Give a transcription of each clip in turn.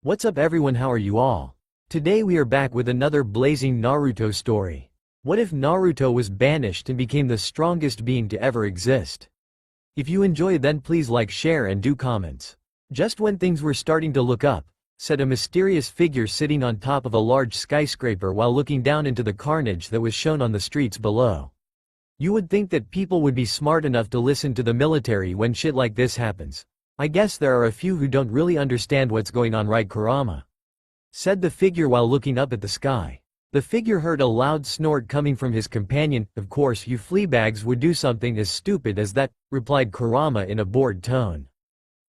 What's up everyone, how are you all? Today we are back with another blazing Naruto story. What if Naruto was banished and became the strongest being to ever exist? If you enjoy, then please like, share and do comments. Just when things were starting to look up, said a mysterious figure sitting on top of a large skyscraper while looking down into the carnage that was shown on the streets below. You would think that people would be smart enough to listen to the military when shit like this happens. I guess there are a few who don't really understand what's going on, right, Kurama? Said the figure while looking up at the sky. The figure heard a loud snort coming from his companion. Of course you fleabags would do something as stupid as that, replied Kurama in a bored tone.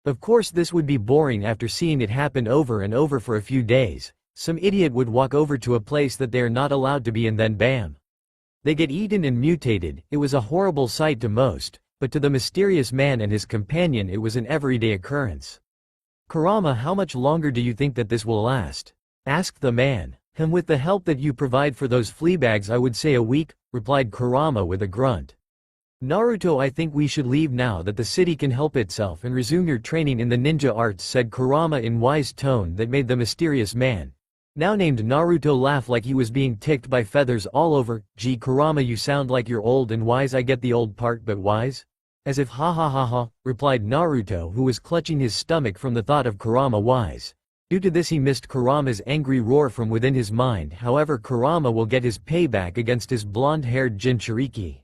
Of course this would be boring after seeing it happen over and over for a few days. Some idiot would walk over to a place that they are not allowed to be and then bam, they get eaten and mutated. It was a horrible sight to most, but to the mysterious man and his companion it was an everyday occurrence. Kurama, how much longer do you think that this will last? Asked the man. With the help that you provide for those fleabags I would say a week, replied Kurama with a grunt. Naruto, I think we should leave now that the city can help itself and resume your training in the ninja arts, said Kurama in wise tone that made the mysterious man, now named Naruto, laugh like he was being ticked by feathers all over. Gee Kurama, you sound like you're old and wise. I get the old part, but wise? As if ha ha ha ha, replied Naruto, who was clutching his stomach from the thought of Kurama wise. Due to this he missed Kurama's angry roar from within his mind. However, Kurama will get his payback against his blonde-haired Jinchuriki.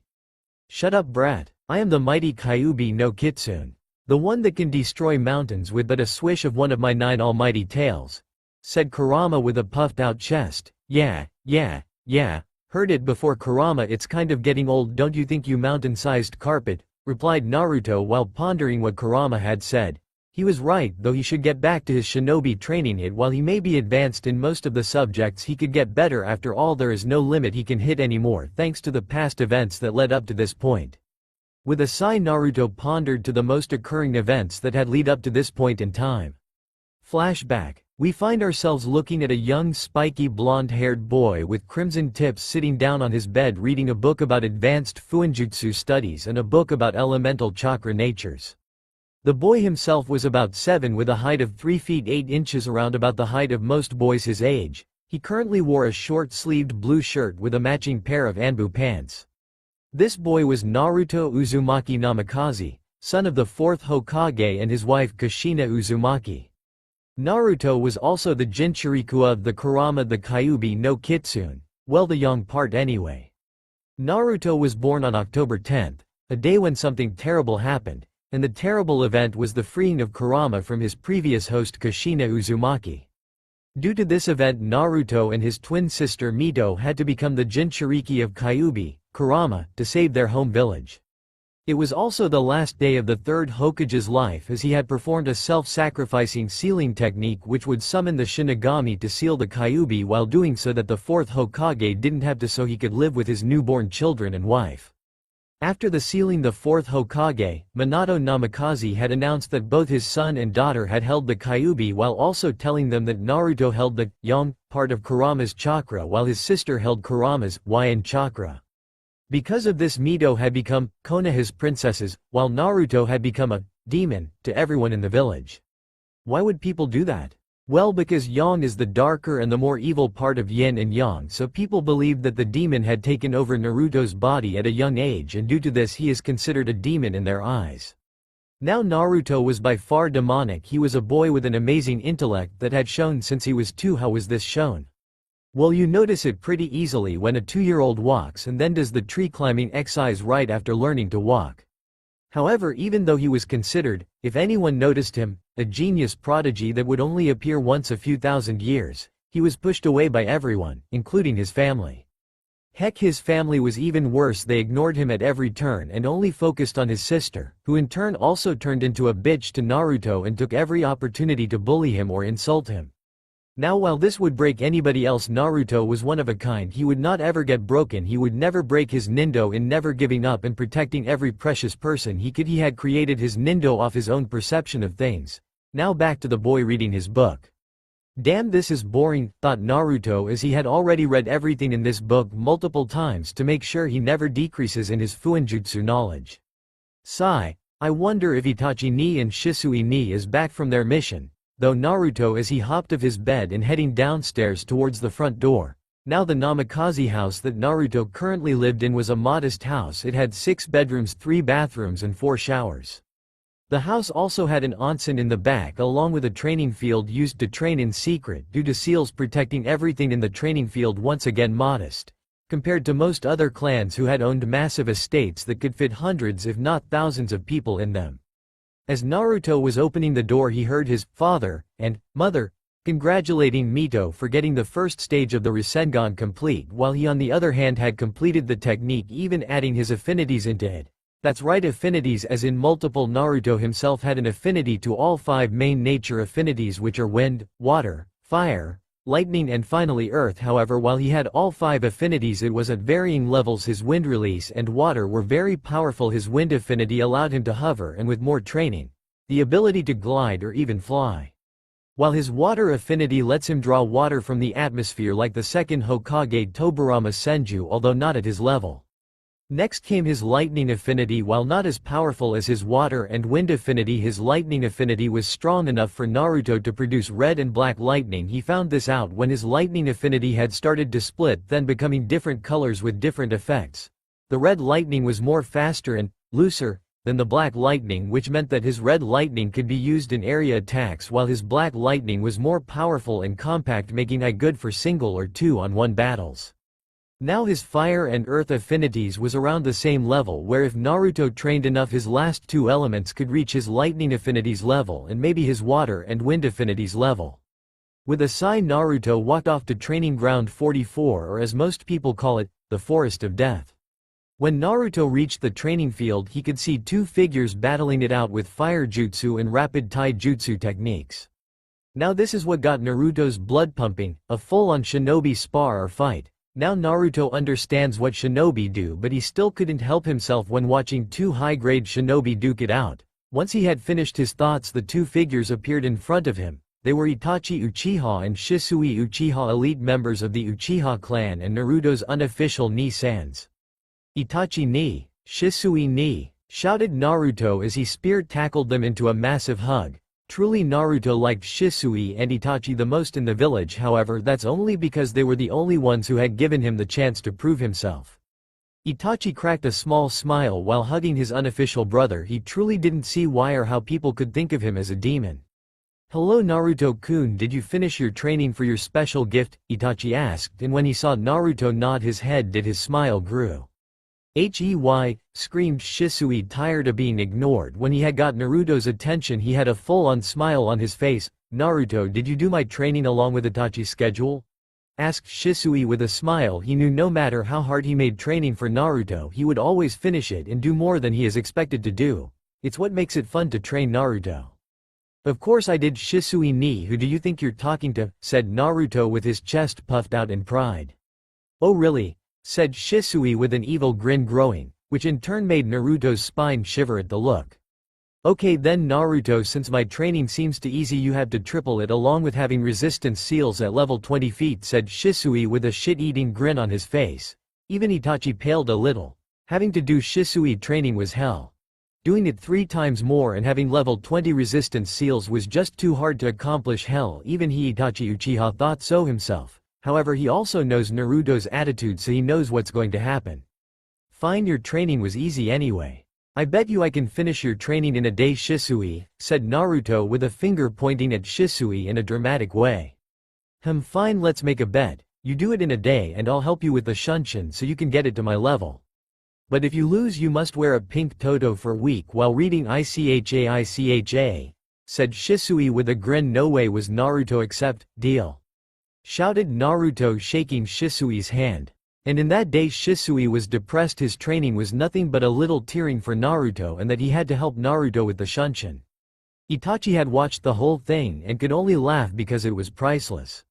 Shut up brat, I am the mighty Kyuubi no Kitsune. The one that can destroy mountains with but a swish of one of my 9 almighty tails, said Kurama with a puffed-out chest. Yeah, heard it before Kurama, it's kind of getting old, don't you think, you mountain-sized carpet, replied Naruto while pondering what Kurama had said. He was right, though he should get back to his shinobi training. While he may be advanced in most of the subjects, he could get better. After all, there is no limit he can hit anymore thanks to the past events that led up to this point. With a sigh, Naruto pondered to the most occurring events that had led up to this point in time. Flashback. We find ourselves looking at a young spiky blonde-haired boy with crimson tips sitting down on his bed reading a book about advanced fuinjutsu studies and a book about elemental chakra natures. The boy himself was about 7 with a height of 3 feet 8 inches, around about the height of most boys his age. He currently wore a short-sleeved blue shirt with a matching pair of Anbu pants. This boy was Naruto Uzumaki Namikaze, son of the 4th Hokage, and his wife Kushina Uzumaki. Naruto was also the Jinchuriku of the Kurama, the Kyuubi no Kitsune, well, the young part anyway. Naruto was born on October 10th, a day when something terrible happened, and the terrible event was the freeing of Kurama from his previous host Kushina Uzumaki. Due to this event, Naruto and his twin sister Mito had to become the Jinchuriki of Kyuubi, Kurama, to save their home village. It was also the last day of the 3rd Hokage's life, as he had performed a self-sacrificing sealing technique which would summon the Shinigami to seal the Kyuubi, while doing so that the 4th Hokage didn't have to, so he could live with his newborn children and wife. After the sealing, the 4th Hokage, Minato Namikaze, had announced that both his son and daughter had held the Kyuubi, while also telling them that Naruto held the yang part of Kurama's chakra while his sister held Kurama's yin chakra. Because of this, Mito had become Konoha's princesses, while Naruto had become a demon to everyone in the village. Why would people do that? Well, because yang is the darker and the more evil part of yin and yang, so people believed that the demon had taken over Naruto's body at a young age, and due to this he is considered a demon in their eyes. Now Naruto was by far demonic. He was a boy with an amazing intellect that had shown since he was 2. How was this shown? Well, you notice it pretty easily when a 2-year-old walks and then does the tree climbing exercise right after learning to walk. However, even though he was considered, if anyone noticed him, a genius prodigy that would only appear once a few thousand years, he was pushed away by everyone, including his family. Heck, his family was even worse. They ignored him at every turn and only focused on his sister, who in turn also turned into a bitch to Naruto and took every opportunity to bully him or insult him. Now, while this would break anybody else, Naruto was one of a kind. He would not ever get broken. He would never break his nindo in never giving up and protecting every precious person he could. He had created his nindo off his own perception of things. Now back to the boy reading his book. Damn, this is boring, thought Naruto, as he had already read everything in this book multiple times to make sure he never decreases in his fuinjutsu knowledge. Sigh, I wonder if Itachi ni and Shisui ni is back from their mission. though Naruto as he hopped of his bed and heading downstairs towards the front door. Now the Namikaze house that Naruto currently lived in was a modest house. It had 6 bedrooms, 3 bathrooms and 4 showers. The house also had an onsen in the back along with a training field used to train in secret due to seals protecting everything in the training field. Once again modest, compared to most other clans who had owned massive estates that could fit hundreds if not thousands of people in them. As Naruto was opening the door he heard his father and mother congratulating Mito for getting the first stage of the Rasengan complete, while he on the other hand had completed the technique, even adding his affinities into it. That's right, affinities as in multiple. Naruto himself had an affinity to all 5 main nature affinities, which are wind, water, fire, lightning and finally earth. However, while he had all 5 affinities it was at varying levels. His wind release and water were very powerful. His wind affinity allowed him to hover and with more training, the ability to glide or even fly. While his water affinity lets him draw water from the atmosphere like the second Hokage Tobirama Senju, although not at his level. Next came his lightning affinity. While not as powerful as his water and wind affinity, his lightning affinity was strong enough for Naruto to produce red and black lightning. He found this out when his lightning affinity had started to split, then becoming different colors with different effects. The red lightning was more faster and looser than the black lightning, which meant that his red lightning could be used in area attacks, while his black lightning was more powerful and compact, making it good for single or 2-on-1 battles. Now his fire and earth affinities was around the same level, where if Naruto trained enough his last 2 elements could reach his lightning affinities level and maybe his water and wind affinities level. With a sigh Naruto walked off to training ground 44, or as most people call it, the Forest of Death. When Naruto reached the training field he could see 2 figures battling it out with fire jutsu and rapid taijutsu techniques. Now this is what got Naruto's blood pumping, a full-on shinobi spar or fight. Now Naruto understands what shinobi do, but he still couldn't help himself when watching 2 high-grade shinobi duke it out. Once he had finished his thoughts the 2 figures appeared in front of him. They were Itachi Uchiha and Shisui Uchiha, elite members of the Uchiha clan and Naruto's unofficial Ni-sans. Itachi ni, Shisui ni, shouted Naruto as he spear tackled them into a massive hug. Truly Naruto liked Shisui and Itachi the most in the village, however that's only because they were the only ones who had given him the chance to prove himself. Itachi cracked a small smile while hugging his unofficial brother. He truly didn't see why or how people could think of him as a demon. "Hello Naruto-kun, did you finish your training for your special gift?" Itachi asked, and when he saw Naruto nod his head his smile grew. "Hey!" screamed Shisui, tired of being ignored. When he had got Naruto's attention he had a full-on smile on his face. "Naruto, did you do my training along with Itachi's schedule?" asked Shisui with a smile. He knew no matter how hard he made training for Naruto he would always finish it and do more than he is expected to do. It's what makes it fun to train Naruto. "Of course I did." "Shisui ni, who do you think you're talking to?" said Naruto with his chest puffed out in pride. "Oh really?" said Shisui with an evil grin growing, which in turn made Naruto's spine shiver at the look. "Okay then Naruto, since my training seems too easy you have to triple it along with having resistance seals at level 20 feet, said Shisui with a shit-eating grin on his face. Even Itachi paled a little. Having to do Shisui training was hell. Doing it 3 times more and having level 20 resistance seals was just too hard to accomplish. Hell, even he, Itachi Uchiha, thought so himself. However, he also knows Naruto's attitude, so he knows what's going to happen. "Fine, your training was easy anyway. I bet you I can finish your training in a day, Shisui," said Naruto with a finger pointing at Shisui in a dramatic way. Fine, let's make a bet. You do it in a day and I'll help you with the Shunshin so you can get it to my level. But if you lose you must wear a pink toto for a week while reading ICHA, said Shisui with a grin. "No way was Naruto, accept, deal," shouted Naruto, shaking Shisui's hand. And in that day Shisui was depressed. His training was nothing but a little tearing for Naruto and that he had to help Naruto with the Shunshin. Itachi had watched the whole thing and could only laugh because it was priceless.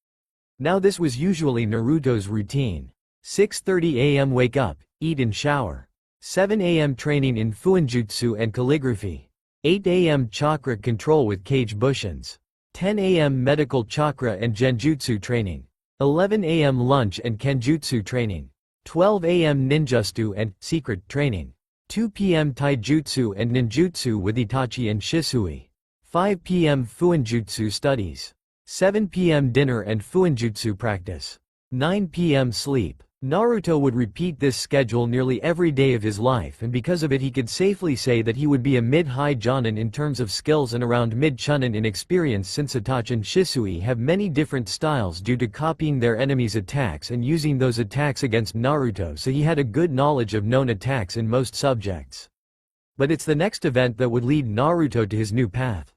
Now this was usually Naruto's routine. 6:30 a.m. wake up, eat and shower. 7 a.m. training in Fuinjutsu and calligraphy. 8 a.m. chakra control with Kage Bushins. 10 a.m. medical chakra and genjutsu training. 11 a.m. lunch and kenjutsu training. 12 a.m. ninjutsu and secret training. 2 p.m. taijutsu and ninjutsu with Itachi and Shisui. 5 p.m. Fuinjutsu studies. 7 p.m. dinner and Fuinjutsu practice. 9 p.m. sleep. Naruto would repeat this schedule nearly every day of his life, and because of it he could safely say that he would be a mid-high jonin in terms of skills and around mid-chunin in experience, since Itachi and Shisui have many different styles due to copying their enemies' attacks and using those attacks against Naruto, so he had a good knowledge of known attacks in most subjects. But it's the next event that would lead Naruto to his new path.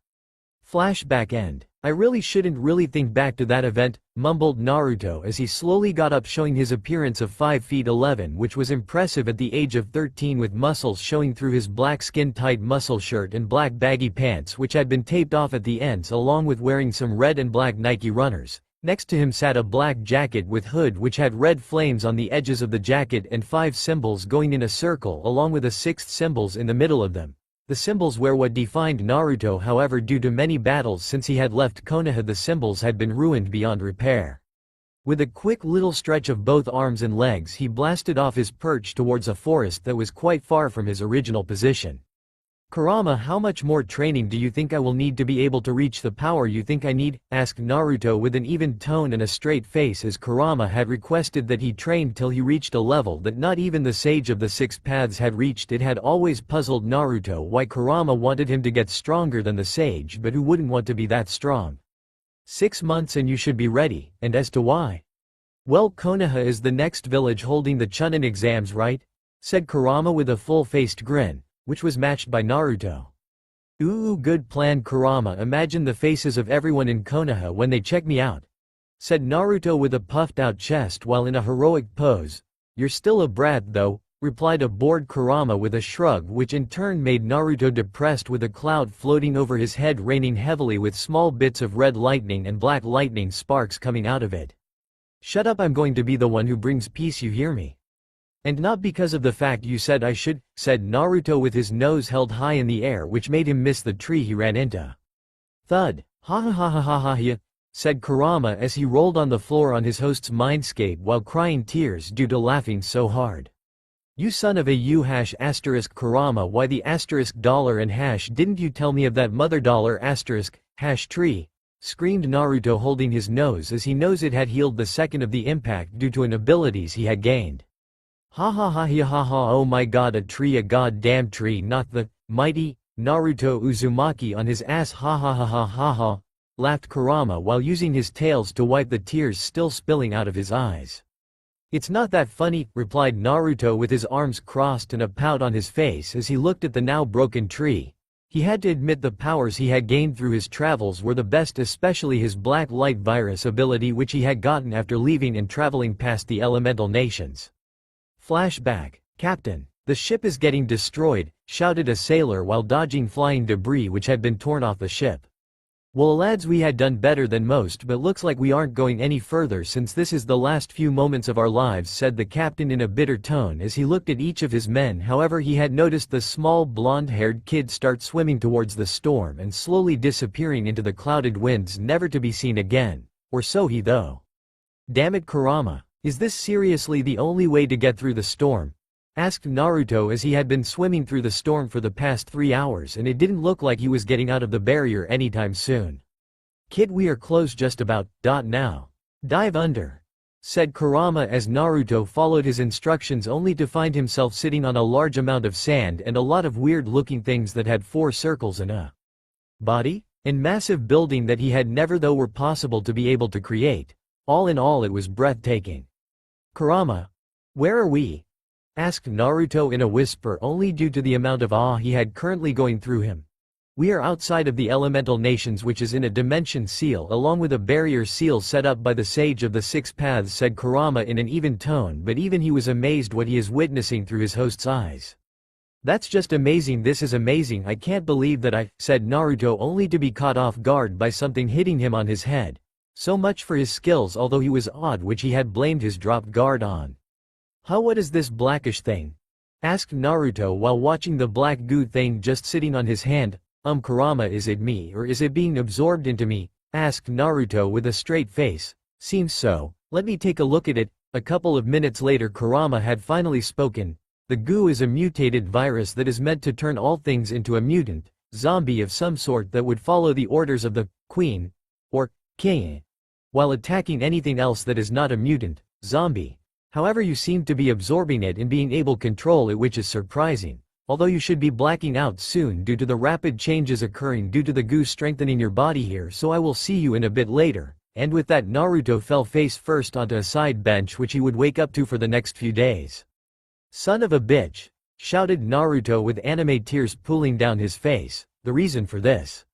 Flashback end. I really shouldn't really think back to that event, mumbled Naruto as he slowly got up, showing his appearance of 5 feet 11, which was impressive at the age of 13, with muscles showing through his black skin-tight muscle shirt and black baggy pants which had been taped off at the ends, along with wearing some red and black Nike runners. Next to him sat a black jacket with hood which had red flames on the edges of the jacket and 5 symbols going in a circle, along with a 6th symbols in the middle of them. The symbols were what defined Naruto, however due to many battles since he had left Konoha the symbols had been ruined beyond repair. With a quick little stretch of both arms and legs he blasted off his perch towards a forest that was quite far from his original position. Kurama, how much more training do you think I will need to be able to reach the power you think I need? Asked Naruto with an even tone and a straight face, as Kurama had requested that he trained till he reached a level that not even the sage of the 6 paths had reached. It had always puzzled Naruto why Kurama wanted him to get stronger than the sage, but who wouldn't want to be that strong? 6 months and you should be ready, and as to why? Well, Konoha is the next village holding the Chunin exams, right? Said Kurama with a full-faced grin, which was matched by Naruto. Ooh, good plan Kurama, imagine the faces of everyone in Konoha when they check me out, said Naruto with a puffed out chest while in a heroic pose. You're still a brat though, replied a bored Kurama with a shrug, which in turn made Naruto depressed, with a cloud floating over his head raining heavily with small bits of red lightning and black lightning sparks coming out of it. Shut up, I'm going to be the one who brings peace, you hear me? And not because of the fact you said I should, said Naruto with his nose held high in the air, which made him miss the tree he ran into. Thud. Ha ha ha ha ha ha ha, said Kurama as he rolled on the floor on his host's mindscape while crying tears due to laughing so hard. You son of a u hash asterisk Kurama, why the asterisk dollar and hash didn't you tell me of that mother dollar asterisk hash tree? Screamed Naruto, holding his nose as he knows it had healed the second of the impact due to an abilities he had gained. Ha ha ha ha ha ha, oh my god, a tree, a goddamn tree, not the mighty Naruto Uzumaki on his ass, ha ha ha ha ha ha, laughed Kurama while using his tails to wipe the tears still spilling out of his eyes. It's not that funny, replied Naruto with his arms crossed and a pout on his face as he looked at the now broken tree. He had to admit the powers he had gained through his travels were the best, especially his black light virus ability which he had gotten after leaving and traveling past the elemental nations. Flashback. Captain, the ship is getting destroyed, shouted a sailor while dodging flying debris which had been torn off the ship. Well lads, we had done better than most, but looks like we aren't going any further since this is the last few moments of our lives, said the captain in a bitter tone as he looked at each of his men. However, he had noticed the small blonde-haired kid start swimming towards the storm and slowly disappearing into the clouded winds, never to be seen again. Or so he though. Damn it Kurama. Is this seriously the only way to get through the storm? Asked Naruto as he had been swimming through the storm for the past 3 hours and it didn't look like he was getting out of the barrier anytime soon. Kid, we are close just about, now. Dive under, said Kurama as Naruto followed his instructions, only to find himself sitting on a large amount of sand and a lot of weird looking things that had 4 circles and a body, and massive building that he had never though were possible to be able to create. All in all, it was breathtaking. Kurama, where are we? Asked Naruto in a whisper, only due to the amount of awe he had currently going through him. We are outside of the elemental nations, which is in a dimension seal along with a barrier seal set up by the sage of the 6 paths, said Kurama in an even tone, but even he was amazed what he is witnessing through his host's eyes. That's just amazing, this is amazing, I can't believe that said Naruto, only to be caught off guard by something hitting him on his head. So much for his skills, although he was awed, which he had blamed his drop guard on. Huh, what is this blackish thing? Asked Naruto while watching the black goo thing just sitting on his hand. Kurama, is it me or is it being absorbed into me? Asked Naruto with a straight face. Seems so, let me take a look at it. A couple of minutes later Kurama had finally spoken. The goo is a mutated virus that is meant to turn all things into a mutant, zombie of some sort that would follow the orders of the queen or king, while attacking anything else that is not a mutant zombie. However, you seem to be absorbing it and being able to control it, which is surprising. Although you should be blacking out soon due to the rapid changes occurring due to the goo strengthening your body here, so I will see you in a bit later. And with that, Naruto fell face first onto a side bench which he would wake up to for the next few days. Son of a bitch, shouted Naruto with anime tears pooling down his face. The reason for this.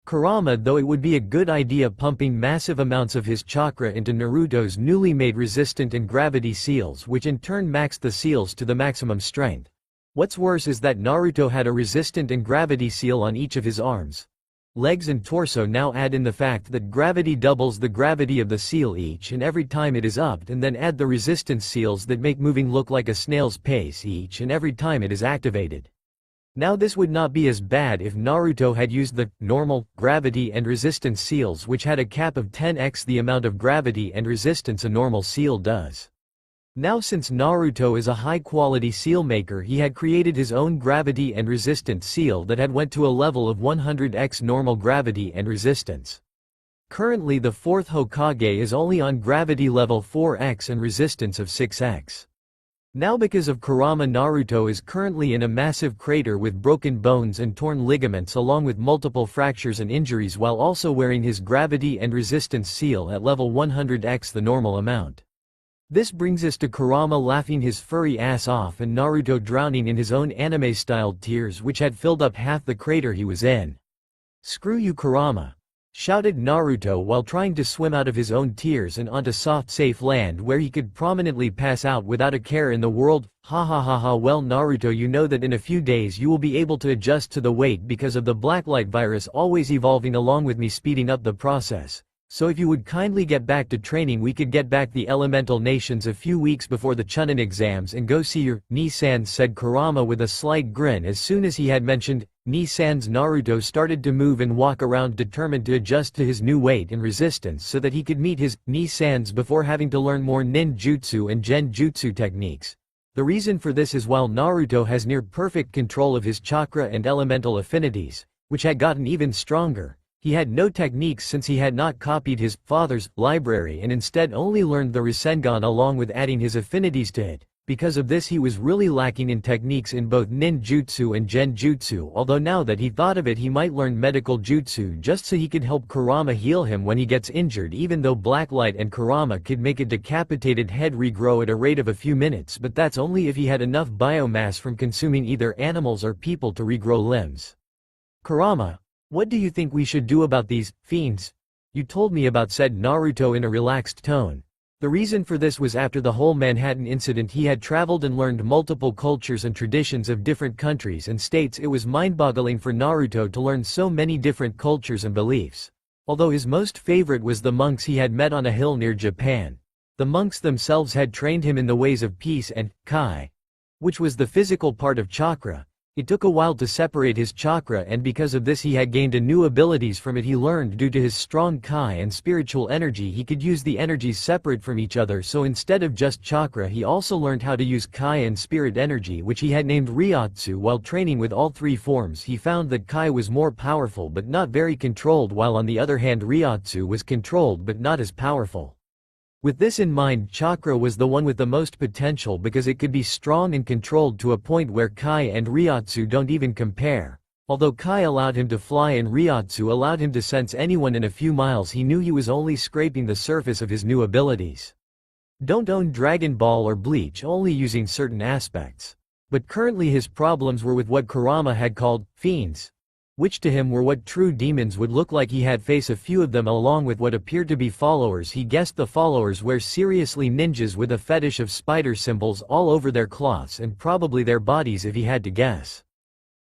Kurama, though it would be a good idea pumping massive amounts of his chakra into Naruto's newly made resistant and gravity seals, which in turn maxed the seals to the maximum strength. What's worse is that Naruto had a resistant and gravity seal on each of his arms, legs and torso. Now add in the fact that gravity doubles the gravity of the seal each and every time it is upped, and then add the resistance seals that make moving look like a snail's pace each and every time it is activated. Now this would not be as bad if Naruto had used the normal gravity and resistance seals, which had a cap of 10x the amount of gravity and resistance a normal seal does. Now since Naruto is a high-quality seal maker, he had created his own gravity and resistance seal that had went to a level of 100x normal gravity and resistance. Currently the 4th Hokage is only on gravity level 4x and resistance of 6x. Now because of Kurama, Naruto is currently in a massive crater with broken bones and torn ligaments along with multiple fractures and injuries, while also wearing his gravity and resistance seal at level 100x the normal amount. This brings us to Kurama laughing his furry ass off and Naruto drowning in his own anime-styled tears which had filled up half the crater he was in. "Screw you, Kurama," shouted Naruto while trying to swim out of his own tears and onto soft safe land where he could prominently pass out without a care in the world. Ha ha ha ha. Well Naruto, you know that in a few days you will be able to adjust to the weight because of the blacklight virus always evolving along with me, speeding up the process. So if you would kindly get back to training, we could get back the elemental nations a few weeks before the Chunin exams and go see your Ni-san, said Kurama with a slight grin. As soon as he had mentioned Ni-san's, Naruto started to move and walk around, determined to adjust to his new weight and resistance so that he could meet his Ni-sans before having to learn more ninjutsu and genjutsu techniques. The reason for this is while Naruto has near perfect control of his chakra and elemental affinities, which had gotten even stronger, he had no techniques since he had not copied his father's library and instead only learned the Rasengan along with adding his affinities to it. Because of this he was really lacking in techniques in both ninjutsu and genjutsu, although now that he thought of it he might learn medical jutsu just so he could help Kurama heal him when he gets injured, even though Blacklight and Kurama could make a decapitated head regrow at a rate of a few minutes, but that's only if he had enough biomass from consuming either animals or people to regrow limbs. "Kurama, what do you think we should do about these fiends you told me about?" said Naruto in a relaxed tone. The reason for this was after the whole Manhattan incident he had traveled and learned multiple cultures and traditions of different countries and states. It was mind-boggling for Naruto to learn so many different cultures and beliefs. Although his most favorite was the monks he had met on a hill near Japan. The monks themselves had trained him in the ways of peace and kai, which was the physical part of chakra. It took a while to separate his chakra, and because of this he had gained new abilities from it. He learned due to his strong kai and spiritual energy he could use the energies separate from each other, so instead of just chakra he also learned how to use kai and spirit energy, which he had named Ryotsu. While training with all three forms he found that kai was more powerful but not very controlled, while on the other hand Ryotsu was controlled but not as powerful. With this in mind, chakra was the one with the most potential because it could be strong and controlled to a point where kai and Ryotsu don't even compare. Although kai allowed him to fly and Ryotsu allowed him to sense anyone in a few miles, he knew he was only scraping the surface of his new abilities. Don't own Dragon Ball or Bleach, only using certain aspects. But currently his problems were with what Kurama had called fiends, which to him were what true demons would look like. He had faced a few of them along with what appeared to be followers. He guessed the followers were seriously ninjas with a fetish of spider symbols all over their cloths and probably their bodies if he had to guess.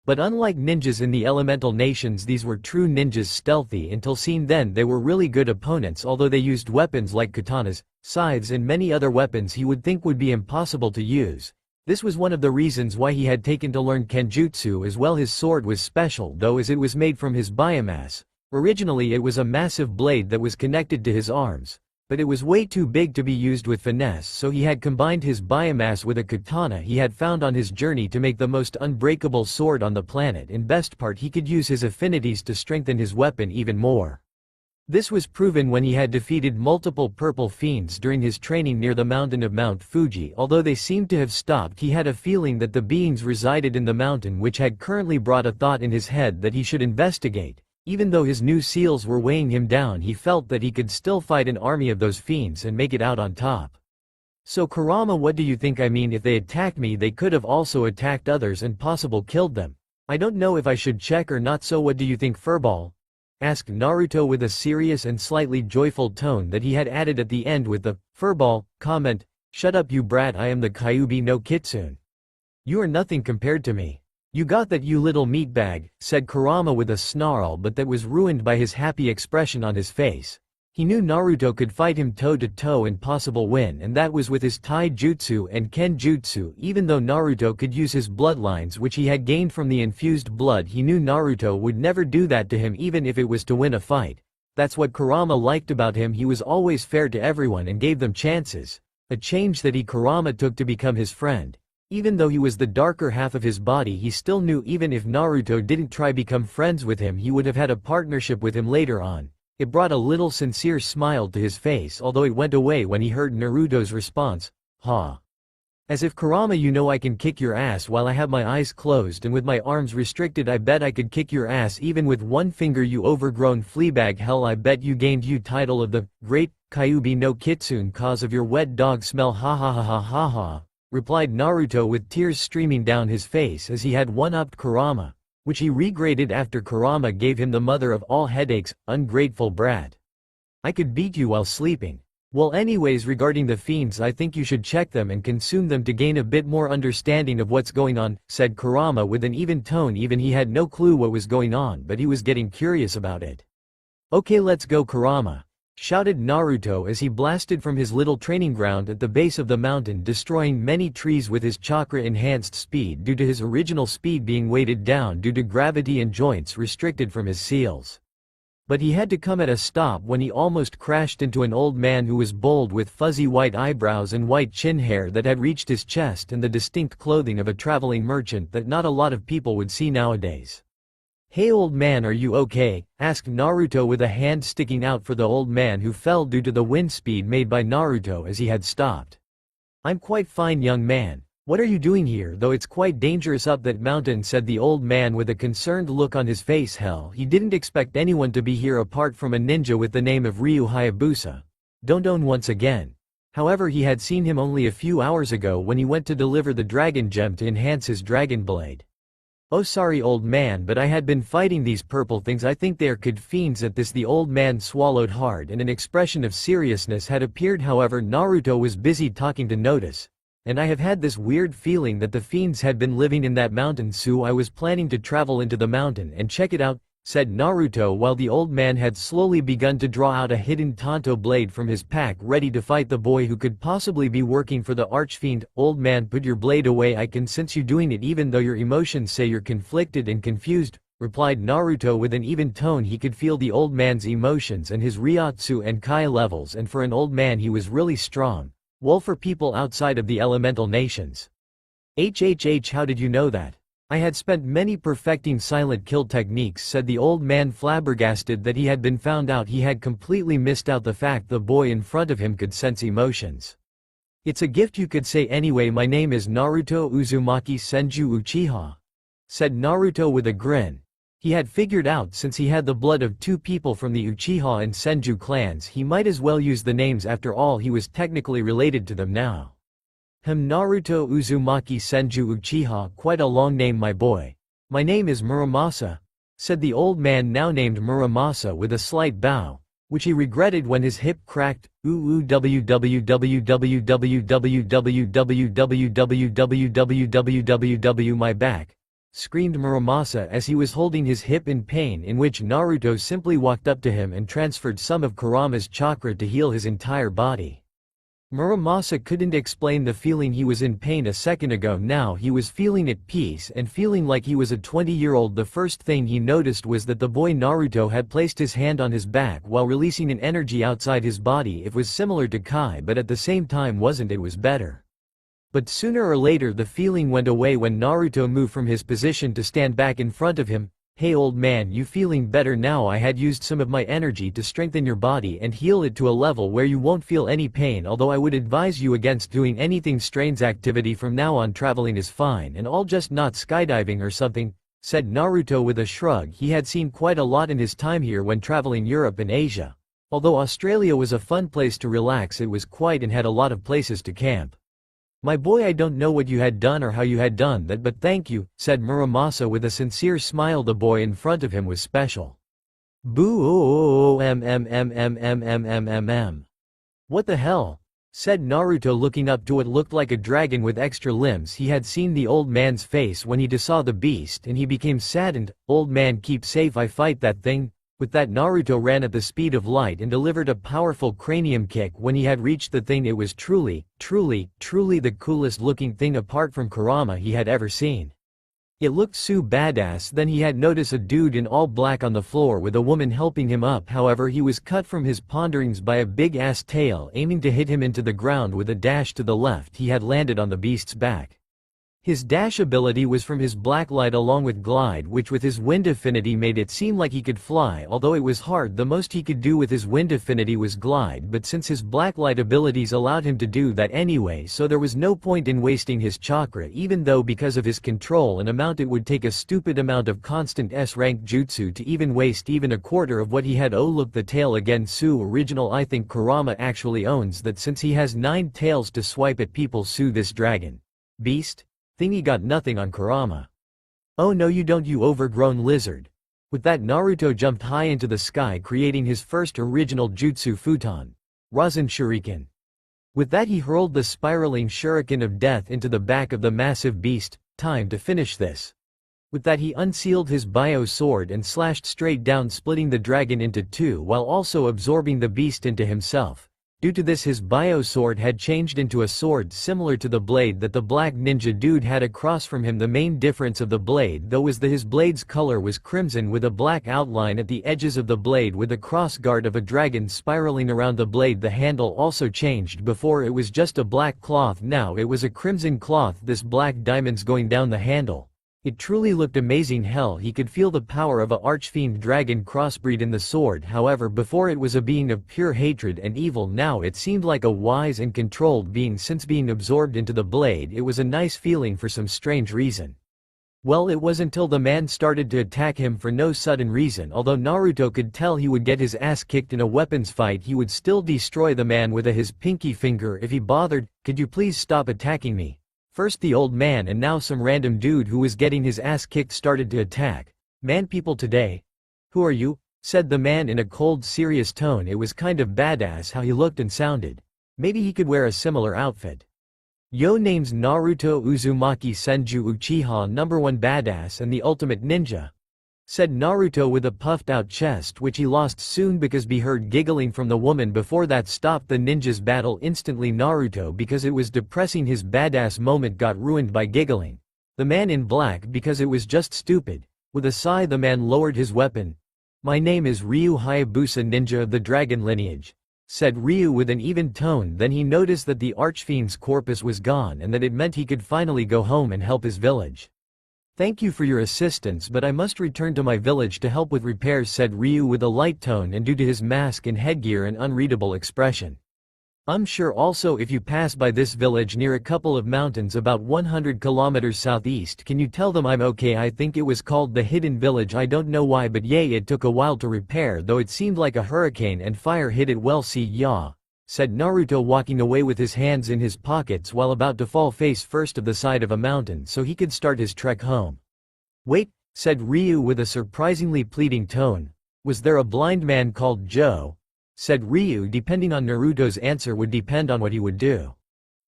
But unlike ninjas in the elemental nations, these were true ninjas, stealthy until seen, then they were really good opponents, although they used weapons like katanas, scythes and many other weapons he would think would be impossible to use. This was one of the reasons why he had taken to learn kenjutsu as well. His sword was special though, as it was made from his biomass. Originally it was a massive blade that was connected to his arms, but it was way too big to be used with finesse, so he had combined his biomass with a katana he had found on his journey to make the most unbreakable sword on the planet, and best part, he could use his affinities to strengthen his weapon even more. This was proven when he had defeated multiple purple fiends during his training near the mountain of Mount Fuji. Although they seemed to have stopped, he had a feeling that the beings resided in the mountain, which had currently brought a thought in his head that he should investigate. Even though his new seals were weighing him down, he felt that he could still fight an army of those fiends and make it out on top. So Kurama, what do you think? I mean, if they attacked me, they could have also attacked others and possibly killed them. I don't know if I should check or not, so what do you think, furball? Asked Naruto with a serious and slightly joyful tone that he had added at the end with the furball comment. Shut up, you brat, I am the Kyuubi no Kitsune. You are nothing compared to me. You got that, you little meatbag, said Kurama with a snarl, but that was ruined by his happy expression on his face. He knew Naruto could fight him toe-to-toe and possible win, and that was with his Tai Jutsu and Ken Jutsu. Even though Naruto could use his bloodlines which he had gained from the infused blood, he knew Naruto would never do that to him even if it was to win a fight. That's what Kurama liked about him, he was always fair to everyone and gave them chances. A change that Kurama took to become his friend. Even though he was the darker half of his body, he still knew even if Naruto didn't try become friends with him, he would have had a partnership with him later on. It brought a little sincere smile to his face, although it went away when he heard Naruto's response, "Ha. As if, Kurama, you know I can kick your ass while I have my eyes closed and with my arms restricted. I bet I could kick your ass even with one finger, you overgrown fleabag. Hell, I bet you gained you title of the Great Kyuubi no Kitsune cause of your wet dog smell. Ha ha ha ha ha ha," replied Naruto with tears streaming down his face as he had one-upped Kurama, which he regretted after Kurama gave him the mother of all headaches, ungrateful brat. I could beat you while sleeping. Well, anyways, regarding the fiends, I think you should check them and consume them to gain a bit more understanding of what's going on, said Kurama with an even tone. Even he had no clue what was going on, but he was getting curious about it. Okay, let's go, Kurama, shouted Naruto as he blasted from his little training ground at the base of the mountain, destroying many trees with his chakra-enhanced speed due to his original speed being weighted down due to gravity and joints restricted from his seals. But he had to come at a stop when he almost crashed into an old man who was bold with fuzzy white eyebrows and white chin hair that had reached his chest and the distinct clothing of a traveling merchant that not a lot of people would see nowadays. Hey old man, are you okay? Asked Naruto with a hand sticking out for the old man who fell due to the wind speed made by Naruto as he had stopped. I'm quite fine, young man. What are you doing here? Though it's quite dangerous up that mountain, said the old man with a concerned look on his face. Hell, he didn't expect anyone to be here apart from a ninja with the name of Ryu Hayabusa. Don't own once again. However, he had seen him only a few hours ago when he went to deliver the dragon gem to enhance his dragon blade. Oh, sorry old man, but I had been fighting these purple things. I think they are kid fiends. At this, the old man swallowed hard and an expression of seriousness had appeared. However, Naruto was busy talking to notice. And I have had this weird feeling that the fiends had been living in that mountain, so I was planning to travel into the mountain and check it out, said Naruto while the old man had slowly begun to draw out a hidden Tanto blade from his pack, ready to fight the boy who could possibly be working for the archfiend. Old man, put your blade away, I can sense you doing it even though your emotions say you're conflicted and confused, replied Naruto with an even tone. He could feel the old man's emotions and his Ryotsu and Kai levels, and for an old man he was really strong. Well, for people outside of the elemental nations. HHH, how did you know that? I had spent many perfecting silent kill techniques, said the old man, flabbergasted that he had been found out. He had completely missed out the fact the boy in front of him could sense emotions. It's a gift, you could say. Anyway, my name is Naruto Uzumaki Senju Uchiha, said Naruto with a grin. He had figured out since he had the blood of two people from the Uchiha and Senju clans, he might as well use the names. After all, he was technically related to them now. Naruto Uzumaki Senju Uchiha, quite a long name, my boy. My name is Muramasa, said the old man, now named Muramasa, with a slight bow, which he regretted when his hip cracked. Ooh www my back, screamed Muramasa as he was holding his hip in pain, in which Naruto simply walked up to him and transferred some of Kurama's chakra to heal his entire body. Muramasa couldn't explain the feeling he was in pain a second ago. Now he was feeling at peace and feeling like he was a 20-year-old. The first thing he noticed was that the boy Naruto had placed his hand on his back while releasing an energy outside his body. It was similar to Kai, but at the same time wasn't. It was better. But sooner or later the feeling went away when Naruto moved from his position to stand back in front of him. "Hey old man, you feeling better now? I had used some of my energy to strengthen your body and heal it to a level where you won't feel any pain, although I would advise you against doing anything strange. Activity from now on. Traveling is fine and all, just not skydiving or something," said Naruto with a shrug. He had seen quite a lot in his time here when traveling Europe and Asia. Although Australia was a fun place to relax, it was quiet and had a lot of places to camp. "My boy, I don't know what you had done or how you had done that, but thank you," said Muramasa with a sincere smile. The boy in front of him was special. "Boo, What the hell?" said Naruto, looking up to what looked like a dragon with extra limbs. He had seen the old man's face when he saw the beast and he became saddened. "Old man, keep safe, I fight that thing." With that, Naruto ran at the speed of light and delivered a powerful cranium kick. When he had reached the thing, it was truly the coolest looking thing apart from Kurama he had ever seen. It looked so badass. Then he had noticed a dude in all black on the floor with a woman helping him up. However, he was cut from his ponderings by a big ass tail aiming to hit him into the ground. With a dash to the left, he had landed on the beast's back. His dash ability was from his black light along with glide, which with his wind affinity made it seem like he could fly. Although it was hard, the most he could do with his wind affinity was glide, but since his black light abilities allowed him to do that anyway, so there was no point in wasting his chakra, even though because of his control and amount it would take a stupid amount of constant S-rank jutsu to even waste even a quarter of what he had. Oh look, the tail again, so original. I think Kurama actually owns that since he has 9 tails to swipe at people. So this dragon beast thingy got nothing on Kurama. "Oh no you don't, you overgrown lizard." With that, Naruto jumped high into the sky, creating his first original jutsu, futon Rasen Shuriken. With that, he hurled the spiraling shuriken of death into the back of the massive beast. Time to finish this. With that, he unsealed his bio sword and slashed straight down, splitting the dragon into 2 while also absorbing the beast into himself. Due to this, his bio sword had changed into a sword similar to the blade that the black ninja dude had across from him. The main difference of the blade though was that his blade's color was crimson with a black outline at the edges of the blade with the cross guard of a dragon spiraling around the blade. The handle also changed. Before it was just a black cloth, now it was a crimson cloth. This black diamonds going down the handle. It truly looked amazing. Hell, he could feel the power of a archfiend dragon crossbreed in the sword. However, before it was a being of pure hatred and evil, now it seemed like a wise and controlled being. Since being absorbed into the blade, it was a nice feeling for some strange reason. Well, it was until the man started to attack him for no sudden reason. Although Naruto could tell he would get his ass kicked in a weapons fight, he would still destroy the man with his pinky finger if he bothered. "Could you please stop attacking me?" First the old man and now some random dude who was getting his ass kicked started to attack. "Man, people today. Who are you?" said the man in a cold, serious tone. It was kind of badass how he looked and sounded. Maybe he could wear a similar outfit. "Yo, name's Naruto Uzumaki Senju Uchiha, #1 badass and the ultimate ninja," said Naruto with a puffed out chest, which he lost soon because be heard giggling from the woman. Before that stopped the ninja's battle instantly. Naruto, because it was depressing, his badass moment got ruined by giggling. The man in black, because it was just stupid. With a sigh, the man lowered his weapon. "My name is Ryu Hayabusa, ninja of the dragon lineage," said Ryu with an even tone. Then he noticed that the archfiend's corpus was gone and that it meant he could finally go home and help his village. "Thank you for your assistance, but I must return to my village to help with repairs," said Ryu with a light tone and due to his mask and headgear an unreadable expression. "I'm sure also if you pass by this village near a couple of mountains about 100 kilometers southeast, can you tell them I'm okay?" I think it was called the Hidden Village. I don't know why, but yay, it took a while to repair, though it seemed like a hurricane and fire hit it. "Well, see ya," said Naruto, walking away with his hands in his pockets while about to fall face first of the side of a mountain so he could start his trek home. "Wait," said Ryu with a surprisingly pleading tone. "Was there a blind man called Joe?" said Ryu. Depending on Naruto's answer would depend on what he would do.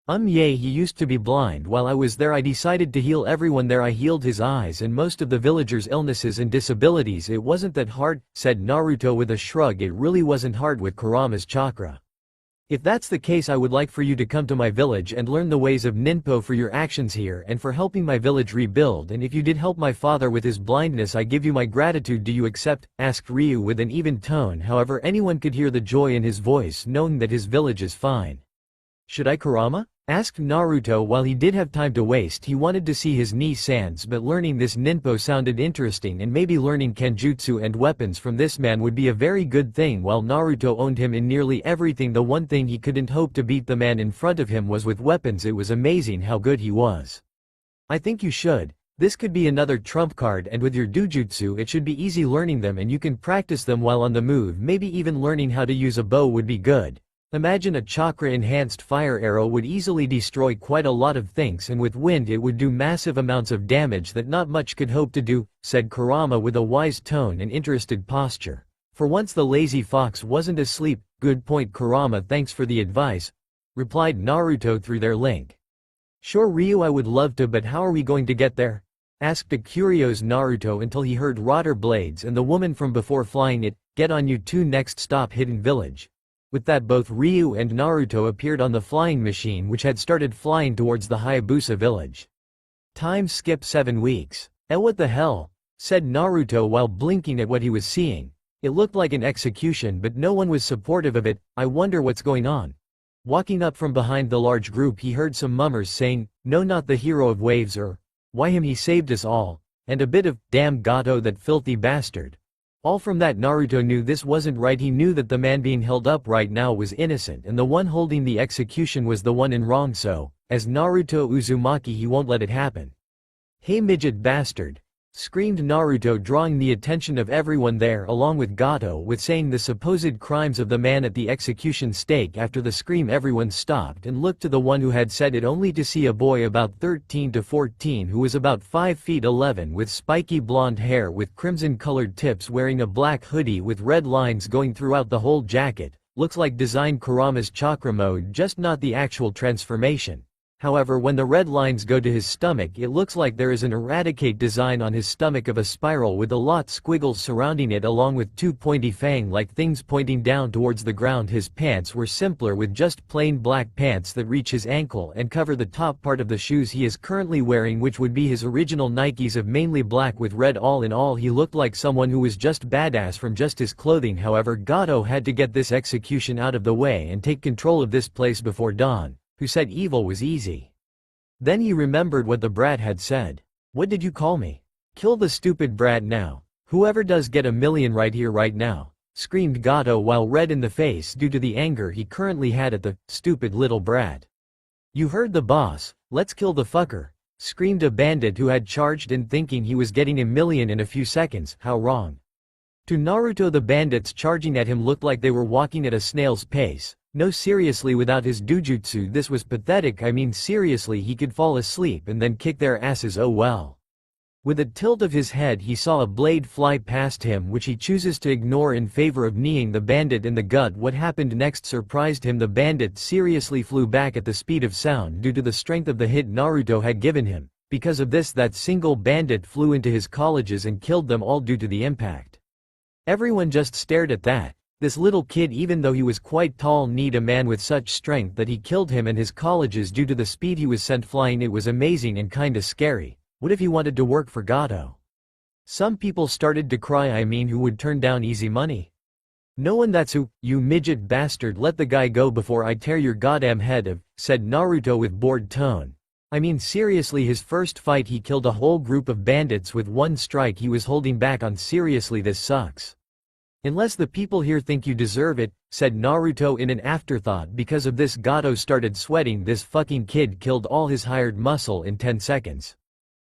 Yay, he used to be blind. While I was there I decided to heal everyone there. I healed his eyes and most of the villagers' illnesses and disabilities. It wasn't that hard," said Naruto with a shrug. "It really wasn't hard with Kurama's chakra. If that's the case, I would like for you to come to my village and learn the ways of ninpo for your actions here and for helping my village rebuild, and if you did help my father with his blindness I give you my gratitude. Do you accept? Asked Ryu with an even tone, however anyone could hear the joy in his voice knowing that his village is fine. Should I, Kurama? Asked Naruto. While he did have time to waste, he wanted to see his Ni-sans, but learning this ninpo sounded interesting, and maybe learning kenjutsu and weapons from this man would be a very good thing. While Naruto owned him in nearly everything, the one thing he couldn't hope to beat the man in front of him was with weapons. It was amazing how good he was. I think you should. This could be another trump card, and with your dujutsu it should be easy learning them and you can practice them while on the move. Maybe even learning how to use a bow would be good. Imagine a chakra-enhanced fire arrow would easily destroy quite a lot of things, and with wind it would do massive amounts of damage that not much could hope to do, said Kurama with a wise tone and interested posture. For once the lazy fox wasn't asleep. Good point, Kurama, thanks for the advice, replied Naruto through their link. Sure Ryu, I would love to, but how are we going to get there? Asked a curious Naruto until he heard rotor blades and the woman from before flying it. Get on you two, next stop Hidden Village. With that, both Ryu and Naruto appeared on the flying machine which had started flying towards the Hayabusa village. Time skip 7 weeks. What the hell? Said Naruto while blinking at what he was seeing. It looked like an execution, but no one was supportive of it. I wonder what's going on. Walking up from behind the large group, he heard some mummers saying, "No, not the hero of waves," or "Why him, he saved us all," and a bit of "Damn Gato, that filthy bastard." All from that, Naruto knew this wasn't right. He knew that the man being held up right now was innocent and the one holding the execution was the one in wrong, so, as Naruto Uzumaki, he won't let it happen. "Hey midget bastard!" screamed Naruto, drawing the attention of everyone there along with Gato with saying the supposed crimes of the man at the execution stake. After the scream, everyone stopped and looked to the one who had said it, only to see a boy about 13 to 14 who was about 5 feet 11 with spiky blonde hair with crimson-colored tips, wearing a black hoodie with red lines going throughout the whole jacket. Looks like design Kurama's chakra mode, just not the actual transformation. However, when the red lines go to his stomach, it looks like there is an eradicate design on his stomach of a spiral with a lot squiggles surrounding it along with 2 pointy fang-like things pointing down towards the ground. His pants were simpler with just plain black pants that reach his ankle and cover the top part of the shoes he is currently wearing, which would be his original Nikes of mainly black with red. All in all, he looked like someone who was just badass from just his clothing. However, Gato had to get this execution out of the way and take control of this place before Dawn, who said evil was easy. Then he remembered what the brat had said. "What did you call me? Kill the stupid brat now. Whoever does get $1 million right here right now," screamed Gato while red in the face due to the anger he currently had at the stupid little brat. "You heard the boss, let's kill the fucker," screamed a bandit who had charged in thinking he was getting $1 million in a few seconds. How wrong. To Naruto, the bandits charging at him looked like they were walking at a snail's pace. No, seriously, without his dujutsu this was pathetic. I mean seriously, he could fall asleep and then kick their asses. Oh well. With a tilt of his head he saw a blade fly past him, which he chooses to ignore in favor of kneeing the bandit in the gut. What happened next surprised him. The bandit seriously flew back at the speed of sound due to the strength of the hit Naruto had given him. Because of this, that single bandit flew into his colleges and killed them all due to the impact. Everyone just stared at that. This little kid, even though he was quite tall, need a man with such strength that he killed him and his colleges due to the speed he was sent flying. It was amazing and kinda scary. What if he wanted to work for Gato? Some people started to cry. I mean, who would turn down easy money? No one. That's who. "You midget bastard, let the guy go before I tear your goddamn head off," said Naruto with bored tone. I mean seriously, his first fight he killed a whole group of bandits with one strike. He was holding back on. Seriously, this sucks. "Unless the people here think you deserve it," said Naruto in an afterthought. Because of this, Gato started sweating. This fucking kid killed all his hired muscle in 10 seconds.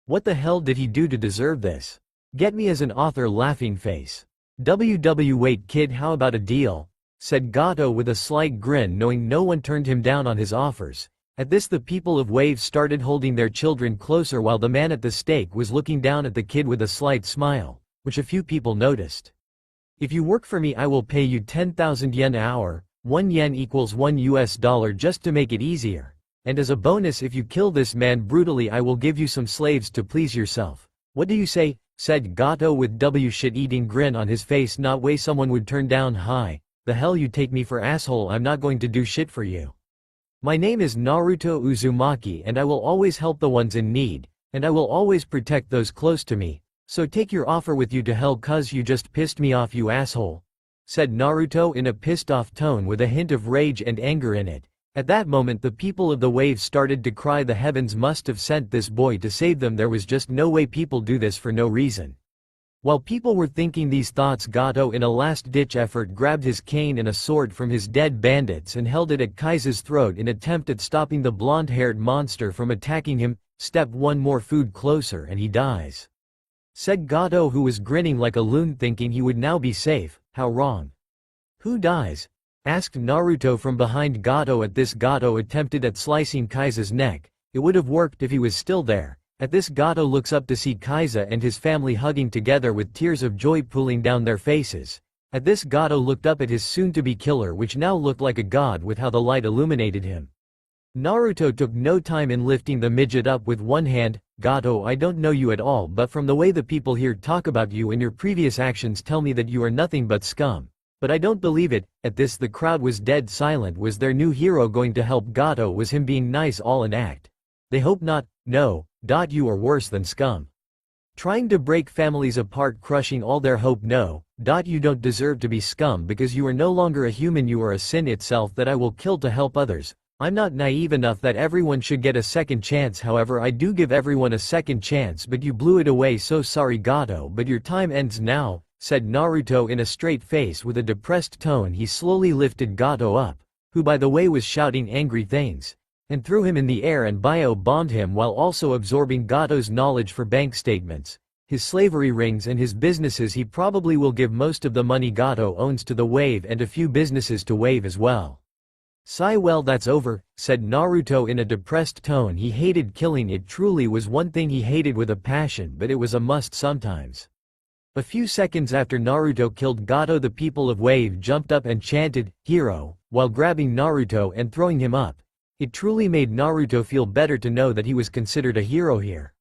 What the hell did he do to deserve this? Get me as an author, laughing face. Wait kid, how about a deal? Said Gato with a slight grin, knowing no one turned him down on his offers. At this, the people of Wave started holding their children closer while the man at the stake was looking down at the kid with a slight smile, which a few people noticed. "If you work for me, I will pay you 10,000 yen an hour, 1 yen equals $1 just to make it easier. And as a bonus, if you kill this man brutally, I will give you some slaves to please yourself. What do you say?" said Gato with shit-eating grin on his face. Not way someone would turn down high. the hell you take me for asshole, I'm not going to do shit for you. My name is Naruto Uzumaki and I will always help the ones in need, and I will always protect those close to me, so take your offer with you to hell cuz you just pissed me off you asshole," said Naruto in a pissed off tone with a hint of rage and anger in it. At that moment the people of the wave started to cry, the heavens must have sent this boy to save them, there was just no way people do this for no reason. While people were thinking these thoughts, Gato in a last-ditch effort grabbed his cane and a sword from his dead bandits and held it at Kaisa's throat in attempt at stopping the blonde-haired monster from attacking him. Step one more food closer and he dies, said Gato, who was grinning like a loon thinking he would now be safe. How wrong. Who dies? Asked Naruto from behind Gato. At this, Gato attempted at slicing Kaisa's neck. It would have worked if he was still there. At this, Gato looks up to see Kaisa and his family hugging together with tears of joy pooling down their faces. At this, Gato looked up at his soon-to-be killer, which now looked like a god with how the light illuminated him. Naruto took no time in lifting the midget up with one hand. Gato, I don't know you at all, but from the way the people here talk about you and your previous actions tell me that you are nothing but scum. But I don't believe it. At this, the crowd was dead silent. Was their new hero going to help Gato? Was him being nice all an act? They hope not. No. You are worse than scum. Trying to break families apart, crushing all their hope. No. You don't deserve to be scum because you are no longer a human, you are a sin itself that I will kill to help others. I'm not naive enough that everyone should get a second chance, however I do give everyone a second chance, but you blew it away, so sorry Gato, but your time ends now, said Naruto in a straight face with a depressed tone. He slowly lifted Gato up, who by the way was shouting angry things, and threw him in the air and bio-bombed him while also absorbing Gato's knowledge for bank statements, his slavery rings and his businesses. He probably will give most of the money Gato owns to the wave and a few businesses to wave as well. Sigh, well that's over, said Naruto in a depressed tone. He hated killing, it truly was one thing he hated with a passion, but it was a must sometimes. A few seconds after Naruto killed Gato, the people of Wave jumped up and chanted, "Hero," while grabbing Naruto and throwing him up. It truly made Naruto feel better to know that he was considered a hero here.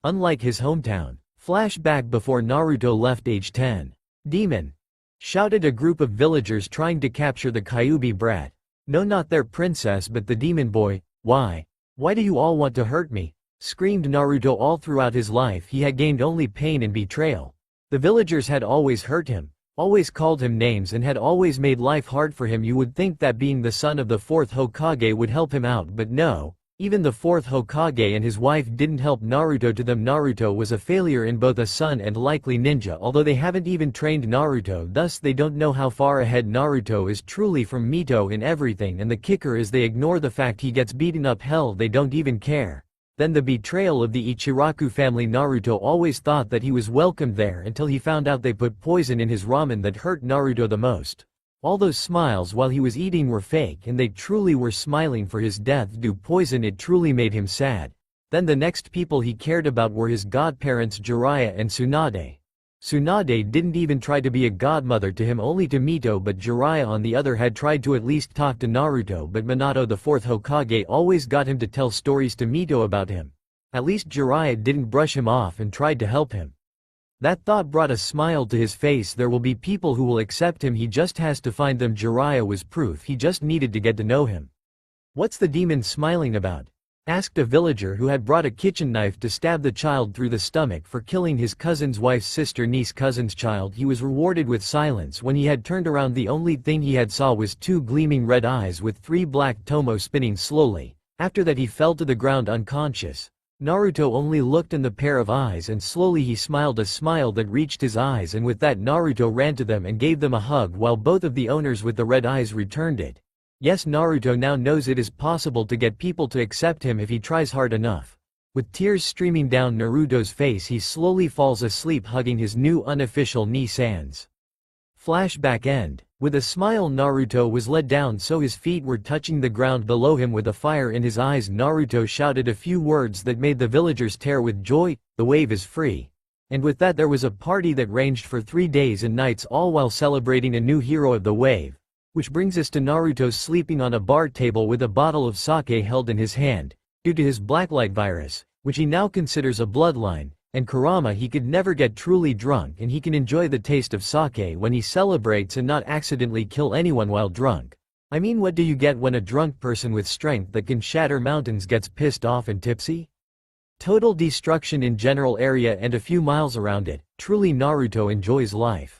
Unlike his hometown. Flashback before Naruto left age 10. Demon! Shouted a group of villagers trying to capture the Kyuubi brat. No, not their princess but the demon boy. Why? Why do you all want to hurt me? Screamed Naruto. All throughout his life he had gained only pain and betrayal. The villagers had always hurt him, always called him names and had always made life hard for him. You would think that being the son of the 4th Hokage would help him out, but no. Even the 4th Hokage and his wife didn't help Naruto. To them Naruto was a failure in both a son and likely ninja, although they haven't even trained Naruto, thus they don't know how far ahead Naruto is truly from Mito in everything, and the kicker is they ignore the fact he gets beaten up. Hell, they don't even care. Then the betrayal of the Ichiraku family. Naruto always thought that he was welcomed there until he found out they put poison in his ramen. That hurt Naruto the most. All those smiles while he was eating were fake, and they truly were smiling for his death due poison. It truly made him sad. Then the next people he cared about were his godparents Jiraiya and Tsunade. Tsunade didn't even try to be a godmother to him, only to Mito, but Jiraiya on the other had tried to at least talk to Naruto, but Minato the 4th Hokage always got him to tell stories to Mito about him. At least Jiraiya didn't brush him off and tried to help him. That thought brought a smile to his face. There will be people who will accept him, he just has to find them. Jiraiya was proof, he just needed to get to know him. What's the demon smiling about? Asked a villager who had brought a kitchen knife to stab the child through the stomach for killing his cousin's wife's sister, niece, cousin's child. He was rewarded with silence. When he had turned around, the only thing he had saw was 2 gleaming red eyes with 3 black tomo spinning slowly. After that he fell to the ground unconscious. Naruto only looked in the pair of eyes and slowly he smiled a smile that reached his eyes, and with that Naruto ran to them and gave them a hug while both of the owners with the red eyes returned it. Yes, Naruto now knows it is possible to get people to accept him if he tries hard enough. With tears streaming down Naruto's face, he slowly falls asleep hugging his new unofficial knee-sans. Flashback end. With a smile, Naruto was led down so his feet were touching the ground below him. With a fire in his eyes, Naruto shouted a few words that made the villagers tear with joy. The wave is free. And with that there was a party that ranged for 3 days and nights, all while celebrating a new hero of the wave. Which brings us to Naruto sleeping on a bar table with a bottle of sake held in his hand. Due to his blacklight virus, which he now considers a bloodline, And Kurama, he could never get truly drunk, and he can enjoy the taste of sake when he celebrates and not accidentally kill anyone while drunk. I mean, what do you get when a drunk person with strength that can shatter mountains gets pissed off and tipsy? Total destruction in general area and a few miles around it. Truly Naruto enjoys life.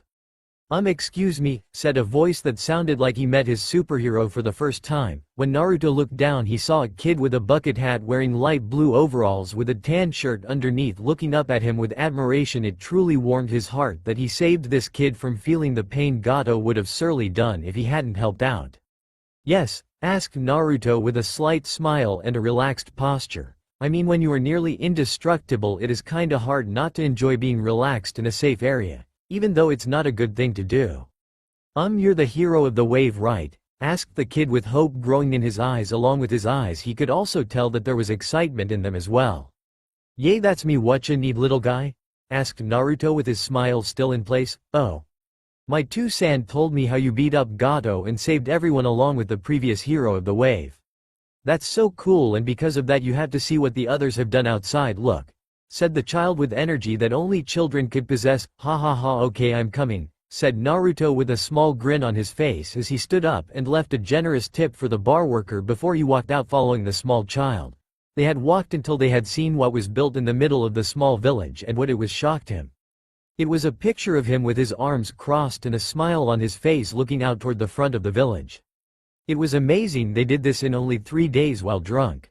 Excuse me," said a voice that sounded like he met his superhero for the first time. When Naruto looked down, he saw a kid with a bucket hat wearing light blue overalls with a tan shirt underneath looking up at him with admiration. It truly warmed his heart that he saved this kid from feeling the pain Gato would have surely done if he hadn't helped out. "Yes?" asked Naruto with a slight smile and a relaxed posture. "I mean, when you are nearly indestructible, it is kinda hard not to enjoy being relaxed in a safe area. Even though it's not a good thing to do." You're the hero of the wave, right?" asked the kid with hope growing in his eyes. Along with his eyes, he could also tell that there was excitement in them as well. "Yay, that's me. Whatcha need, little guy?" asked Naruto with his smile still in place. "Oh. My 2-san told me how you beat up Gato and saved everyone along with the previous hero of the wave. That's so cool, and because of that you have to see what the others have done outside. Look," said the child with energy that only children could possess. "Ha ha ha, okay, I'm coming," said Naruto with a small grin on his face as he stood up and left a generous tip for the bar worker before he walked out following the small child. They had walked until they had seen what was built in the middle of the small village, and what it was shocked him. It was a picture of him with his arms crossed and a smile on his face looking out toward the front of the village. It was amazing they did this in only 3 days while drunk.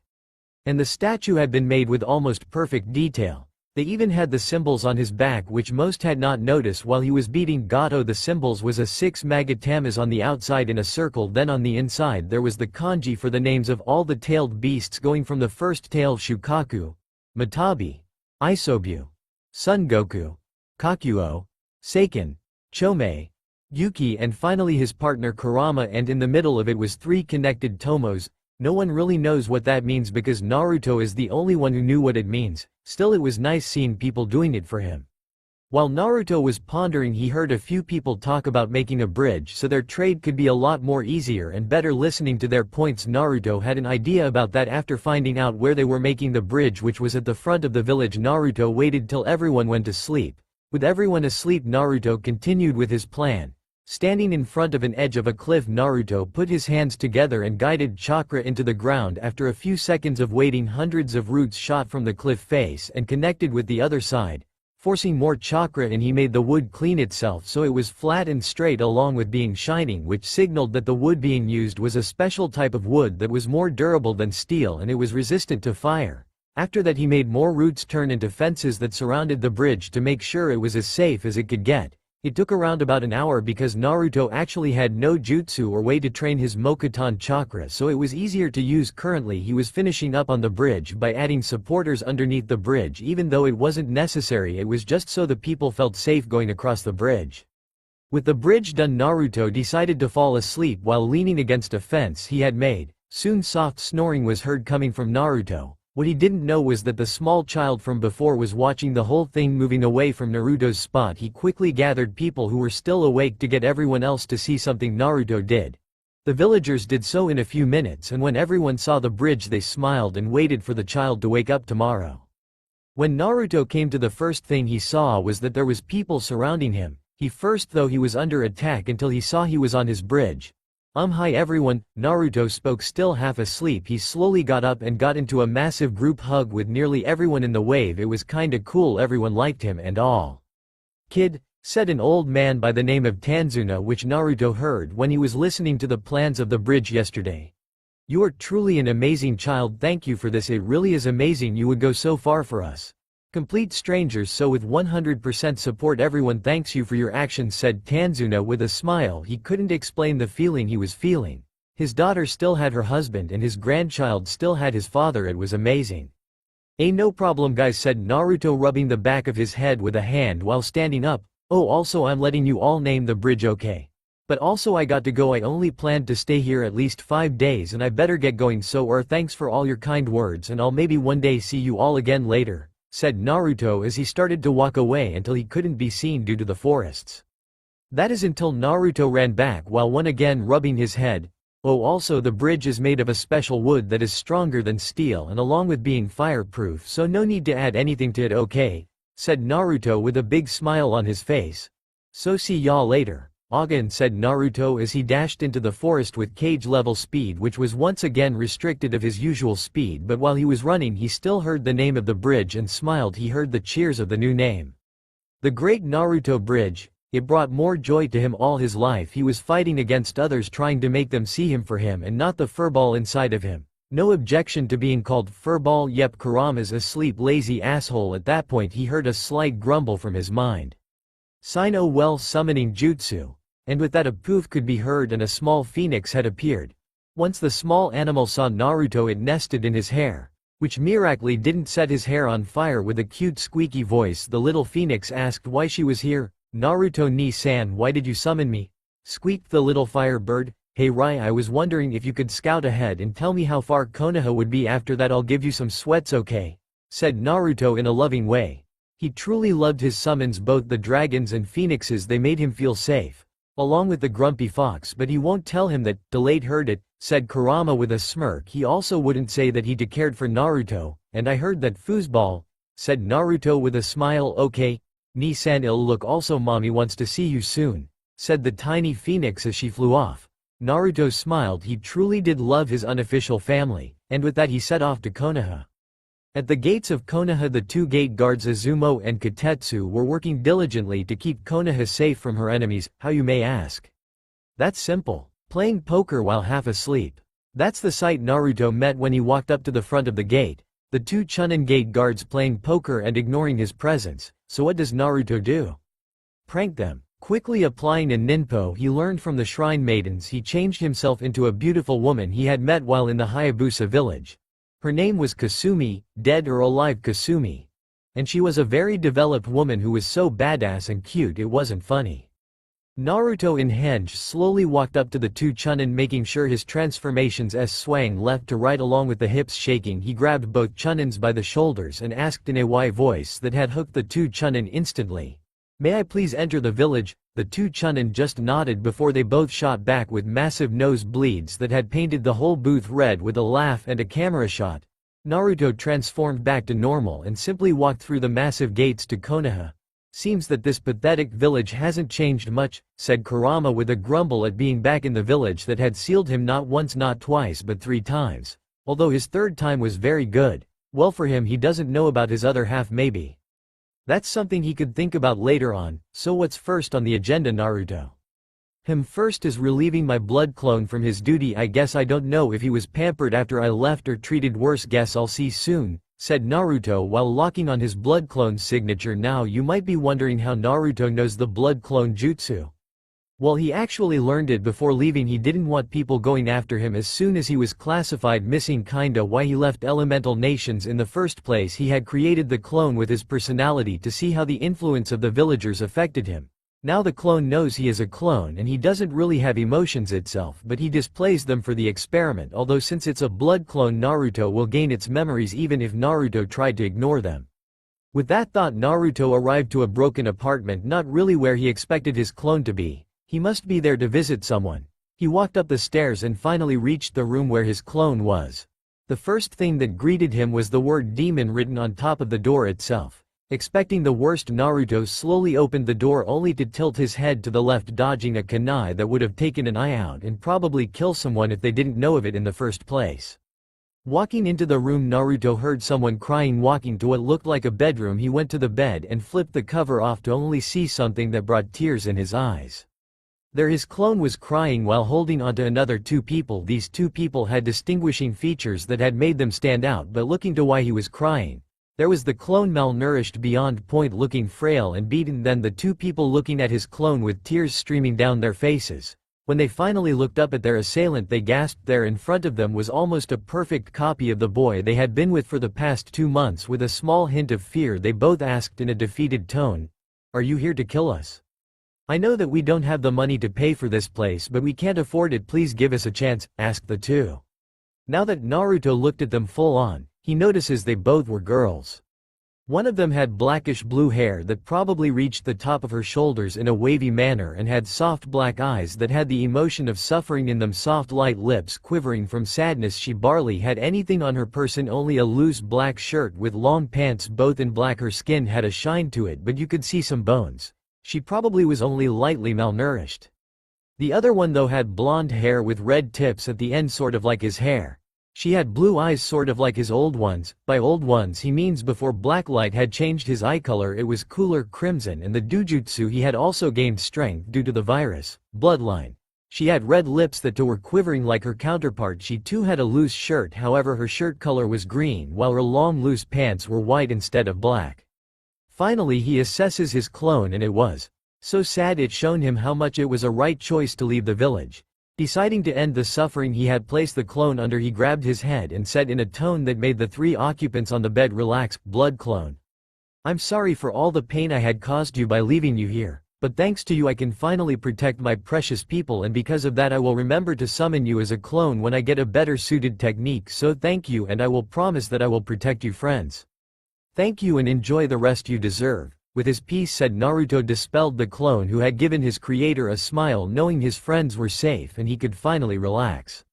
And the statue had been made with almost perfect detail. They even had the symbols on his back, which most had not noticed while he was beating Gato. The symbols was a 6 magatamas on the outside in a circle, then on the inside there was the kanji for the names of all the tailed beasts, going from the first tail Shukaku, Matabi, Isobu, Son Goku, Kakuo, Seiken, Chomei, Yuki, and finally his partner Kurama, and in the middle of it was 3 connected tomos. No one really knows what that means because Naruto is the only one who knew what it means. Still, it was nice seeing people doing it for him. While Naruto was pondering, he heard a few people talk about making a bridge so their trade could be a lot more easier and better. Listening to their points, Naruto had an idea about that. After finding out where they were making the bridge, which was at the front of the village, Naruto waited till everyone went to sleep. With everyone asleep, Naruto continued with his plan. Standing in front of an edge of a cliff, Naruto put his hands together and guided chakra into the ground. After a few seconds of waiting, hundreds of roots shot from the cliff face and connected with the other side, forcing more chakra, and he made the wood clean itself so it was flat and straight along with being shining, which signaled that the wood being used was a special type of wood that was more durable than steel and it was resistant to fire. After that, he made more roots turn into fences that surrounded the bridge to make sure it was as safe as it could get. It took around about an hour because Naruto actually had no jutsu or way to train his Mokuton chakra, so it was easier to use. Currently he was finishing up on the bridge by adding supporters underneath the bridge. Even though it wasn't necessary, it was just so the people felt safe going across the bridge. With the bridge done, Naruto decided to fall asleep while leaning against a fence he had made. Soon soft snoring was heard coming from Naruto. What he didn't know was that the small child from before was watching the whole thing. Moving away from Naruto's spot, he quickly gathered people who were still awake to get everyone else to see something Naruto did. The villagers did so in a few minutes, and when everyone saw the bridge they smiled and waited for the child to wake up tomorrow. When Naruto came to, the first thing he saw was that there was people surrounding him. He first thought he was under attack until he saw he was on his bridge. Hi everyone," Naruto spoke still half asleep. He slowly got up and got into a massive group hug with nearly everyone in the wave. It was kinda cool, everyone liked him and all. "Kid," said an old man by the name of Tanzuna, which Naruto heard when he was listening to the plans of the bridge yesterday. "You are truly an amazing child. Thank you for this. It really is amazing you would go so far for us. Complete strangers, so with 100% support. Everyone thanks you for your actions," said Tanzuna with a smile. He couldn't explain the feeling he was feeling. His daughter still had her husband and his grandchild still had his father. It was amazing. No problem guys," said Naruto, rubbing the back of his head with a hand while standing up. "Oh, also I'm letting you all name the bridge, okay? But also I got to go. I only planned to stay here at least 5 days and I better get going, so thanks for all your kind words and I'll maybe one day see you all again later," said Naruto as he started to walk away until he couldn't be seen due to the forests. That is until Naruto ran back while one again rubbing his head. "Oh, also the bridge is made of a special wood that is stronger than steel and along with being fireproof, so no need to add anything to it, okay?" said Naruto with a big smile on his face. So see y'all later, again, said Naruto as he dashed into the forest with cage-level speed, which was once again restricted of his usual speed, but while he was running he still heard the name of the bridge and smiled. He heard the cheers of the new name. The Great Naruto Bridge. It brought more joy to him all his life. He was fighting against others, trying to make them see him for him and not the furball inside of him. No objection to being called furball. Yep, Kurama's asleep, lazy asshole. At that point he heard a slight grumble from his mind. Sino well summoning jutsu. And with that a poof could be heard and a small phoenix had appeared. Once the small animal saw Naruto, it nested in his hair, which miraculously didn't set his hair on fire. With a cute squeaky voice the little phoenix asked why she was here. Naruto-ni-san, why did you summon me? Squeaked the little firebird. Hey Rai, I was wondering if you could scout ahead and tell me how far Konoha would be. After that I'll give you some sweats, okay? Said Naruto in a loving way. He truly loved his summons, both the dragons and phoenixes. They made him feel safe, along with the grumpy fox, but he won't tell him that. Delayed heard it, said Kurama with a smirk. He also wouldn't say that he cared for Naruto, and I heard that foosball, said Naruto with a smile. Okay, Ni-san, it'll look. Also mommy wants to see you soon, said the tiny phoenix as she flew off. Naruto smiled. He truly did love his unofficial family, and with that he set off to Konoha. At the gates of Konoha the two gate guards Azumo and Katetsu were working diligently to keep Konoha safe from her enemies. How, you may ask? That's simple. Playing poker while half asleep. That's the sight Naruto met when he walked up to the front of the gate. The two Chunin gate guards playing poker and ignoring his presence. So what does Naruto do? Prank them. Quickly applying a ninpo he learned from the shrine maidens, he changed himself into a beautiful woman he had met while in the Hayabusa village. Her name was Kasumi, dead or alive Kasumi. And she was a very developed woman who was so badass and cute it wasn't funny. Naruto in henge slowly walked up to the two Chunin, making sure his transformations swang left to right along with the hips shaking. He grabbed both Chunins by the shoulders and asked in a why voice that had hooked the two Chunin instantly. May I please enter the village? The two Chunin just nodded before they both shot back with massive nosebleeds that had painted the whole booth red. With a laugh and a camera shot, Naruto transformed back to normal and simply walked through the massive gates to Konoha. Seems that this pathetic village hasn't changed much, said Kurama with a grumble at being back in the village that had sealed him not once not twice but 3 times. Although his third time was very good. Well, for him, he doesn't know about his other half. Maybe that's something he could think about later on. So what's first on the agenda, Naruto? First is relieving my blood clone from his duty. I guess I don't know if he was pampered after I left or treated worse. Guess I'll see soon, said Naruto while locking on his blood clone's signature. Now you might be wondering how Naruto knows the blood clone jutsu. Well, he actually learned it before leaving. He didn't want people going after him as soon as he was classified missing, kinda why he left elemental nations in the first place. He had created the clone with his personality to see how the influence of the villagers affected him. Now the clone knows he is a clone and he doesn't really have emotions itself, but he displays them for the experiment. Although since it's a blood clone, Naruto will gain its memories even if Naruto tried to ignore them. With that thought, Naruto arrived to a broken apartment, not really where he expected his clone to be. He must be there to visit someone. He walked up the stairs and finally reached the room where his clone was. The first thing that greeted him was the word demon written on top of the door itself. Expecting the worst, Naruto slowly opened the door only to tilt his head to the left, dodging a kunai that would have taken an eye out and probably kill someone if they didn't know of it in the first place. Walking into the room, Naruto heard someone crying. Walking to what looked like a bedroom, he went to the bed and flipped the cover off to only see something that brought tears in his eyes. There his clone was crying while holding onto another 2 people. These 2 people had distinguishing features that had made them stand out, but looking to why he was crying, there was the clone malnourished beyond point, looking frail and beaten, then the 2 people looking at his clone with tears streaming down their faces. When they finally looked up at their assailant, they gasped. There in front of them was almost a perfect copy of the boy they had been with for the past 2 months. With a small hint of fear, they both asked in a defeated tone, "Are you here to kill us? I know that we don't have the money to pay for this place, but we can't afford it. Please give us a chance," asked the 2. Now that Naruto looked at them full on, he notices they both were girls. One of them had blackish blue hair that probably reached the top of her shoulders in a wavy manner and had soft black eyes that had the emotion of suffering in them, soft light lips quivering from sadness. She barely had anything on her person, only a loose black shirt with long pants both in black. Her skin had a shine to it but you could see some bones. She probably was only lightly malnourished. The other one though had blonde hair with red tips at the end, sort of like his hair. She had blue eyes, sort of like his old ones. By old ones he means before blacklight had changed his eye color, it was cooler crimson, and the dujutsu he had also gained strength due to the virus bloodline. She had red lips that too were quivering like her counterpart. She too had a loose shirt, however her shirt color was green while her long loose pants were white instead of black. Finally he assesses his clone, and it was so sad it shown him how much it was a right choice to leave the village. Deciding to end the suffering he had placed the clone under, he grabbed his head and said in a tone that made the 3 occupants on the bed relax, "Blood clone. I'm sorry for all the pain I had caused you by leaving you here, but thanks to you I can finally protect my precious people, and because of that I will remember to summon you as a clone when I get a better suited technique, so thank you, and I will promise that I will protect you friends. Thank you and enjoy the rest you deserve." With his peace said, Naruto dispelled the clone, who had given his creator a smile knowing his friends were safe and he could finally relax.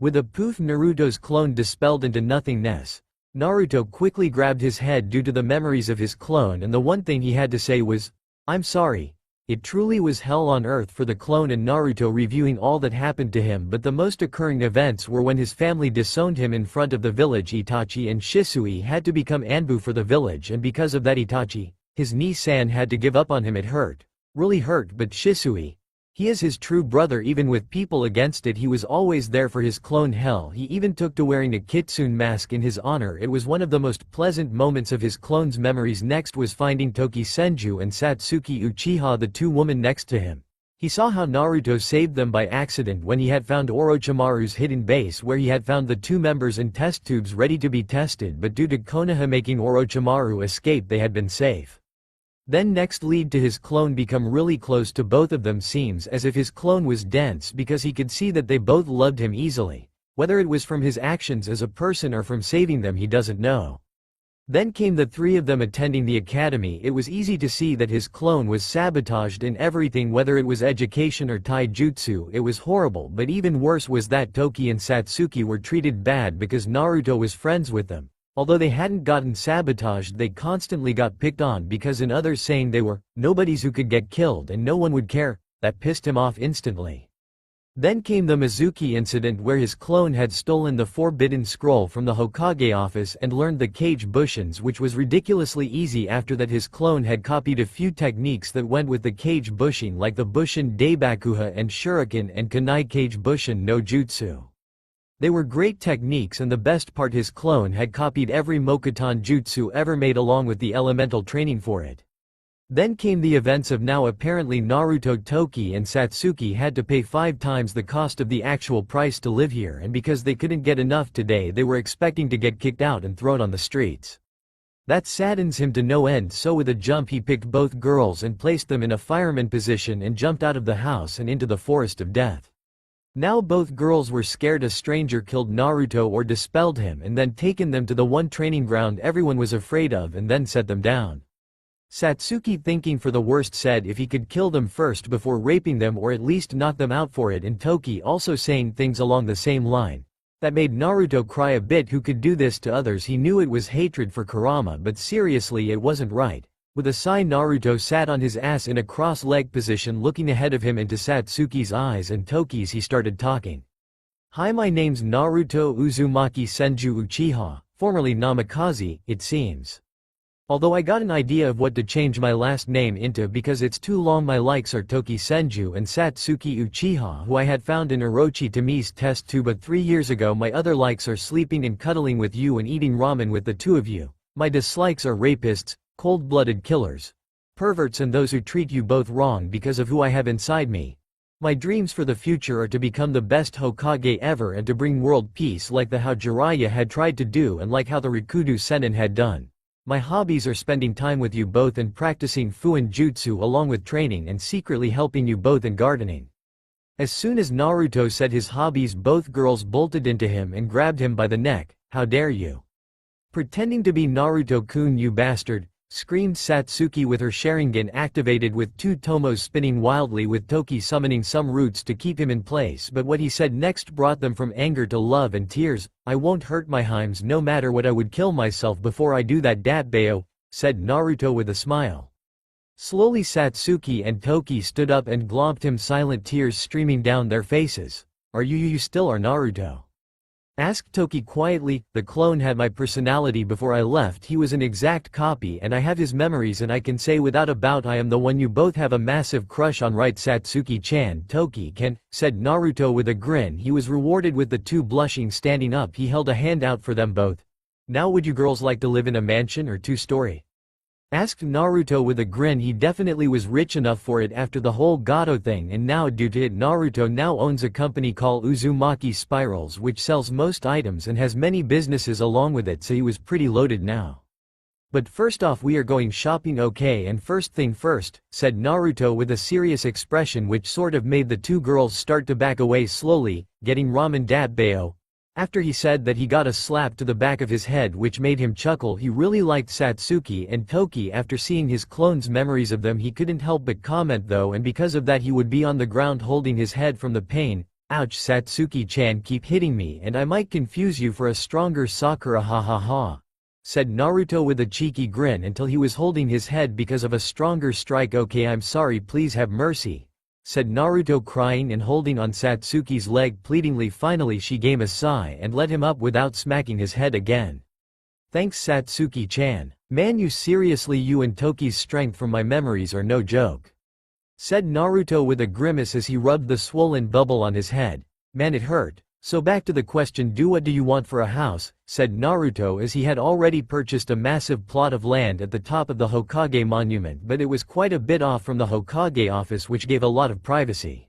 With a poof, Naruto's clone dispelled into nothingness. Naruto quickly grabbed his head due to the memories of his clone, and the one thing he had to say was, "I'm sorry." It truly was hell on earth for the clone and Naruto reviewing all that happened to him, but the most occurring events were when his family disowned him in front of the village. Itachi and Shisui had to become Anbu for the village, and because of that Itachi, his Ni-san, had to give up on him. It hurt. Really hurt, but Shisui, he is his true brother. Even with people against it, he was always there for his clone. Hell, he even took to wearing a kitsune mask in his honor. It was one of the most pleasant moments of his clone's memories. Next was finding Toki Senju and Satsuki Uchiha, the 2 women next to him. He saw how Naruto saved them by accident when he had found Orochimaru's hidden base, where he had found the 2 members in test tubes ready to be tested, but due to Konoha making Orochimaru escape they had been safe. Then next lead to his clone become really close to both of them. Seems as if his clone was dense because he could see that they both loved him easily. Whether it was from his actions as a person or from saving them he doesn't know. Then came the 3 of them attending the academy. It was easy to see that his clone was sabotaged in everything, whether it was education or taijutsu. It was horrible, but even worse was that Toki and Satsuki were treated bad because Naruto was friends with them. Although they hadn't gotten sabotaged, they constantly got picked on because in others saying they were nobodies who could get killed and no one would care. That pissed him off instantly. Then came the Mizuki incident, where his clone had stolen the forbidden scroll from the Hokage office and learned the Kage Bushins, which was ridiculously easy. After that his clone had copied a few techniques that went with the Kage Bushin, like the Bushin Daibakuha and Shuriken and Kunai Kage Bushin no Jutsu. They were great techniques, and the best part, his clone had copied every Mokuton jutsu ever made along with the elemental training for it. Then came the events of now apparently Naruto, Toki and Satsuki had to pay 5 times the cost of the actual price to live here, and because they couldn't get enough today they were expecting to get kicked out and thrown on the streets. That saddens him to no end, so with a jump he picked both girls and placed them in a fireman position and jumped out of the house and into the forest of death. Now both girls were scared a stranger killed Naruto or dispelled him, and then taken them to the one training ground everyone was afraid of and then set them down. Satsuki, thinking for the worst, said if he could kill them first before raping them or at least knock them out for it, and Toki also saying things along the same line. That made Naruto cry a bit. Who could do this to others? He knew it was hatred for Kurama, but seriously it wasn't right. With a sigh, Naruto sat on his ass in a cross-leg position looking ahead of him into Satsuki's eyes and Toki's. He started talking. "Hi, my name's Naruto Uzumaki Senju Uchiha, formerly Namikaze, it seems. Although I got an idea of what to change my last name into because it's too long. My likes are Toki Senju and Satsuki Uchiha, who I had found in Orochi Tomi's test tube, but 3 years ago. My other likes are sleeping and cuddling with you and eating ramen with the 2 of you. My dislikes are rapists, cold-blooded killers, perverts, and those who treat you both wrong because of who I have inside me. My dreams for the future are to become the best Hokage ever and to bring world peace like the how Jiraiya had tried to do and like how the Rikudo Sennin had done. My hobbies are spending time with you both and practicing Fuin Jutsu along with training and secretly helping you both in gardening." As soon as Naruto said his hobbies, both girls bolted into him and grabbed him by the neck. "How dare you? Pretending to be Naruto-kun, you bastard, screamed Satsuki with her Sharingan activated with two tomos spinning wildly with Toki summoning some roots to keep him in place, but what he said next brought them from anger to love and tears. I won't hurt my Heims no matter what, I would kill myself before I do that, Datbayo, said Naruto with a smile. Slowly Satsuki and Toki stood up and glomped him, silent tears streaming down their faces. Are you still are Naruto? Asked Toki quietly. The clone had my personality before I left, he was an exact copy and I have his memories and I can say without a doubt I am the one you both have a massive crush on, right Satsuki-chan? Toki can, said Naruto with a grin. He was rewarded with the two blushing standing up. He held a hand out for them both. Now would you girls like to live in a mansion or two-story? Asked Naruto with a grin. He definitely was rich enough for it after the whole Gato thing, and now due to it Naruto now owns a company called Uzumaki Spirals which sells most items and has many businesses along with it, so he was pretty loaded now. But first off we are going shopping, okay, and first thing first, said Naruto with a serious expression which sort of made the two girls start to back away slowly, getting ramen Datbayo. After he said that he got a slap to the back of his head which made him chuckle. He really liked Satsuki and Toki. After seeing his clone's memories of them he couldn't help but comment though, and because of that he would be on the ground holding his head from the pain. Ouch, Satsuki-chan, keep hitting me and I might confuse you for a stronger Sakura, ha ha ha, said Naruto with a cheeky grin until he was holding his head because of a stronger strike. Okay, I'm sorry, please have mercy, said Naruto crying and holding on Satsuki's leg pleadingly. Finally she gave a sigh and let him up without smacking his head again. Thanks Satsuki-chan. Man, you seriously, you and Toki's strength from my memories are no joke, said Naruto with a grimace as he rubbed the swollen bubble on his head. Man, it hurt. So back to the question, what do you want for a house, said Naruto as he had already purchased a massive plot of land at the top of the Hokage monument, but it was quite a bit off from the Hokage office which gave a lot of privacy.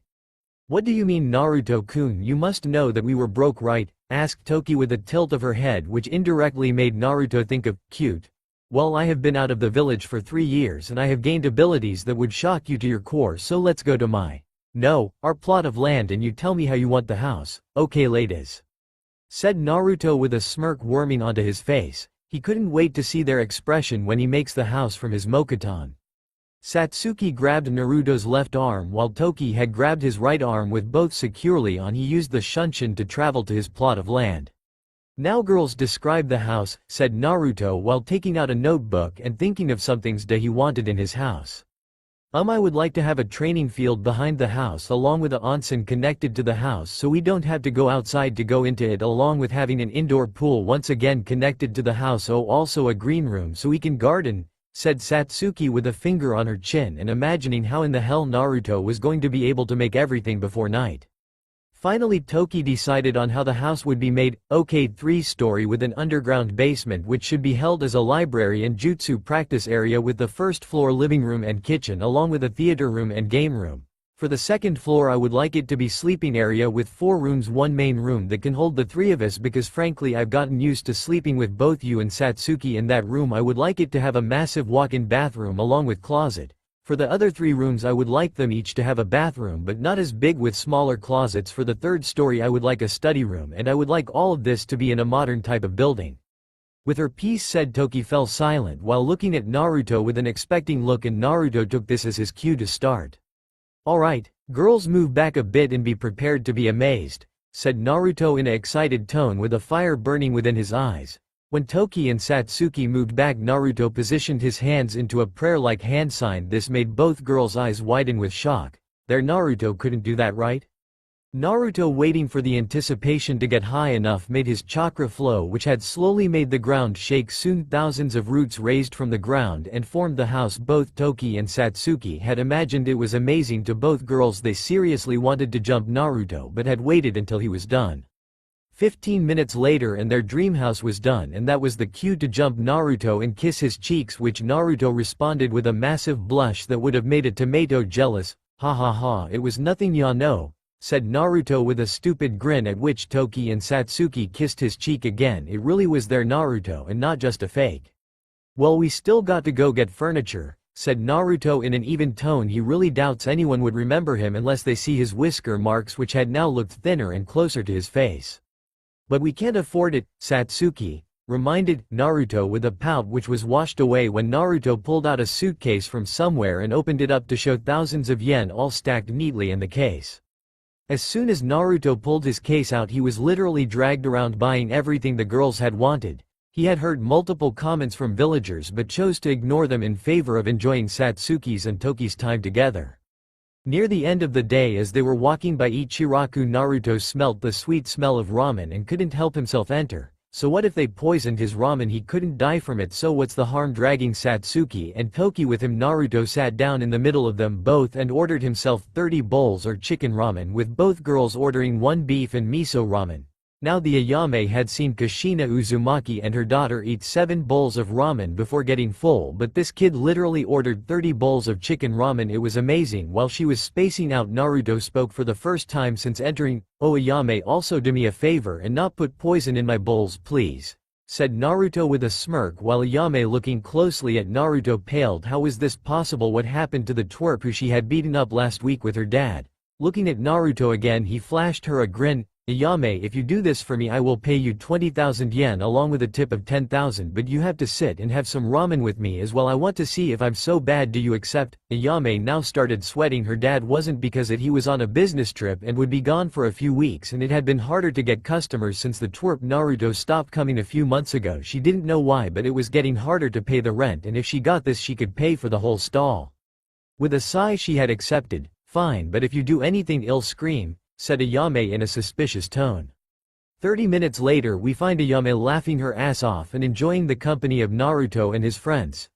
What do you mean Naruto-kun, you must know that we were broke, right, asked Toki with a tilt of her head which indirectly made Naruto think of cute. Well, I have been out of the village for 3 years and I have gained abilities that would shock you to your core, so let's go to our plot of land and you tell me how you want the house, okay ladies? Said Naruto with a smirk worming onto his face. He couldn't wait to see their expression when he makes the house from his Mokuton. Satsuki grabbed Naruto's left arm while Toki had grabbed his right arm with both securely on. He used the shunshin to travel to his plot of land. Now girls, describe the house, said Naruto while taking out a notebook and thinking of some things that he wanted in his house. I would like to have a training field behind the house along with a onsen connected to the house so we don't have to go outside to go into it, along with having an indoor pool once again connected to the house. Oh, also a green room so we can garden, said Satsuki with a finger on her chin and imagining how in the hell Naruto was going to be able to make everything before night. Finally Toki decided on how the house would be made. Okay, 3-story with an underground basement which should be held as a library and jutsu practice area, with the first floor living room and kitchen along with a theater room and game room. For the second floor I would like it to be sleeping area with 4 rooms, 1 main room that can hold the 3 of us, because frankly I've gotten used to sleeping with both you and Satsuki in that room. I would like it to have a massive walk-in bathroom along with closet. For the other 3 rooms I would like them each to have a bathroom but not as big, with smaller closets. For the 3rd story I would like a study room, and I would like all of this to be in a modern type of building. With her piece said. Toki fell silent while looking at Naruto with an expecting look, and Naruto took this as his cue to start. Alright, girls, move back a bit and be prepared to be amazed, said Naruto in an excited tone with a fire burning within his eyes. When Toki and Satsuki moved back, Naruto positioned his hands into a prayer-like hand sign. This made both girls' eyes widen with shock. There, Naruto couldn't do that, right? Naruto, waiting for the anticipation to get high enough, made his chakra flow which had slowly made the ground shake. Soon thousands of roots raised from the ground and formed the house both Toki and Satsuki had imagined. It was amazing to both girls. They seriously wanted to jump Naruto but had waited until he was done. 15 minutes later and their dream house was done, and that was the cue to jump Naruto and kiss his cheeks, which Naruto responded with a massive blush that would have made a tomato jealous. Ha ha ha, it was nothing, ya know, said Naruto with a stupid grin, at which Toki and Satsuki kissed his cheek again. It really was their Naruto and not just a fake. Well, we still got to go get furniture, said Naruto in an even tone. He really doubts anyone would remember him unless they see his whisker marks, which had now looked thinner and closer to his face. But we can't afford it, Satsuki, reminded Naruto with a pout which was washed away when Naruto pulled out a suitcase from somewhere and opened it up to show thousands of yen all stacked neatly in the case. As soon as Naruto pulled his case out, he was literally dragged around buying everything the girls had wanted. He had heard multiple comments from villagers but chose to ignore them in favor of enjoying Satsuki's and Toki's time together. Near the end of the day, as they were walking by Ichiraku, Naruto smelt the sweet smell of ramen and couldn't help himself enter. So what if they poisoned his ramen? He couldn't die from it, so what's the harm dragging Satsuki and Toki with him? Naruto sat down in the middle of them both and ordered himself 30 bowls or chicken ramen, with both girls ordering 1 beef and miso ramen. Now the Ayame had seen Kushina Uzumaki and her daughter eat 7 bowls of ramen before getting full, but this kid literally ordered 30 bowls of chicken ramen. It was amazing. While she was spacing out, Naruto spoke for the first time since entering. "Oh Ayame, also do me a favor and not put poison in my bowls, please," said Naruto with a smirk, while Ayame, looking closely at Naruto, paled. How was this possible? What happened to the twerp who she had beaten up last week with her dad? Looking at Naruto again, he flashed her a grin. "Ayame, if you do this for me, I will pay you 20,000 yen along with a tip of 10,000, but you have to sit and have some ramen with me as well. I want to see if I'm so bad. Do you accept?" Ayame now started sweating. Her dad wasn't, because he was on a business trip and would be gone for a few weeks, and it had been harder to get customers since the twerp Naruto stopped coming a few months ago. She didn't know why, but it was getting harder to pay the rent, and if she got this, she could pay for the whole stall. With a sigh, she had accepted. "Fine, but if you do anything ill, scream," said Ayame in a suspicious tone. 30 minutes later, we find Ayame laughing her ass off and enjoying the company of Naruto and his friends.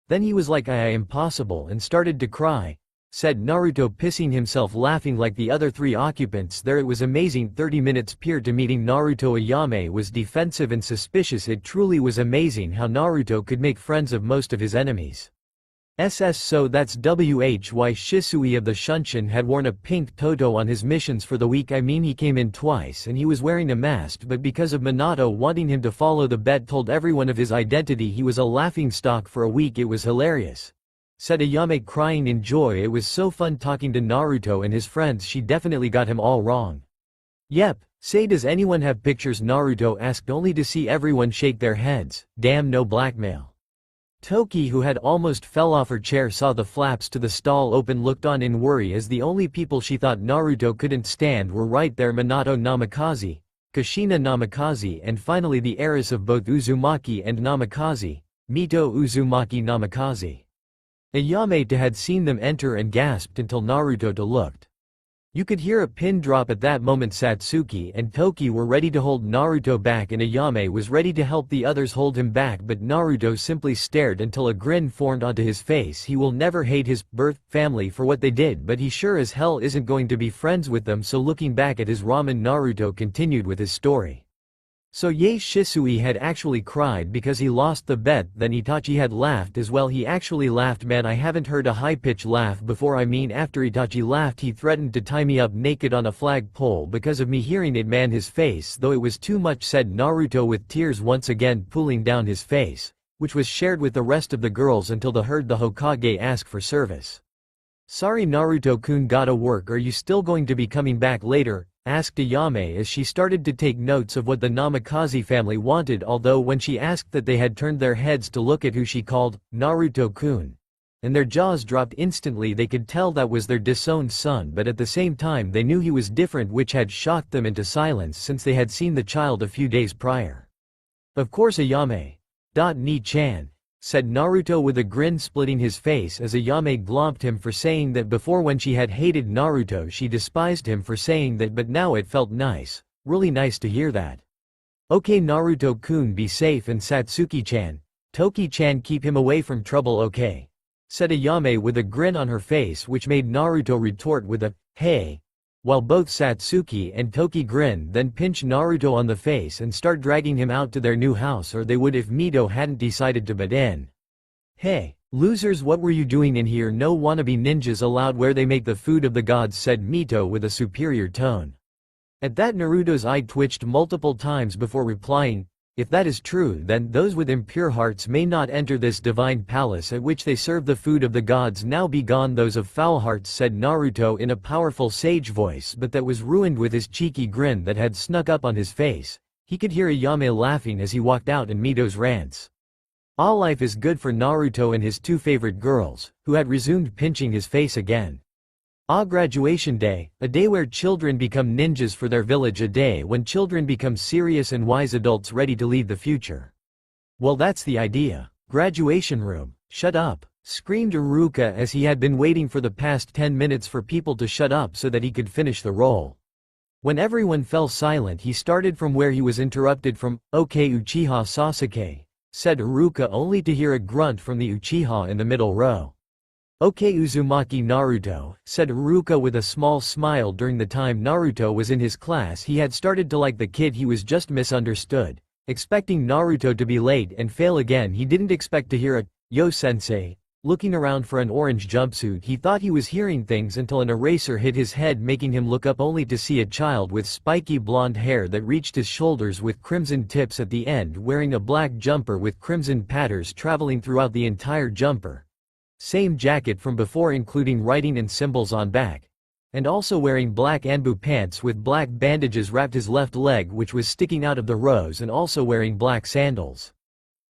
Then he was like, "I impossible," and started to cry, said Naruto, pissing himself laughing like the other 3 occupants there. It was amazing. 30 minutes prior to meeting Naruto, Ayame was defensive and suspicious. It truly was amazing how Naruto could make friends of most of his enemies. So that's why Shisui of the Shunshin had worn a pink toto on his missions for the week. I mean, he came in twice and he was wearing a mask, but because of Minato wanting him to follow the bet, told everyone of his identity. He was a laughingstock for a week. It was hilarious, said Ayame, crying in joy. It was so fun talking to Naruto and his friends. She definitely got him all wrong. Yep. Say, does anyone have pictures? Naruto asked, only to see everyone shake their heads. Damn, no blackmail. Toki, who had almost fell off her chair, saw the flaps to the stall open, looked on in worry, as the only people she thought Naruto couldn't stand were right there: Minato Namikaze, Kushina Namikaze, and finally the heiress of both Uzumaki and Namikaze, Mito Uzumaki Namikaze. Ayame had seen them enter and gasped until Naruto looked. You could hear a pin drop at that moment. Satsuki and Toki were ready to hold Naruto back, and Ayame was ready to help the others hold him back, but Naruto simply stared until a grin formed onto his face. He will never hate his birth family for what they did, but he sure as hell isn't going to be friends with them. So looking back at his ramen, Naruto continued with his story. So Shisui had actually cried because he lost the bet. Then Itachi had laughed as well. He actually laughed. Man, I haven't heard a high-pitched laugh before. I mean, after Itachi laughed, he threatened to tie me up naked on a flagpole because of me hearing it. Man, his face, though, it was too much, said Naruto with tears once again pooling down his face, which was shared with the rest of the girls until they heard the Hokage ask for service. Sorry Naruto-kun, gotta work. Are you still going to be coming back later? Asked Ayame as she started to take notes of what the Namikaze family wanted, although when she asked that, they had turned their heads to look at who she called Naruto-kun, and their jaws dropped instantly. They could tell that was their disowned son, but at the same time they knew he was different, which had shocked them into silence since they had seen the child a few days prior. Of course Ayame. Ni-chan, said Naruto with a grin, splitting his face as Ayame glomped him for saying that before. When she had hated Naruto, she despised him for saying that, but now it felt nice, really nice to hear that. Okay Naruto-kun, be safe, and Satsuki-chan, Toki-chan, keep him away from trouble, okay? Said Ayame with a grin on her face, which made Naruto retort with a, hey, while both Satsuki and Toki grinned, then pinch Naruto on the face and start dragging him out to their new house, or they would if Mito hadn't decided to butt in. Hey, losers, what were you doing in here? No wannabe ninjas allowed where they make the food of the gods, said Mito with a superior tone. At that, Naruto's eye twitched multiple times before replying, if that is true, then those with impure hearts may not enter this divine palace at which they serve the food of the gods. Now be gone those of foul hearts, said Naruto in a powerful sage voice, but that was ruined with his cheeky grin that had snuck up on his face. He could hear Ayame laughing as he walked out and Mito's rants. All life is good for Naruto and his two favorite girls, who had resumed pinching his face again. Graduation day, a day where children become ninjas for their village, a day when children become serious and wise adults ready to lead the future. Well, that's the idea. Graduation room, shut up, screamed Iruka as he had been waiting for the past 10 minutes for people to shut up so that he could finish the role. When everyone fell silent, he started from where he was interrupted from, "Okay, Uchiha Sasuke," said Iruka, only to hear a grunt from the Uchiha in the middle row. "Okay, Uzumaki Naruto," said Iruka with a small smile. During the time Naruto was in his class, he had started to like the kid. He was just misunderstood. Expecting Naruto to be late and fail again, he didn't expect to hear a, "Yo sensei." Looking around for an orange jumpsuit, he thought he was hearing things until an eraser hit his head, making him look up only to see a child with spiky blonde hair that reached his shoulders with crimson tips at the end, wearing a black jumper with crimson patterns traveling throughout the entire jumper. Same jacket from before, including writing and symbols on back. And also wearing black Anbu pants with black bandages wrapped his left leg, which was sticking out of the rows, and also wearing black sandals.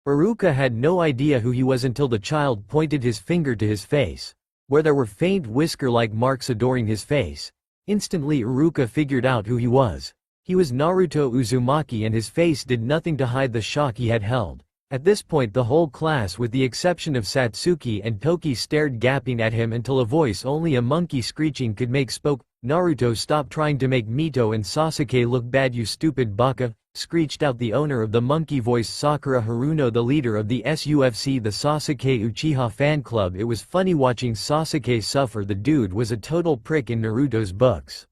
Iruka had no idea who he was until the child pointed his finger to his face, where there were faint whisker-like marks adoring his face. Instantly Iruka figured out who he was. He was Naruto Uzumaki, and his face did nothing to hide the shock he had held. At this point, the whole class, with the exception of Satsuki and Toki, stared gaping at him until a voice only a monkey screeching could make spoke. "Naruto, stop trying to make Mito and Sasuke look bad, you stupid baka," screeched out the owner of the monkey voice, Sakura Haruno, the leader of the SUFC, the Sasuke Uchiha fan club. It was funny watching Sasuke suffer. The dude was a total prick in Naruto's books.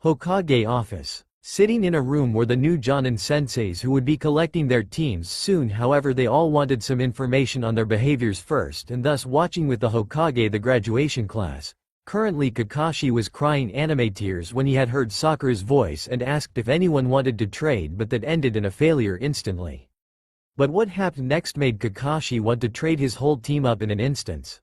Hokage office. Sitting in a room were the new Jonin senseis who would be collecting their teams soon. However, they all wanted some information on their behaviors first, and thus watching with the Hokage the graduation class. Currently, Kakashi was crying anime tears when he had heard Sakura's voice and asked if anyone wanted to trade, but that ended in a failure instantly. But what happened next made Kakashi want to trade his whole team up in an instance.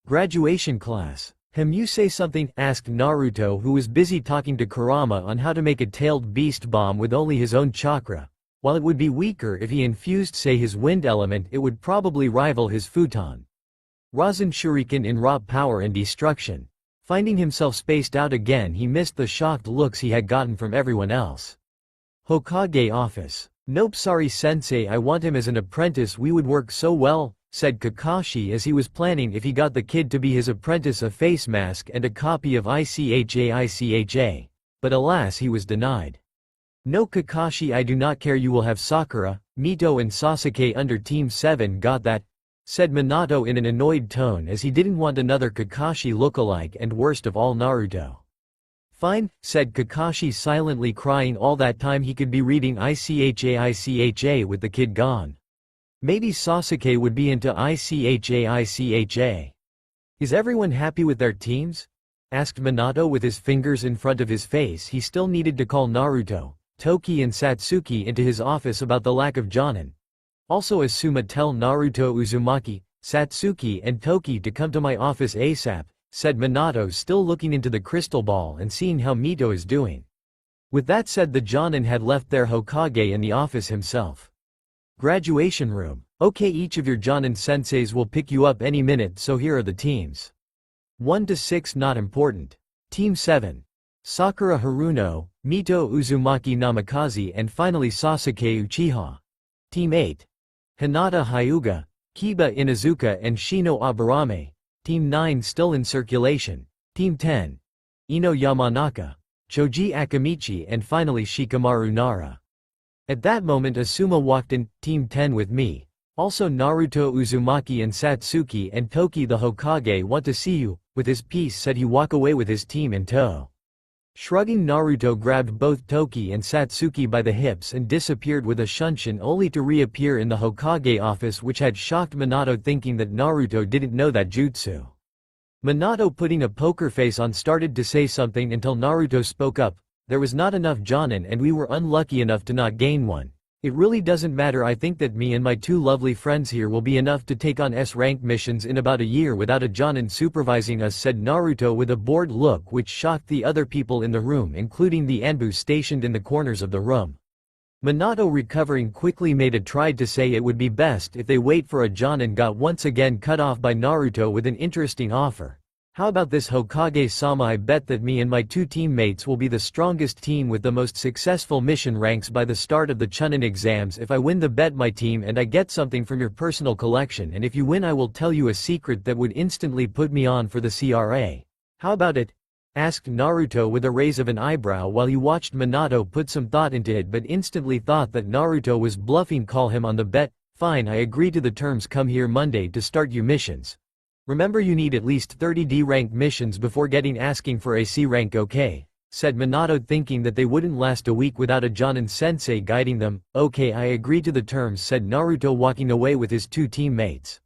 Graduation class. You say something?" asked Naruto, who was busy talking to Kurama on how to make a tailed beast bomb with only his own chakra. While it would be weaker if he infused, say, his wind element, it would probably rival his futon. Rasen Shuriken in raw power and destruction. Finding himself spaced out again, he missed the shocked looks he had gotten from everyone else. Hokage office. "Nope, sorry sensei, I want him as an apprentice. We would work so well," said Kakashi as he was planning if he got the kid to be his apprentice a face mask and a copy of ICHA. But alas, he was denied. "No Kakashi, I do not care, you will have Sakura, Mito and Sasuke under Team 7, got that?" said Minato in an annoyed tone, as he didn't want another Kakashi lookalike, and worst of all, Naruto. "Fine," said Kakashi, silently crying. All that time he could be reading ICHA with the kid gone. Maybe Sasuke would be into ICHA. "Is everyone happy with their teams?" asked Minato with his fingers in front of his face. He still needed to call Naruto, Toki and Satsuki into his office about the lack of Jonin. "Also Asuma, tell Naruto, Uzumaki, Satsuki and Toki to come to my office ASAP," said Minato, still looking into the crystal ball and seeing how Mito is doing. With that said, the Jonin had left their Hokage in the office himself. Graduation room. "Okay, each of your Jonin senseis will pick you up any minute, so here are the teams. 1 to 6 not important. Team 7. Sakura Haruno, Mito Uzumaki Namikaze, and finally Sasuke Uchiha. Team 8. Hinata Hyuga, Kiba Inuzuka and Shino Aburame. Team 9 still in circulation. Team 10. Ino Yamanaka, Choji Akamichi, and finally Shikamaru Nara. At that moment Asuma walked in. "Team 10 with me. Also Naruto Uzumaki and Satsuki and Toki the Hokage want to see you," with his piece said he walk away with his team in tow. Shrugging, Naruto grabbed both Toki and Satsuki by the hips and disappeared with a shunshin, only to reappear in the Hokage office, which had shocked Minato, thinking that Naruto didn't know that jutsu. Minato, putting a poker face on, started to say something until Naruto spoke up. "There was not enough Jonin and we were unlucky enough to not gain one. It really doesn't matter. I think that me and my two lovely friends here will be enough to take on S-rank missions in about a year without a Jonin supervising us," said Naruto with a bored look which shocked the other people in the room, including the Anbu stationed in the corners of the room. Minato, recovering quickly, made a try to say it would be best if they wait for a John, and got once again cut off by Naruto with an interesting offer. How about this, Hokage-sama? I bet that me and my two teammates will be the strongest team with the most successful mission ranks by the start of the Chunin exams. If I win the bet, my team, and I get something from your personal collection, and if you win, I will tell you a secret that would instantly put me on for the CRA. How about it? Asked Naruto with a raise of an eyebrow while he watched Minato put some thought into it, but instantly thought that Naruto was bluffing. Call him on the bet. Fine, I agree to the terms. Come here Monday to start you missions. Remember, you need at least 30 D rank missions before getting asking for a C rank, okay? Said Minato, thinking that they wouldn't last a week without a Jonin sensei guiding them. Okay, I agree to the terms, said Naruto, walking away with his two teammates.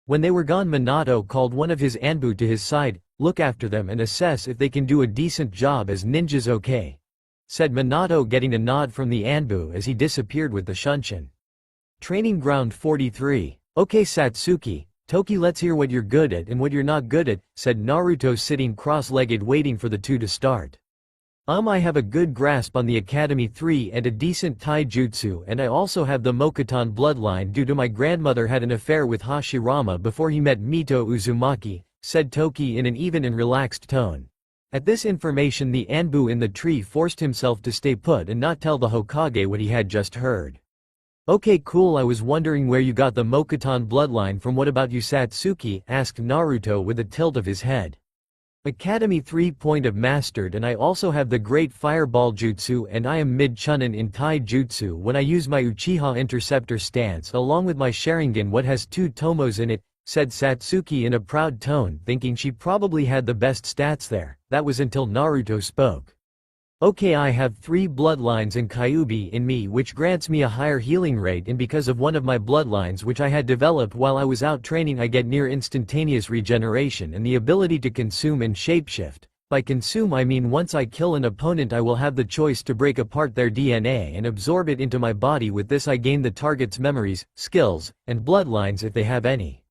When they were gone, Minato called one of his Anbu to his side. Look after them and assess if they can do a decent job as ninjas, okay? Said Minato, getting a nod from the Anbu as he disappeared with the Shunshin. Training Ground 43. Okay Satsuki, Toki, let's hear what you're good at and what you're not good at, said Naruto, sitting cross-legged waiting for the two to start. I have a good grasp on the Academy 3 and a decent taijutsu, and I also have the Mokuton bloodline due to my grandmother had an affair with Hashirama before he met Mito Uzumaki, said Toki in an even and relaxed tone. At this information, the Anbu in the tree forced himself to stay put and not tell the Hokage what he had just heard. Okay cool, I was wondering where you got the Mokuton bloodline from. What about you Satsuki? Asked Naruto with a tilt of his head. Academy 3 point of mastered, and I also have the great fireball jutsu, and I am mid chunin in taijutsu when I use my Uchiha interceptor stance along with my Sharingan, what has 2 tomos in it, said Satsuki in a proud tone, thinking she probably had the best stats there. That was until Naruto spoke. Okay, I have 3 bloodlines and Kyuubi in me, which grants me a higher healing rate, and because of one of my bloodlines which I had developed while I was out training, I get near instantaneous regeneration and the ability to consume and shapeshift. By consume I mean once I kill an opponent I will have the choice to break apart their DNA and absorb it into my body. With this I gain the target's memories, skills, and bloodlines if they have any.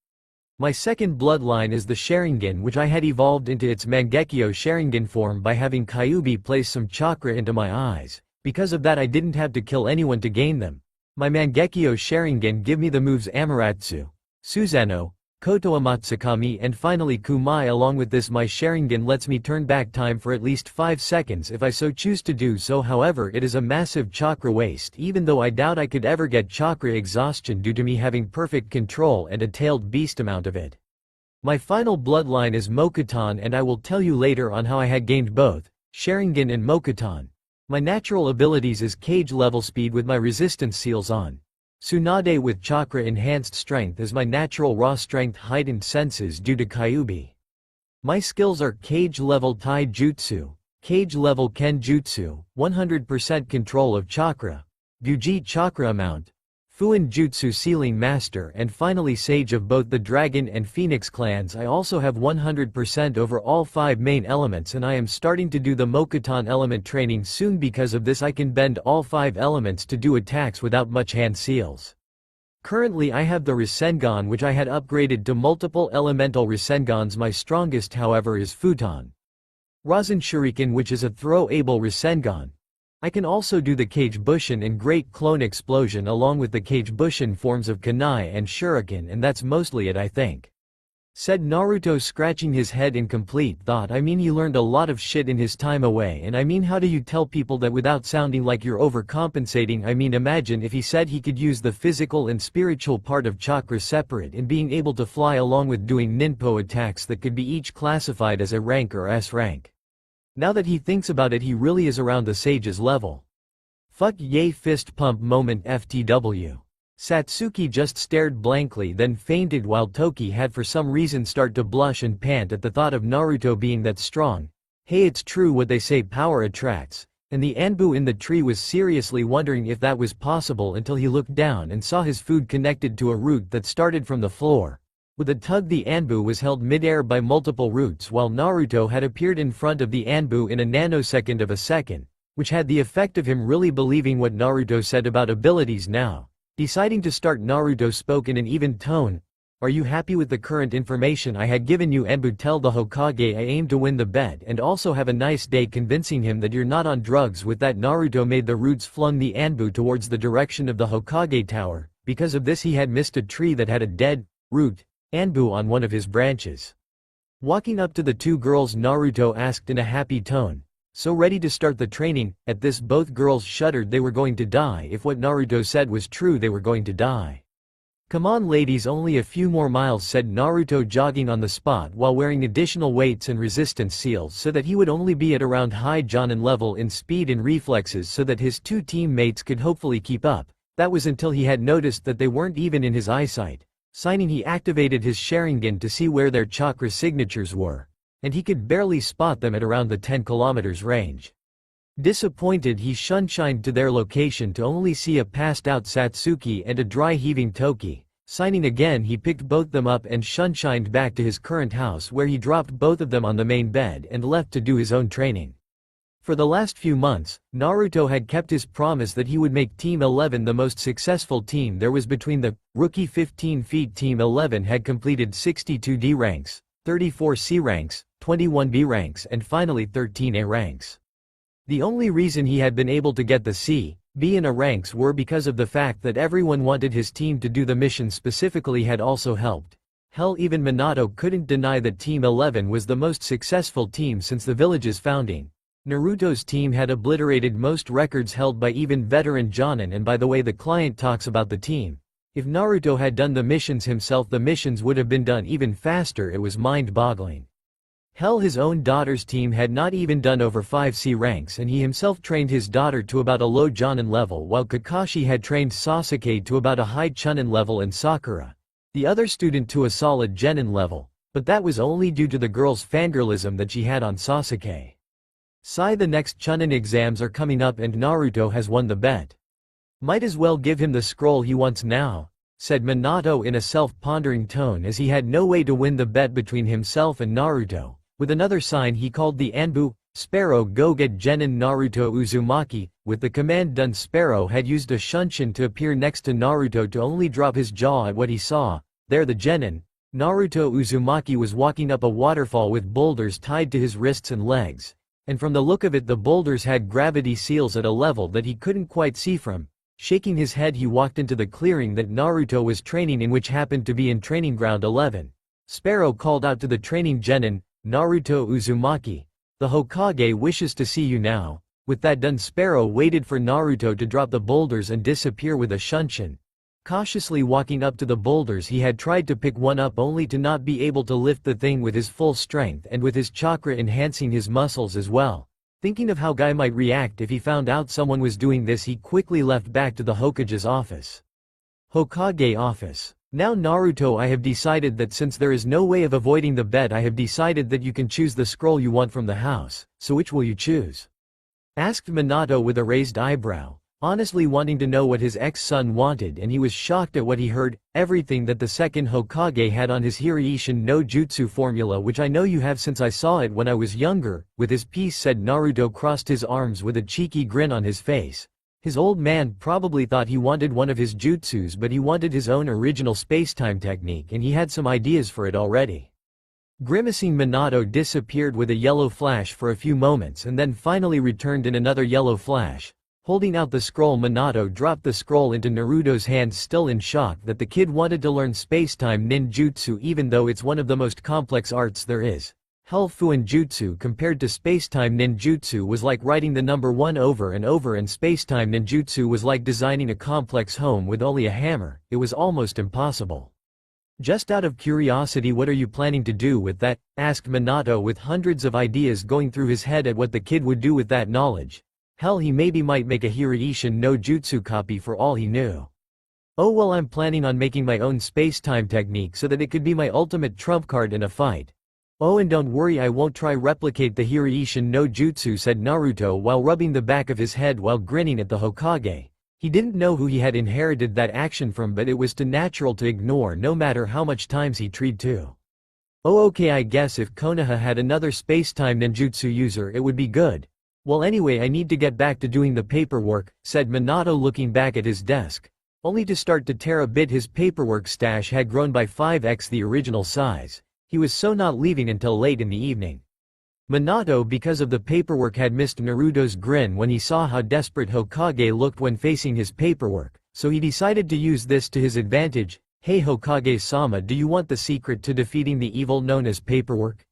My second bloodline is the Sharingan, which I had evolved into its Mangekyo Sharingan form by having Kyuubi place some chakra into my eyes. Because of that I didn't have to kill anyone to gain them. My Mangekyo Sharingan give me the moves Amaterasu, Susanoo, Koto Amatsukami, and finally Kumai. Along with this, my Sharingan lets me turn back time for at least 5 seconds if I so choose to do so. However, it is a massive chakra waste, even though I doubt I could ever get chakra exhaustion due to me having perfect control and a tailed beast amount of it. My final bloodline is Mokuton, and I will tell you later on how I had gained both Sharingan and Mokuton. My natural abilities is cage level speed with my resistance seals on. Tsunade with chakra enhanced strength is my natural raw strength, heightened senses due to Kyuubi. My skills are cage level taijutsu, cage level kenjutsu, 100% control of chakra, Gyuji chakra amount, Fuin jutsu sealing master, and finally sage of both the dragon and phoenix clans. I also have 100% over all 5 main elements, and I am starting to do the Mokuton element training soon. Because of this I can bend all 5 elements to do attacks without much hand seals. Currently I have the Rasengan, which I had upgraded to multiple elemental Rasengans. My strongest however is Futon Rasen Shuriken, which is a throw-able Rasengan. I can also do the Kage Bushin and Great Clone Explosion along with the Kage Bushin forms of Kunai and Shuriken, and that's mostly it I think. Said Naruto, scratching his head in complete thought. I mean, he learned a lot of shit in his time away, and I mean, how do you tell people that without sounding like you're overcompensating? I mean, imagine if he said he could use the physical and spiritual part of chakra separate and being able to fly along with doing ninpo attacks that could be each classified as a rank or S rank. Now that he thinks about it, he really is around the sage's level. Fuck yay, fist pump moment FTW. Satsuki just stared blankly, then fainted, while Toki had for some reason start to blush and pant at the thought of Naruto being that strong. Hey, it's true what they say, power attracts, and the Anbu in the tree was seriously wondering if that was possible until he looked down and saw his food connected to a root that started from the floor. With a tug, the Anbu was held midair by multiple roots, while Naruto had appeared in front of the Anbu in a nanosecond of a second, which had the effect of him really believing what Naruto said about abilities. Now, deciding to start, Naruto spoke in an even tone. Are you happy with the current information I had given you? Anbu tell the Hokage I aim to win the bet and also have a nice day convincing him that you're not on drugs. With that Naruto made the roots flung the Anbu towards the direction of the Hokage tower. Because of this he had missed a tree that had a dead root Anbu on one of his branches. Walking up to the two girls, Naruto asked in a happy tone, "So ready to start the training?" At this both girls shuddered. They were going to die. If what Naruto said was true, they were going to die. "Come on ladies, only a few more miles," said Naruto, jogging on the spot while wearing additional weights and resistance seals so that he would only be at around high Jonin level in speed and reflexes so that his two teammates could hopefully keep up. That was until he had noticed that they weren't even in his eyesight. Signing, he activated his Sharingan to see where their chakra signatures were, and he could barely spot them at around the 10 kilometers range. Disappointed, he shunshined to their location to only see a passed-out Satsuki and a dry heaving Toki. Signing again, he picked both them up and shunshined back to his current house where he dropped both of them on the main bed and left to do his own training. For the last few months, Naruto had kept his promise that he would make Team 11 the most successful team there was between the rookie 15 feet. Team 11 had completed 62 D ranks, 34 C ranks, 21 B ranks and finally 13 A ranks. The only reason he had been able to get the C, B and A ranks were because of the fact that everyone wanted his team to do the mission specifically had also helped. Hell, even Minato couldn't deny that Team 11 was the most successful team since the village's founding. Naruto's team had obliterated most records held by even veteran Jonin, and by the way the client talks about the team. If Naruto had done the missions himself, the missions would have been done even faster. It was mind-boggling. Hell, his own daughter's team had not even done over 5 C ranks, and he himself trained his daughter to about a low Jonin level while Kakashi had trained Sasuke to about a high Chunin level and Sakura, the other student, to a solid Genin level, but that was only due to the girl's fangirlism that she had on Sasuke. Sigh, the next Chunin exams are coming up and Naruto has won the bet. Might as well give him the scroll he wants now, said Minato in a self-pondering tone as he had no way to win the bet between himself and Naruto. With another sign he called the Anbu, "Sparrow, go get Genin Naruto Uzumaki." With the command done, Sparrow had used a shunshin to appear next to Naruto to only drop his jaw at what he saw. There the Genin Naruto Uzumaki was walking up a waterfall with boulders tied to his wrists and legs, and from the look of it the boulders had gravity seals at a level that he couldn't quite see from. Shaking his head, he walked into the clearing that Naruto was training in, which happened to be in Training Ground 11. Sparrow called out to the training Genin, "Naruto Uzumaki, the Hokage wishes to see you now." With that done, Sparrow waited for Naruto to drop the boulders and disappear with a shunshin. Cautiously walking up to the boulders, he had tried to pick one up only to not be able to lift the thing with his full strength and with his chakra enhancing his muscles as well. Thinking of how Guy might react if he found out someone was doing this, he quickly left back to the Hokage's office. Hokage office. "Now Naruto, I have decided that since there is no way of avoiding the bet, I have decided that you can choose the scroll you want from the house, so which will you choose?" asked Minato with a raised eyebrow, honestly wanting to know what his ex-son wanted, and he was shocked at what he heard. "Everything that the second Hokage had on his Hiraishin no Jutsu formula, which I know you have since I saw it when I was younger." With his piece said, Naruto crossed his arms with a cheeky grin on his face. His old man probably thought he wanted one of his jutsus, but he wanted his own original spacetime technique, and he had some ideas for it already. Grimacing, Minato disappeared with a yellow flash for a few moments and then finally returned in another yellow flash. Holding out the scroll, Minato dropped the scroll into Naruto's hands, still in shock that the kid wanted to learn spacetime ninjutsu even though it's one of the most complex arts there is. Hell, Fuin Jutsu compared to spacetime ninjutsu was like writing the number 1 over and over, and spacetime ninjutsu was like designing a complex home with only a hammer. It was almost impossible. "Just out of curiosity, what are you planning to do with that?" asked Minato, with hundreds of ideas going through his head at what the kid would do with that knowledge. Hell, he maybe might make a Hiraishin no Jutsu copy for all he knew. "Oh well, I'm planning on making my own spacetime technique so that it could be my ultimate trump card in a fight. Oh, and don't worry, I won't try replicate the Hiraishin no Jutsu," said Naruto while rubbing the back of his head while grinning at the Hokage. He didn't know who he had inherited that action from, but it was too natural to ignore no matter how much times he tried to. "Oh okay, I guess if Konoha had another spacetime ninjutsu user it would be good. Well anyway, I need to get back to doing the paperwork," said Minato looking back at his desk. only to start to tear a bit. His paperwork stash had grown by 5x the original size. He was so not leaving until late in the evening. Minato, because of the paperwork, had missed Naruto's grin when he saw how desperate Hokage looked when facing his paperwork, so he decided to use this to his advantage. "Hey Hokage-sama, do you want the secret to defeating the evil known as paperwork?"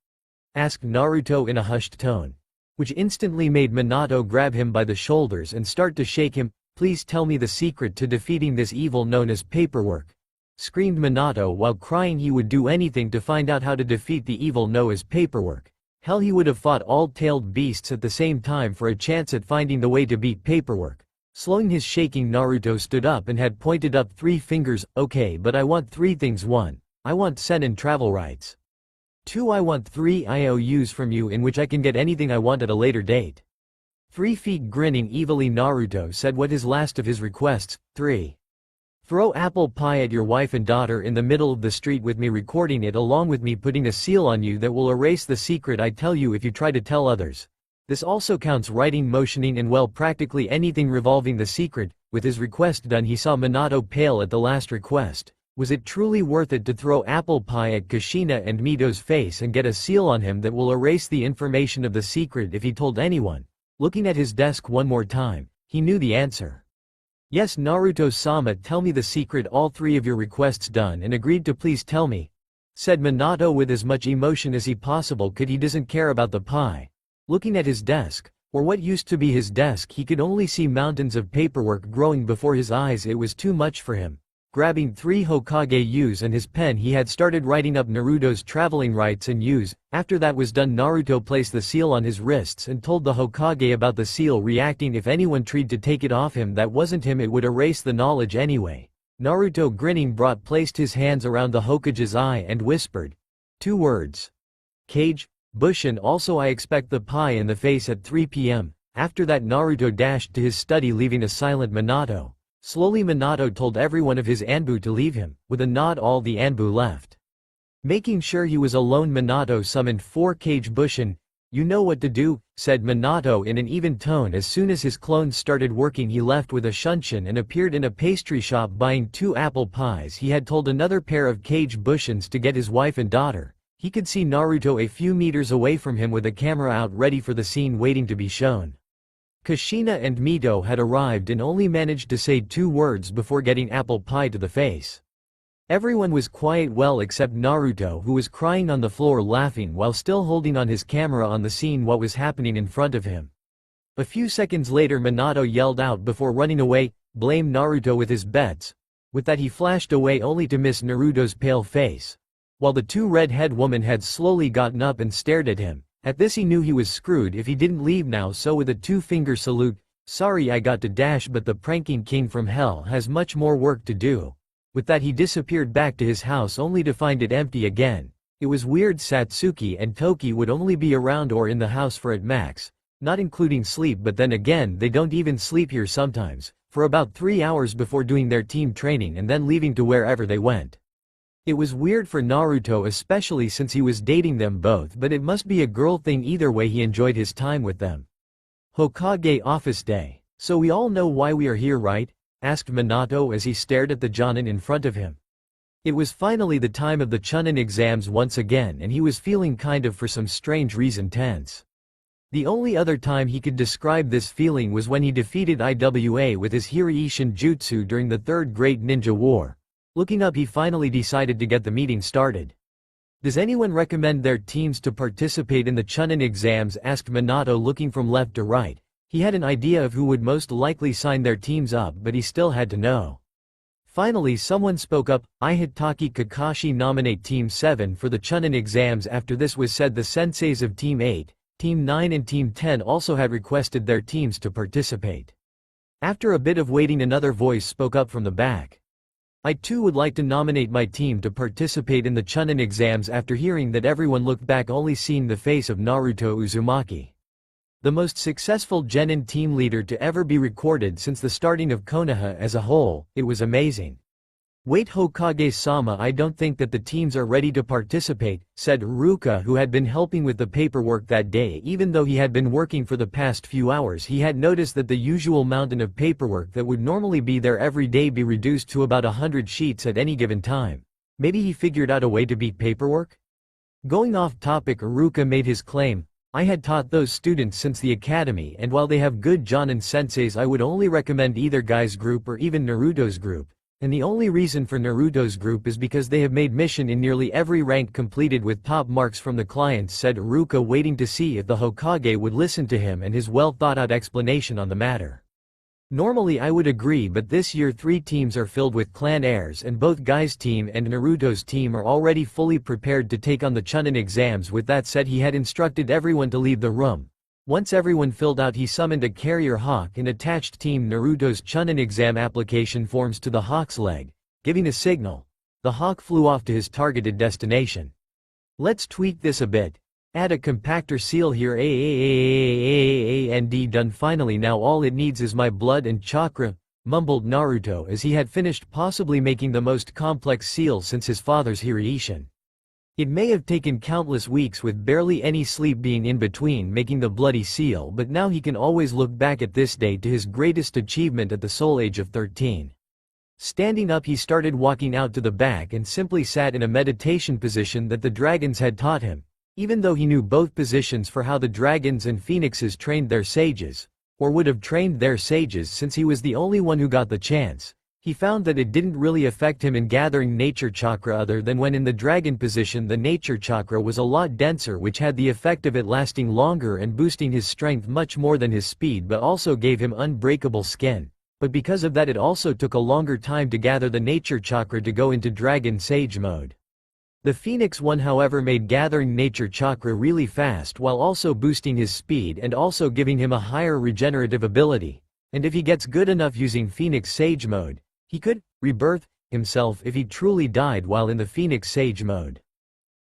asked Naruto in a hushed tone, which instantly made Minato grab him by the shoulders and start to shake him. "Please tell me the secret to defeating this evil known as paperwork," screamed Minato while crying he would do anything to find out how to defeat the evil known as paperwork. Hell, he would have fought all tailed beasts at the same time for a chance at finding the way to beat paperwork. Slowing his shaking, Naruto stood up and had pointed up 3 fingers. "Okay, but I want 3 things. 1. I want Senin travel rights. 2. I want 3 IOUs from you in which I can get anything I want at a later date." 3 feet. Grinning evilly, Naruto said what his last of his requests. 3. Throw apple pie at your wife and daughter in the middle of the street with me recording it, along with me putting a seal on you that will erase the secret I tell you if you try to tell others. This also counts writing, motioning, and well, practically anything revolving the secret. With his request done, he saw Minato pale at the last request. Was it truly worth it to throw apple pie at Kushina and Mito's face and get a seal on him that will erase the information of the secret if he told anyone? Looking at his desk one more time, he knew the answer. "Yes, Naruto-sama, tell me the secret. All 3 of your requests done and agreed to. Please tell me," said Minato with as much emotion as he possible could. He doesn't care about the pie. Looking at his desk, or what used to be his desk, he could only see mountains of paperwork growing before his eyes. It was too much for him. Grabbing 3 Hokage-U's and his pen, he had started writing up Naruto's traveling rights and U's. After that was done, Naruto placed the seal on his wrists and told the Hokage about the seal, reacting if anyone tried to take it off him that wasn't him, it would erase the knowledge anyway. Naruto, grinning, placed his hands around the Hokage's eye and whispered 2 words. "Cage, Bushin." "Also, I expect the pie in the face at 3 p.m. After that, Naruto dashed to his study, leaving a silent Minato. Slowly, Minato told everyone of his Anbu to leave him. With a nod, all the Anbu left. Making sure he was alone, Minato summoned 4 Cage Bushin. "You know what to do," said Minato in an even tone. As soon as his clones started working, he left with a shunshin and appeared in a pastry shop buying 2 apple pies. He had told another pair of Cage Bushins to get his wife and daughter. He could see Naruto a few meters away from him with a camera out ready for the scene waiting to be shown. Kushina and Mito had arrived and only managed to say 2 words before getting apple pie to the face. Everyone was quiet, well, except Naruto, who was crying on the floor laughing while still holding on his camera on the scene what was happening in front of him. A few seconds later, Minato yelled out before running away, "Blame Naruto with his bets." With that, he flashed away only to miss Naruto's pale face, while the 2 red-head women had slowly gotten up and stared at him. At this, he knew he was screwed if he didn't leave now, so with a 2-finger salute, "Sorry I got to dash, but the pranking king from hell has much more work to do." With that, he disappeared back to his house only to find it empty again. It was weird. Satsuki and Toki would only be around or in the house for at max, not including sleep, but then again they don't even sleep here sometimes, for about 3 hours before doing their team training and then leaving to wherever they went. It was weird for Naruto, especially since he was dating them both, but it must be a girl thing. Either way, he enjoyed his time with them. Hokage office day. "So we all know why we are here, right?" asked Minato as he stared at the Jonin in front of him. It was finally the time of the Chunin exams once again, and he was feeling kind of, for some strange reason, tense. The only other time he could describe this feeling was when he defeated IWA with his Hiraishin Jutsu during the Third Great Ninja War. Looking up, he finally decided to get the meeting started. "Does anyone recommend their teams to participate in the Chunin exams?" asked Minato, looking from left to right. He had an idea of who would most likely sign their teams up, but he still had to know. Finally, someone spoke up. "I, Hitaki Kakashi, nominate Team 7 for the Chunin exams." After this was said, the senseis of Team 8, Team 9 and Team 10 also had requested their teams to participate. After a bit of waiting, another voice spoke up from the back. "I too would like to nominate my team to participate in the Chunin exams." After hearing that, everyone looked back, only seeing the face of Naruto Uzumaki, the most successful genin team leader to ever be recorded since the starting of Konoha as a whole. It was amazing. "Wait, Hokage-sama, I don't think that the teams are ready to participate," said Ruka, who had been helping with the paperwork that day. Even though he had been working for the past few hours, he had noticed that the usual mountain of paperwork that would normally be there every day be reduced to about 100 sheets at any given time. Maybe he figured out a way to beat paperwork? Going off topic, Ruka made his claim. "I had taught those students since the academy, and while they have good Jonin senseis, I would only recommend either Guy's group or even Naruto's group. And the only reason for Naruto's group is because they have made mission in nearly every rank completed with top marks from the clients," said Ruka, waiting to see if the Hokage would listen to him and his well-thought-out explanation on the matter. "Normally I would agree, but this year 3 teams are filled with clan heirs, and both Guy's team and Naruto's team are already fully prepared to take on the Chunin exams." With that said, he had instructed everyone to leave the room. Once everyone filled out, he summoned a carrier hawk and attached Team Naruto's Chunin exam application forms to the hawk's leg. Giving a signal, the hawk flew off to his targeted destination. "Let's tweak this a bit. Add a compactor seal here, and done. Finally, now all it needs is my blood and chakra," mumbled Naruto as he had finished possibly making the most complex seal since his father's Hireishin. It may have taken countless weeks with barely any sleep being in between making the bloody seal, but now he can always look back at this day to his greatest achievement at the sole age of 13. Standing up, he started walking out to the back and simply sat in a meditation position that the dragons had taught him. Even though he knew both positions for how the dragons and phoenixes trained their sages, or would have trained their sages since he was the only one who got the chance, he found that it didn't really affect him in gathering nature chakra, other than when in the dragon position the nature chakra was a lot denser, which had the effect of it lasting longer and boosting his strength much more than his speed, but also gave him unbreakable skin. But because of that, it also took a longer time to gather the nature chakra to go into dragon sage mode. The Phoenix one, however, made gathering nature chakra really fast while also boosting his speed and also giving him a higher regenerative ability. And if he gets good enough using Phoenix Sage mode, he could rebirth himself if he truly died while in the Phoenix Sage mode.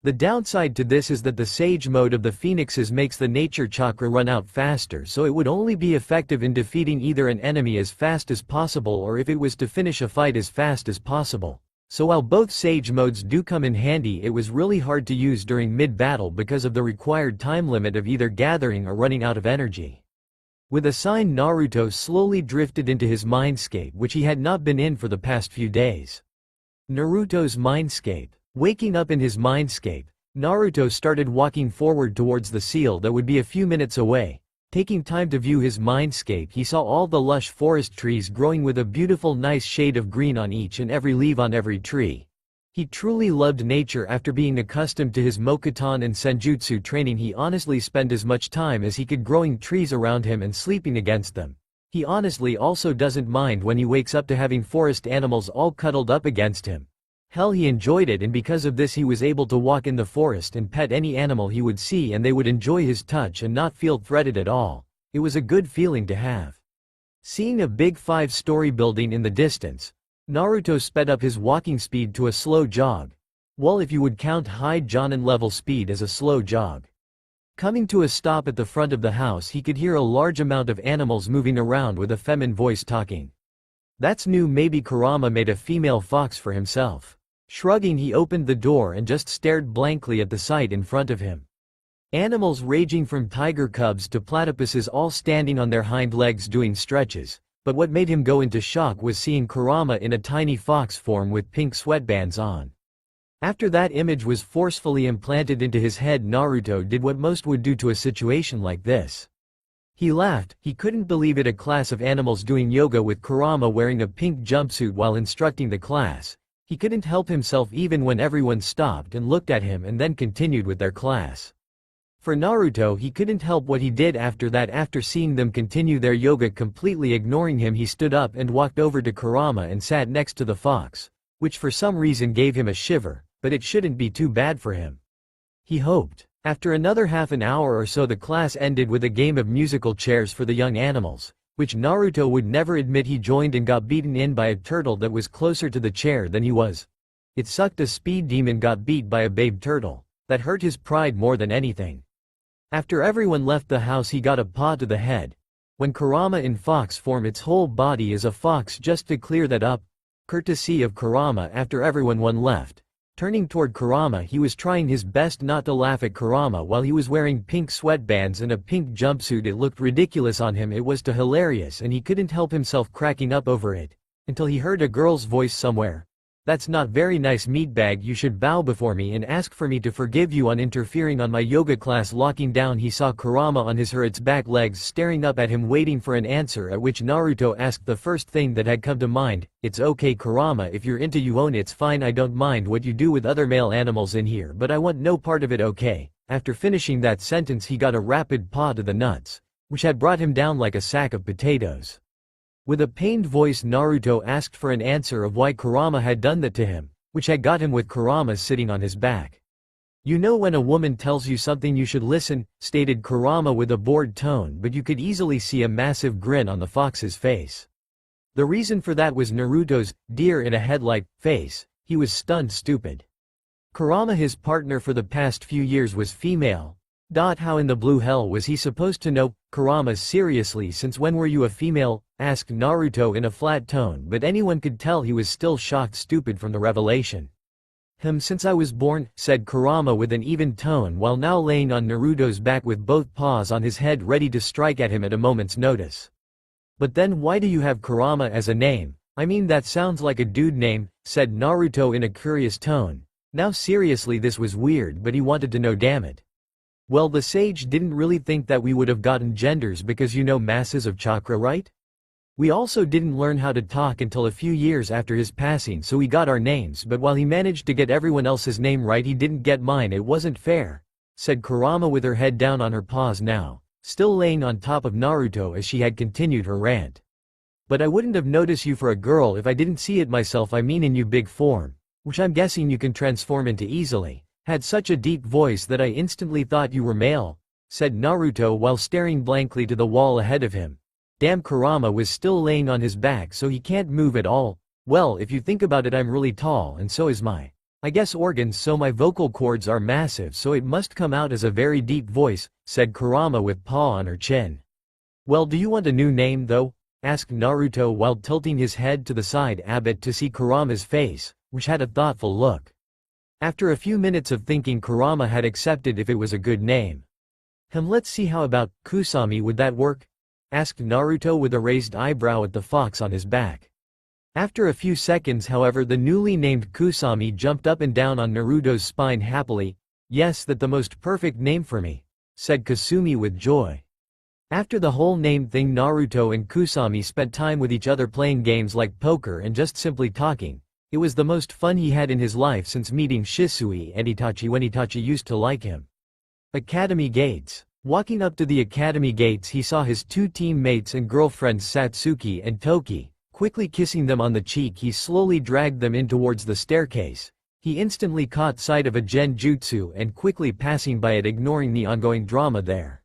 The downside to this is that the Sage mode of the Phoenixes makes the nature chakra run out faster, so it would only be effective in defeating either an enemy as fast as possible or if it was to finish a fight as fast as possible. So while both Sage modes do come in handy, it was really hard to use during mid-battle because of the required time limit of either gathering or running out of energy. With a sign, Naruto slowly drifted into his mindscape, which he had not been in for the past few days. Naruto's mindscape. Waking up in his mindscape, Naruto started walking forward towards the seal that would be a few minutes away. Taking time to view his mindscape, he saw all the lush forest trees growing with a beautiful nice shade of green on each and every leaf on every tree. He truly loved nature. After being accustomed to his Mokuton and Senjutsu training, he honestly spent as much time as he could growing trees around him and sleeping against them. He honestly also doesn't mind when he wakes up to having forest animals all cuddled up against him. Hell, he enjoyed it, and because of this he was able to walk in the forest and pet any animal he would see and they would enjoy his touch and not feel threatened at all. It was a good feeling to have. Seeing a big 5-story building in the distance, Naruto sped up his walking speed to a slow jog. Well, if you would count high Jonin level speed as a slow jog. Coming to a stop at the front of the house, he could hear a large amount of animals moving around with a feminine voice talking. That's new, maybe Kurama made a female fox for himself. Shrugging, he opened the door and just stared blankly at the sight in front of him. Animals ranging from tiger cubs to platypuses all standing on their hind legs doing stretches. But what made him go into shock was seeing Kurama in a tiny fox form with pink sweatbands on. After that image was forcefully implanted into his head, Naruto did what most would do to a situation like this. He laughed. He couldn't believe it, a class of animals doing yoga with Kurama wearing a pink jumpsuit while instructing the class. He couldn't help himself even when everyone stopped and looked at him and then continued with their class. For Naruto, he couldn't help what he did after that. After seeing them continue their yoga completely ignoring him, he stood up and walked over to Kurama and sat next to the fox, which for some reason gave him a shiver, but it shouldn't be too bad for him. He hoped. After another half an hour or so, the class ended with a game of musical chairs for the young animals, which Naruto would never admit he joined and got beaten in by a turtle that was closer to the chair than he was. It sucked. A speed demon got beat by a babe turtle. That hurt his pride more than anything. After everyone left the house, he got a paw to the head. When Kurama in fox form, its whole body is a fox. Just to clear that up, courtesy of Kurama after everyone left. Turning toward Kurama, he was trying his best not to laugh at Kurama while he was wearing pink sweatbands and a pink jumpsuit. It looked ridiculous on him. It was too hilarious and he couldn't help himself cracking up over it. Until he heard a girl's voice somewhere. "That's not very nice, meatbag. You should bow before me and ask for me to forgive you on interfering on my yoga class." Locking down, he saw Kurama on his back legs staring up at him waiting for an answer, at which Naruto asked the first thing that had come to mind. "It's okay Kurama, if you're into you own it's fine. I don't mind what you do with other male animals in here, but I want no part of it, okay?" After finishing that sentence he got a rapid paw to the nuts, which had brought him down like a sack of potatoes. With a pained voice Naruto asked for an answer of why Kurama had done that to him, which had got him with Kurama sitting on his back. "You know when a woman tells you something you should listen," stated Kurama with a bored tone, but you could easily see a massive grin on the fox's face. The reason for that was Naruto's deer in a headlight face. He was stunned stupid. Kurama, his partner for the past few years, was female. How in the blue hell was he supposed to know? Kurama, seriously, since when were you a female? Asked Naruto in a flat tone, but anyone could tell he was still shocked stupid from the revelation. Since I was born," said Kurama with an even tone while now laying on Naruto's back with both paws on his head ready to strike at him at a moment's notice. "But then why do you have Kurama as a name? I mean that sounds like a dude name," said Naruto in a curious tone. Now seriously, this was weird, but he wanted to know, damn it. "Well, the sage didn't really think that we would have gotten genders because you know masses of chakra, right? We also didn't learn how to talk until a few years after his passing, so we got our names, but while he managed to get everyone else's name right he didn't get mine. It wasn't fair," said Kurama with her head down on her paws now, still laying on top of Naruto as she had continued her rant. "But I wouldn't have noticed you for a girl if I didn't see it myself. I mean in you big form, which I'm guessing you can transform into easily. Had such a deep voice that I instantly thought you were male," said Naruto while staring blankly to the wall ahead of him. Damn, Kurama was still laying on his back so he can't move at all. "Well, if you think about it, I'm really tall and so is I guess organs, so my vocal cords are massive, so it must come out as a very deep voice," said Kurama with paw on her chin. "Well, do you want a new name though?" asked Naruto while tilting his head to the side a bit to see Kurama's face, which had a thoughtful look. After a few minutes of thinking, Kurama had accepted if it was a good name. Let's see, how about Kusami, would that work?" asked Naruto with a raised eyebrow at the fox on his back. After a few seconds, however, the newly named Kusami jumped up and down on Naruto's spine happily. "Yes, that's the most perfect name for me," said Kasumi with joy. After the whole name thing, Naruto and Kusami spent time with each other playing games like poker and just simply talking. It was the most fun he had in his life since meeting Shisui and Itachi when Itachi used to like him. Academy gates. Walking up to the academy gates he saw his two teammates and girlfriends Satsuki and Toki. Quickly kissing them on the cheek, he slowly dragged them in towards the staircase. He instantly caught sight of a genjutsu and quickly passing by it, ignoring the ongoing drama there.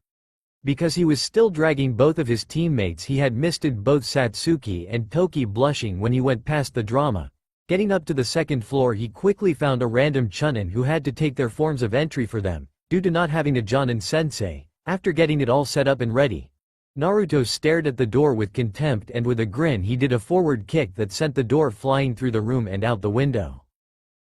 Because he was still dragging both of his teammates, he had missed both Satsuki and Toki blushing when he went past the drama. Getting up to the second floor, he quickly found a random chunin who had to take their forms of entry for them, due to not having a Jonin-sensei. After getting it all set up and ready, Naruto stared at the door with contempt and with a grin he did a forward kick that sent the door flying through the room and out the window.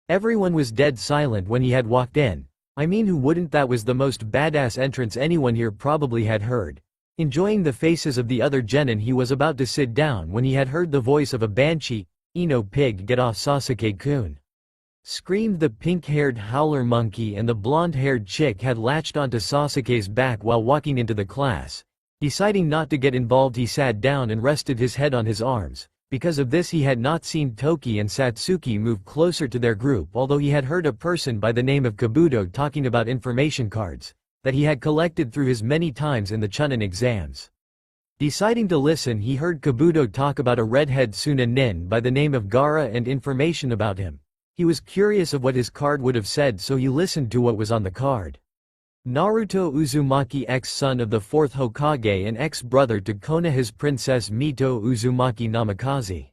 Everyone was dead silent when he had walked in. I mean, who wouldn't? That was the most badass entrance anyone here probably had heard. Enjoying the faces of the other genin, he was about to sit down when he had heard the voice of a banshee. "Ino pig, get off Sasuke-kun!" screamed the pink-haired howler monkey, and the blonde-haired chick had latched onto Sasuke's back while walking into the class. Deciding not to get involved, he sat down and rested his head on his arms. Because of this, he had not seen Toki and Satsuki move closer to their group, although he had heard a person by the name of Kabuto talking about information cards that he had collected through his many times in the Chunin exams. Deciding to listen, he heard Kabuto talk about a redhead Sunanin by the name of Gaara and information about him. He was curious of what his card would have said, so he listened to what was on the card. Naruto Uzumaki, ex-son of the 4th Hokage and ex-brother to Konoha's princess Mito Uzumaki Namikaze.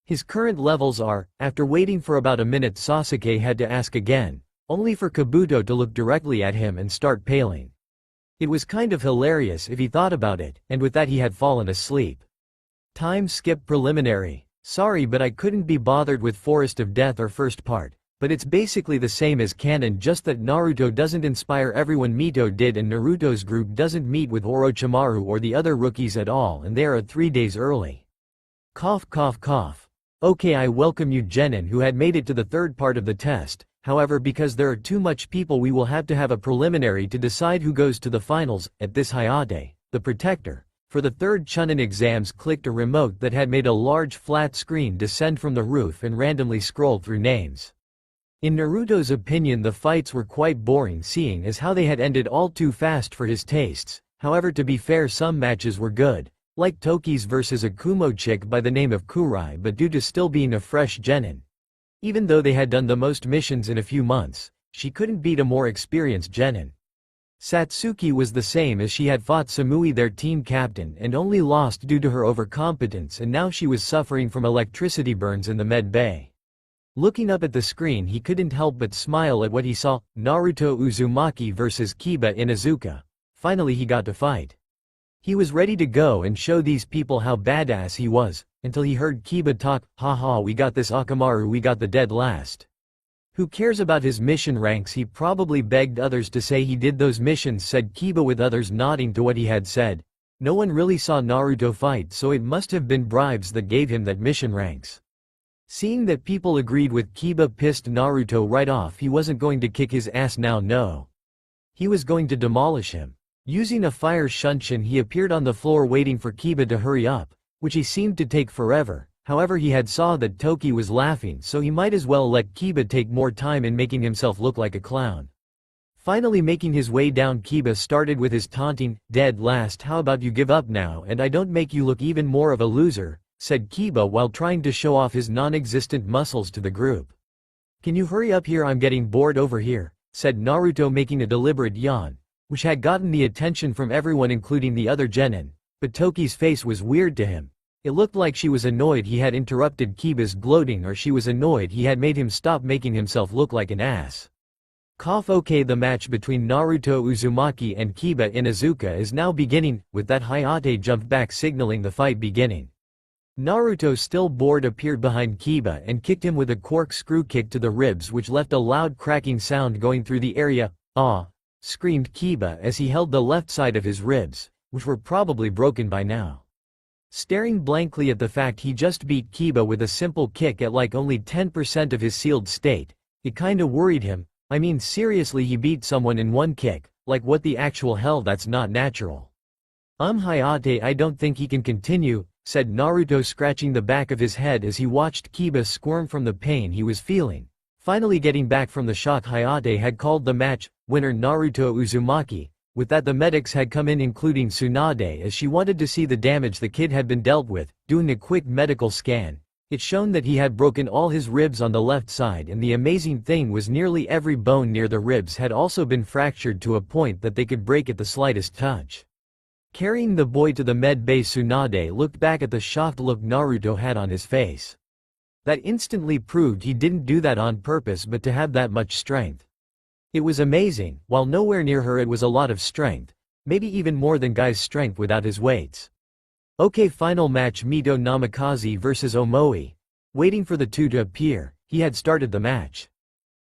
His current levels are. After waiting for about a minute, Sasuke had to ask again, only for Kabuto to look directly at him and start paling. It was kind of hilarious if he thought about it, and with that he had fallen asleep. Time skip preliminary. Sorry but I couldn't be bothered with Forest of Death or first part, but it's basically the same as canon, just that Naruto doesn't inspire everyone Mito did and Naruto's group doesn't meet with Orochimaru or the other rookies at all and they are 3 days early. Cough cough cough. Okay, I welcome you Genin who had made it to the third part of the test, however because there are too much people we will have to have a preliminary to decide who goes to the finals. At this Hayate, the protector, for the third Chunin exams clicked a remote that had made a large flat screen descend from the roof and randomly scrolled through names. In Naruto's opinion the fights were quite boring seeing as how they had ended all too fast for his tastes, however to be fair some matches were good, like Toki's versus a Kumo chick by the name of Kurai, but due to still being a fresh genin. Even though they had done the most missions in a few months, she couldn't beat a more experienced genin. Satsuki was the same as she had fought Samui their team captain and only lost due to her overcompetence and now she was suffering from electricity burns in the med bay. Looking up at the screen he couldn't help but smile at what he saw, Naruto Uzumaki versus Kiba Inuzuka. Finally he got to fight. He was ready to go and show these people how badass he was, until he heard Kiba talk, haha we got this Akamaru we got the dead last. Who cares about his mission ranks, he probably begged others to say he did those missions, said Kiba with others nodding to what he had said. No one really saw Naruto fight so it must have been bribes that gave him that mission ranks. Seeing that people agreed with Kiba pissed Naruto right off. He wasn't going to kick his ass now, no. He was going to demolish him. Using a fire shunshin he appeared on the floor waiting for Kiba to hurry up, which he seemed to take forever. However he had saw that Toki was laughing so he might as well let Kiba take more time in making himself look like a clown. Finally making his way down, Kiba started with his taunting, dead last, how about you give up now and I don't make you look even more of a loser, said Kiba while trying to show off his non-existent muscles to the group. Can you hurry up here, I'm getting bored over here, said Naruto making a deliberate yawn, which had gotten the attention from everyone including the other genin, but Toki's face was weird to him. It looked like she was annoyed he had interrupted Kiba's gloating or she was annoyed he had made him stop making himself look like an ass. Cough. Okay, the match between Naruto Uzumaki and Kiba Inuzuka is now beginning, with that Hayate jumped back signaling the fight beginning. Naruto still bored appeared behind Kiba and kicked him with a corkscrew kick to the ribs which left a loud cracking sound going through the area. Ah! Screamed Kiba as he held the left side of his ribs, which were probably broken by now. Staring blankly at the fact he just beat Kiba with a simple kick at like only 10% of his sealed state, it kinda worried him. I mean seriously, he beat someone in one kick, like what the actual hell, that's not natural. Hayate, I don't think he can continue, said Naruto scratching the back of his head as he watched Kiba squirm from the pain he was feeling. Finally getting back from the shock, Hayate had called the match, winner Naruto Uzumaki. With that the medics had come in including Tsunade as she wanted to see the damage the kid had been dealt with. Doing a quick medical scan, it shown that he had broken all his ribs on the left side, and the amazing thing was nearly every bone near the ribs had also been fractured to a point that they could break at the slightest touch. Carrying the boy to the med bay, Tsunade looked back at the shocked look Naruto had on his face. That instantly proved he didn't do that on purpose but to have that much strength. It was amazing. While nowhere near her, it was a lot of strength, maybe even more than Guy's strength without his weights. Okay, final match, Mito Namikaze versus Omoi. Waiting for the two to appear, he had started the match.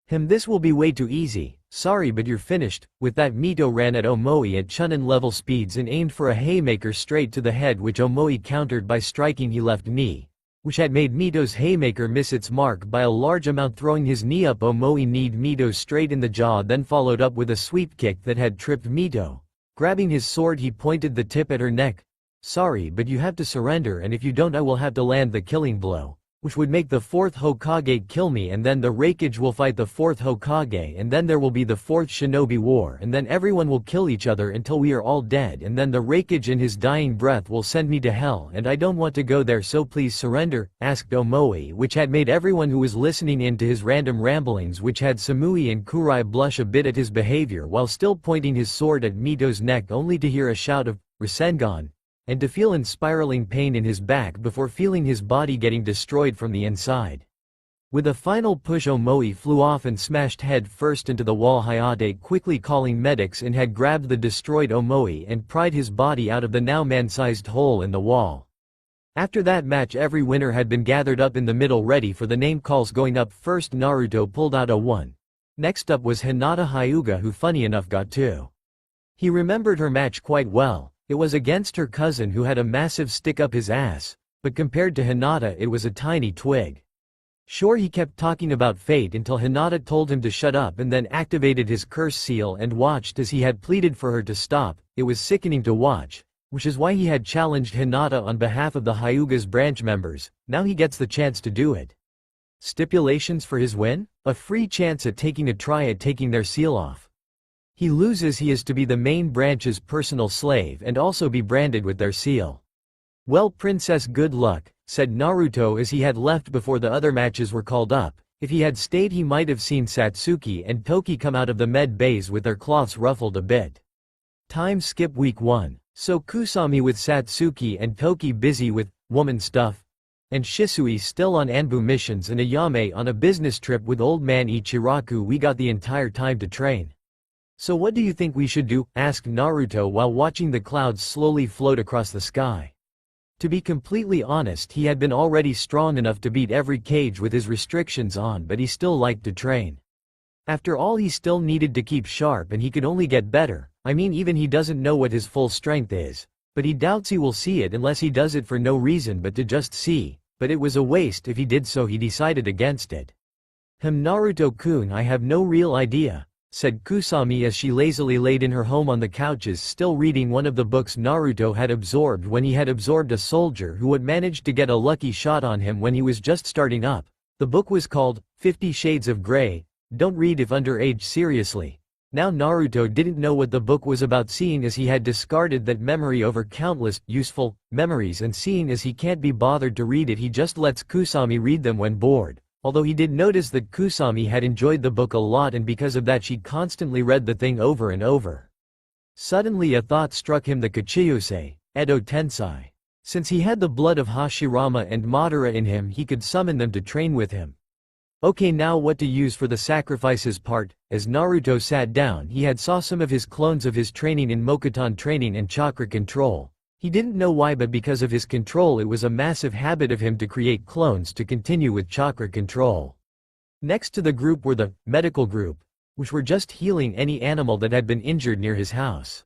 This will be way too easy, sorry but you're finished. With that Mito ran at Omoi at Chunin level speeds and aimed for a haymaker straight to the head, which Omoi countered by striking his left knee, which had made Mito's haymaker miss its mark by a large amount. Throwing his knee up, Omoi kneed Mito straight in the jaw, then followed up with a sweep kick that had tripped Mito. Grabbing his sword he pointed the tip at her neck. Sorry but you have to surrender, and if you don't I will have to land the killing blow, which would make the 4th Hokage kill me, and then the Raikage will fight the 4th Hokage, and then there will be the 4th Shinobi War, and then everyone will kill each other until we are all dead, and then the Raikage in his dying breath will send me to hell, and I don't want to go there, so please surrender, asked Omoi, which had made everyone who was listening in to his random ramblings, which had Samui and Kurai blush a bit at his behavior while still pointing his sword at Mito's neck, only to hear a shout of Rasengan, and to feel spiraling pain in his back before feeling his body getting destroyed from the inside. With a final push, Omoi flew off and smashed head first into the wall. Hayate quickly calling medics and had grabbed the destroyed Omoi and pried his body out of the now man-sized hole in the wall. After that match every winner had been gathered up in the middle ready for the name calls. Going up first Naruto pulled out a 1. Next up was Hinata Hyuga, who funny enough got 2. He remembered her match quite well. It was against her cousin who had a massive stick up his ass, but compared to Hinata it was a tiny twig. Sure, he kept talking about fate until Hinata told him to shut up and then activated his curse seal and watched as he had pleaded for her to stop. It was sickening to watch, which is why he had challenged Hinata on behalf of the Hyuga's branch members. Now he gets the chance to do it. Stipulations for his win? A free chance at taking a try at taking their seal off. He loses, he is to be the main branch's personal slave and also be branded with their seal. Well, princess, good luck, said Naruto as he had left before the other matches were called up. If he had stayed he might have seen Satsuki and Toki come out of the med bays with their cloths ruffled a bit. Time skip week 1. So Kusami with Satsuki and Toki busy with woman stuff, and Shisui still on Anbu missions and Ayame on a business trip with old man Ichiraku. We got the entire time to train. So what do you think we should do? Asked Naruto while watching the clouds slowly float across the sky. To be completely honest, he had been already strong enough to beat every cage with his restrictions on, but he still liked to train. After all, he still needed to keep sharp and he could only get better. I mean, even he doesn't know what his full strength is. But he doubts he will see it unless he does it for no reason but to just see. But it was a waste if he did, so he decided against it. Naruto-kun, I have no real idea, said Kusami as she lazily laid in her home on the couches, still reading one of the books Naruto had absorbed when he had absorbed a soldier who had managed to get a lucky shot on him when he was just starting up. The book was called 50 Shades of Grey. Don't read if underage, seriously. Now Naruto didn't know what the book was about, seeing as he had discarded that memory over countless useful memories, and seeing as he can't be bothered to read it, he just lets Kusami read them when bored. Although he did notice that Kusami had enjoyed the book a lot and because of that she constantly read the thing over and over. Suddenly a thought struck him, the Kachiyusei, Edo Tensei. Since he had the blood of Hashirama and Madara in him, he could summon them to train with him. Okay, now what to use for the sacrifices part. As Naruto sat down, he had saw some of his clones of his training in Mokuton training and chakra control. He didn't know why, but because of his control it was a massive habit of him to create clones to continue with chakra control. Next to the group were the medical group, which were just healing any animal that had been injured near his house.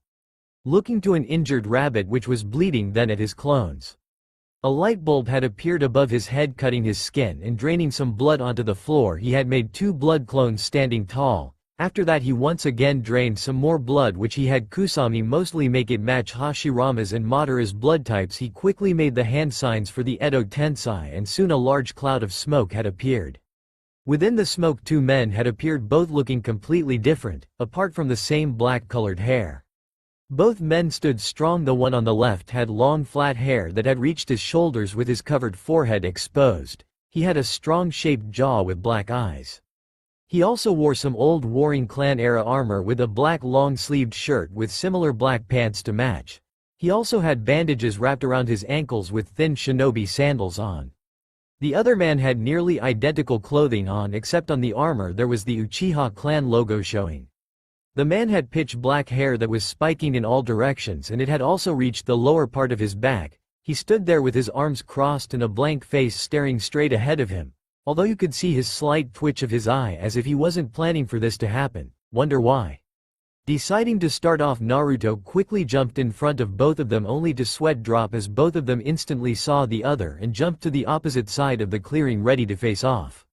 Looking to an injured rabbit which was bleeding then at his clones. A light bulb had appeared above his head, cutting his skin and draining some blood onto the floor. He had made 2 blood clones standing tall. After that he once again drained some more blood, which he had Kusami mostly make it match Hashirama's and Madara's blood types. He quickly made the hand signs for the Edo Tensei and soon a large cloud of smoke had appeared. Within the smoke 2 men had appeared, both looking completely different, apart from the same black-colored hair. Both men stood strong. The one on the left had long flat hair that had reached his shoulders with his covered forehead exposed. He had a strong-shaped jaw with black eyes. He also wore some old Warring Clan-era armor with a black long-sleeved shirt with similar black pants to match. He also had bandages wrapped around his ankles with thin shinobi sandals on. The other man had nearly identical clothing on, except on the armor there was the Uchiha clan logo showing. The man had pitch black hair that was spiking in all directions, and it had also reached the lower part of his back. He stood there with his arms crossed and a blank face staring straight ahead of him, although you could see his slight twitch of his eye as if he wasn't planning for this to happen. Wonder why? Deciding to start off, Naruto quickly jumped in front of both of them, only to sweat drop as both of them instantly saw the other and jumped to the opposite side of the clearing ready to face off.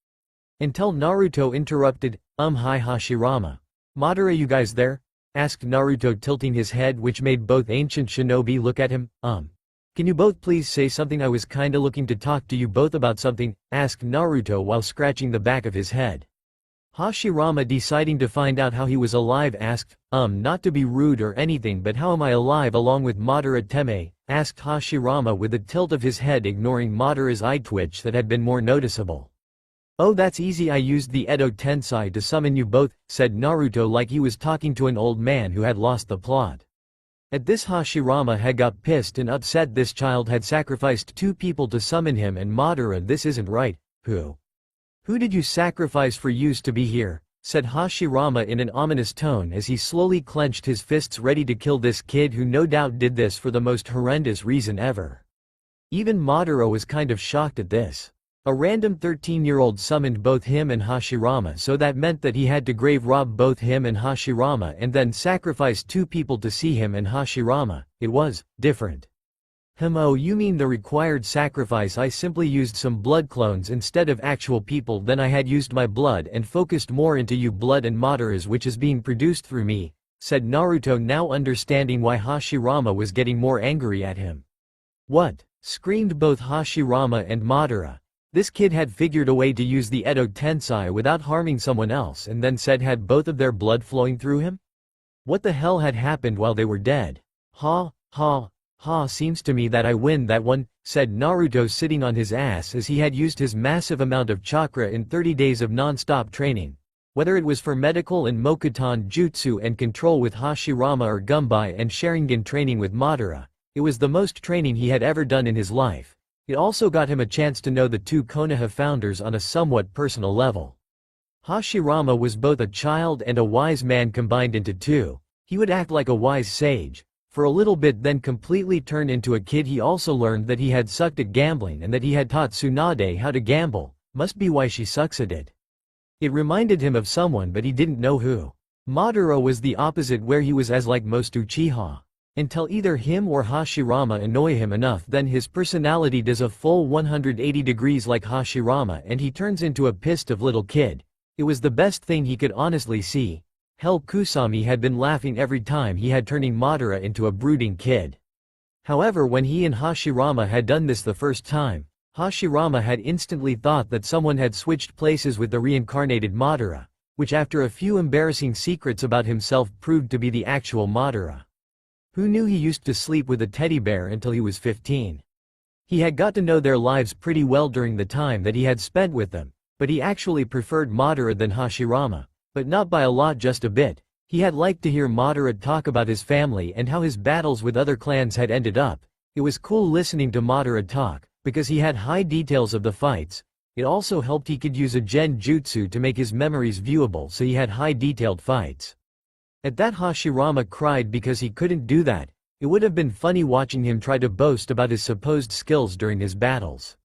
Until Naruto interrupted, hi Hashirama. Madara, you guys there? Asked Naruto, tilting his head, which made both ancient shinobi look at him. Can you both please say something? I was kinda looking to talk to you both about something, asked Naruto while scratching the back of his head. Hashirama, deciding to find out how he was alive, asked, not to be rude or anything, but how am I alive along with Madara Teme? Asked Hashirama with a tilt of his head, ignoring Madara's eye twitch that had been more noticeable. Oh, that's easy, I used the Edo Tensei to summon you both, said Naruto like he was talking to an old man who had lost the plot. At this, Hashirama had got pissed and upset. This child had sacrificed 2 people to summon him and Madara. This isn't right. Who did you sacrifice for use to be here? Said Hashirama in an ominous tone as he slowly clenched his fists ready to kill this kid who no doubt did this for the most horrendous reason ever. Even Madara was kind of shocked at this. A random 13-year-old summoned both him and Hashirama, so that meant that he had to grave rob both him and Hashirama and then sacrifice two people to see him and Hashirama. It was different. Oh, you mean the required sacrifice? I simply used some blood clones instead of actual people, then I had used my blood and focused more into you blood and Madara's, which is being produced through me, said Naruto, now understanding why Hashirama was getting more angry at him. What? Screamed both Hashirama and Madara. This kid had figured a way to use the Edo Tensei without harming someone else and then said had both of their blood flowing through him? What the hell had happened while they were dead? Ha, ha, ha, seems to me that I win that one, said Naruto, sitting on his ass as he had used his massive amount of chakra in 30 days of non-stop training. Whether it was for medical and Mokuton jutsu and control with Hashirama or Gumbai and Sharingan training with Madara, it was the most training he had ever done in his life. It also got him a chance to know the two Konoha founders on a somewhat personal level. Hashirama was both a child and a wise man combined into two. He would act like a wise sage, for a little bit, then completely turn into a kid. He also learned that he had sucked at gambling and that he had taught Tsunade how to gamble, must be why she sucks at it. It reminded him of someone, but he didn't know who. Madara was the opposite, where he was as like most Uchiha. Until either him or Hashirama annoy him enough, then his personality does a full 180 degrees like Hashirama and he turns into a pissed off little kid. It was the best thing he could honestly see. Hell, Kusami had been laughing every time he had turning Madara into a brooding kid. However, when he and Hashirama had done this the first time, Hashirama had instantly thought that someone had switched places with the reincarnated Madara, which after a few embarrassing secrets about himself proved to be the actual Madara. Who knew he used to sleep with a teddy bear until he was 15? He had got to know their lives pretty well during the time that he had spent with them, but he actually preferred Madara than Hashirama, but not by a lot, just a bit. He had liked to hear Madara talk about his family and how his battles with other clans had ended up. It was cool listening to Madara talk, because he had high details of the fights. It also helped he could use a genjutsu to make his memories viewable, so he had high detailed fights. At that, Hashirama cried because he couldn't do that. It would have been funny watching him try to boast about his supposed skills during his battles.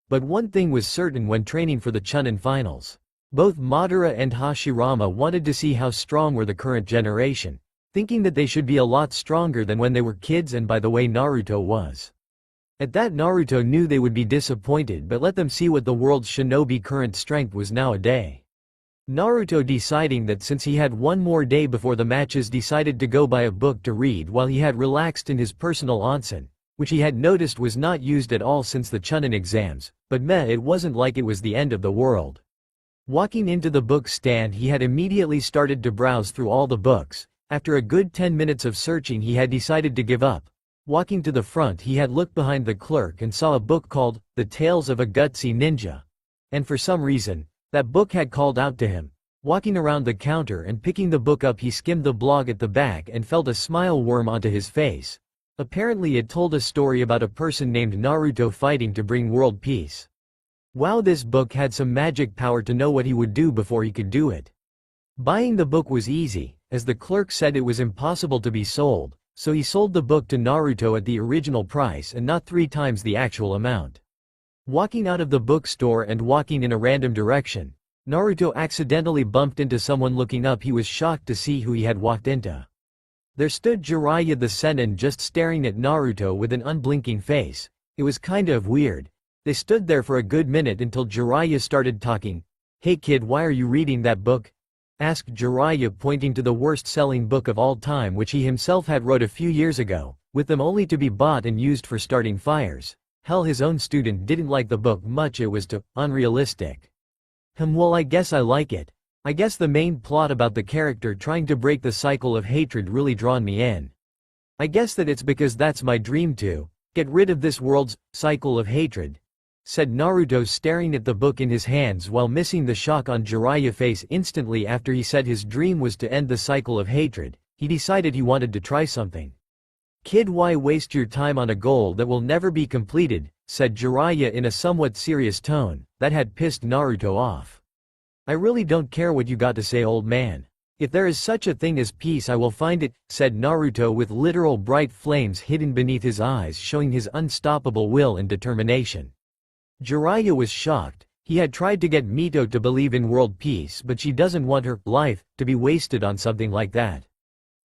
But one thing was certain when training for the Chunin finals. Both Madara and Hashirama wanted to see how strong were the current generation, thinking that they should be a lot stronger than when they were kids, and by the way Naruto was. At that, Naruto knew they would be disappointed, but let them see what the world's shinobi current strength was nowadays. Naruto, deciding that since he had one more day before the matches, decided to go buy a book to read while he had relaxed in his personal onsen, which he had noticed was not used at all since the Chunin exams, but it wasn't like it was the end of the world. Walking into the book stand, he had immediately started to browse through all the books. After a good 10 minutes of searching, he had decided to give up. Walking to the front, he had looked behind the clerk and saw a book called The Tales of a Gutsy Ninja. And for some reason, that book had called out to him. Walking around the counter and picking the book up, he skimmed the blog at the back and felt a smile worm onto his face. Apparently it told a story about a person named Naruto fighting to bring world peace. Wow, this book had some magic power to know what he would do before he could do it. Buying the book was easy, as the clerk said it was impossible to be sold, so he sold the book to Naruto at the original price and not 3 times the actual amount. Walking out of the bookstore and walking in a random direction, Naruto accidentally bumped into someone. Looking up, he was shocked to see who he had walked into. There stood Jiraiya the Sennin, just staring at Naruto with an unblinking face. It was kinda of weird. They stood there for a good minute until Jiraiya started talking. "Hey kid, why are you reading that book?" asked Jiraiya, pointing to the worst-selling book of all time, which he himself had wrote a few years ago, with them only to be bought and used for starting fires. Hell, his own student didn't like the book much, it was too unrealistic. Well, I guess I like it. I guess the main plot about the character trying to break the cycle of hatred really drawn me in. I guess that it's because that's my dream to get rid of this world's cycle of hatred," said Naruto, staring at the book in his hands while missing the shock on Jiraiya's face. Instantly after he said his dream was to end the cycle of hatred, he decided he wanted to try something. "Kid, why waste your time on a goal that will never be completed?" said Jiraiya in a somewhat serious tone, that had pissed Naruto off. "I really don't care what you got to say, old man. If there is such a thing as peace I will find it, said Naruto with literal bright flames hidden beneath his eyes showing his unstoppable will and determination. Jiraiya was shocked. He had tried to get Mito to believe in world peace but she doesn't want her life to be wasted on something like that.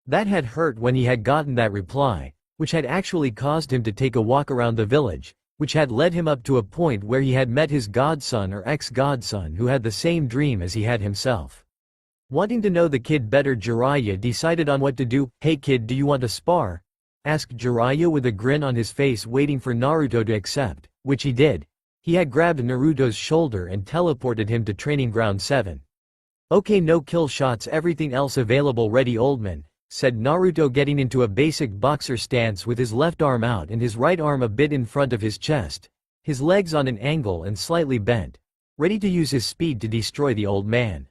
That had hurt when he had gotten that reply, which had actually caused him to take a walk around the village, which had led him up to a point where he had met his godson or ex-godson who had the same dream as he had himself. Wanting to know the kid better, Jiraiya decided on what to do. Hey kid, do you want to spar? Asked Jiraiya with a grin on his face, waiting for Naruto to accept, which he did. He had grabbed Naruto's shoulder and teleported him to Training Ground 7. Okay, no kill shots, everything else available ready old man, said Naruto, getting into a basic boxer stance with his left arm out and his right arm a bit in front of his chest, his legs on an angle and slightly bent, ready to use his speed to destroy the old man.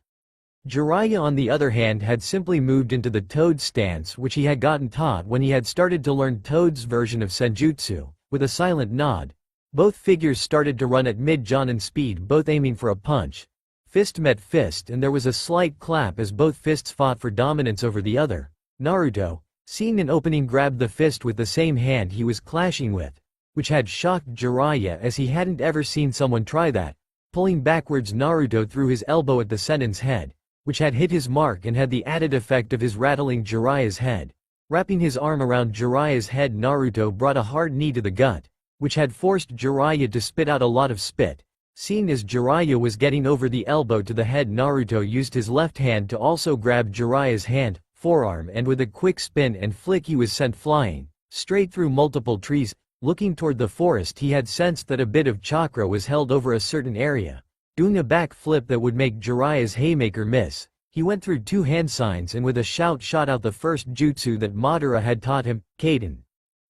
Jiraiya on the other hand had simply moved into the Toad stance which he had gotten taught when he had started to learn Toad's version of Senjutsu. With a silent nod, both figures started to run at mid-jonin speed, both aiming for a punch. Fist met fist and there was a slight clap as both fists fought for dominance over the other. Naruto, seeing an opening, grabbed the fist with the same hand he was clashing with, which had shocked Jiraiya as he hadn't ever seen someone try that. Pulling backwards, Naruto threw his elbow at the Senin's head, which had hit his mark and had the added effect of his rattling Jiraiya's head. Wrapping his arm around Jiraiya's head, Naruto brought a hard knee to the gut, which had forced Jiraiya to spit out a lot of spit. Seeing as Jiraiya was getting over the elbow to the head, Naruto used his left hand to also grab Jiraiya's hand, forearm, and with a quick spin and flick he was sent flying, straight through multiple trees. Looking toward the forest, he had sensed that a bit of chakra was held over a certain area. Doing a back flip that would make Jiraiya's haymaker miss, he went through two hand signs and with a shout shot out the first jutsu that Madara had taught him, Kaden.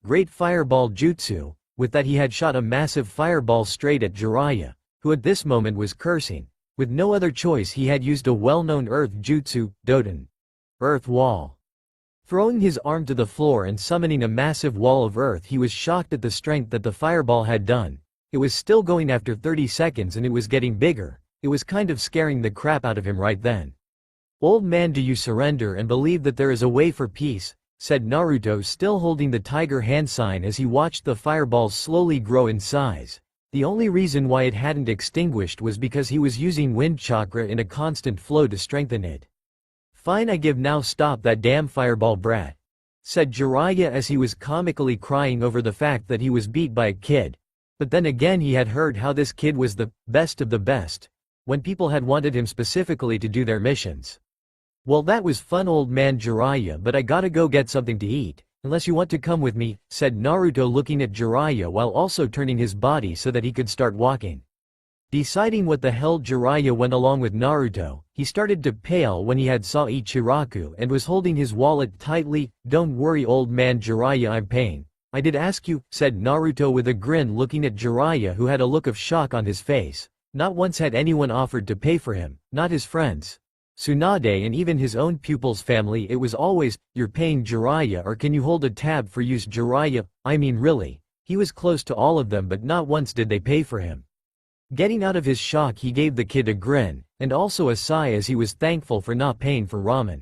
Great Fireball Jutsu. With that he had shot a massive fireball straight at Jiraiya, who at this moment was cursing. With no other choice he had used a well-known earth jutsu, Doden. Earth Wall. Throwing his arm to the floor and summoning a massive wall of earth, he was shocked at the strength that the fireball had done. It was still going after 30 seconds and it was getting bigger. It was kind of scaring the crap out of him right then. Old man, do you surrender and believe that there is a way for peace? Said Naruto, still holding the tiger hand sign as he watched the fireballs slowly grow in size. The only reason why it hadn't extinguished was because he was using wind chakra in a constant flow to strengthen it. Fine, I give now, stop that damn fireball brat, said Jiraiya as he was comically crying over the fact that he was beat by a kid. But then again he had heard how this kid was the best of the best, when people had wanted him specifically to do their missions. Well, that was fun old man Jiraiya, but I gotta go get something to eat, unless you want to come with me, said Naruto, looking at Jiraiya while also turning his body so that he could start walking. Deciding what the hell, Jiraiya went along with Naruto. He started to pale when he had saw Ichiraku and was holding his wallet tightly. Don't worry old man Jiraiya, I'm paying. I did ask you, said Naruto with a grin, looking at Jiraiya who had a look of shock on his face. Not once had anyone offered to pay for him, not his friends, Tsunade, and even his own pupil's family. It was always, you're paying Jiraiya, or can you hold a tab for use Jiraiya? I mean really, he was close to all of them but not once did they pay for him. Getting out of his shock, he gave the kid a grin, and also a sigh as he was thankful for not paying for ramen.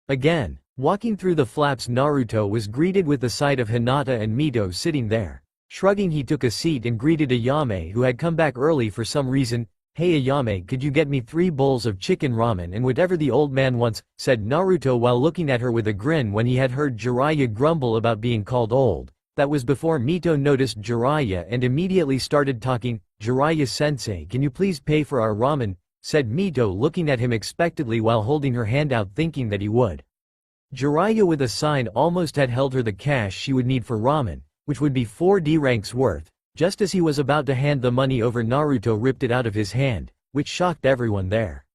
Again, walking through the flaps, Naruto was greeted with the sight of Hinata and Mito sitting there. Shrugging, he took a seat and greeted Ayame, who had come back early for some reason. Hey Ayame, could you get me 3 bowls of chicken ramen and whatever the old man wants, said Naruto while looking at her with a grin when he had heard Jiraiya grumble about being called old. That was before Mito noticed Jiraiya and immediately started talking. Jiraiya-sensei, can you please pay for our ramen? Said Mito, looking at him expectantly while holding her hand out, thinking that he would. Jiraiya with a sign almost had held her the cash she would need for ramen, which would be 4D ranks worth. Just as he was about to hand the money over, Naruto ripped it out of his hand, which shocked everyone there.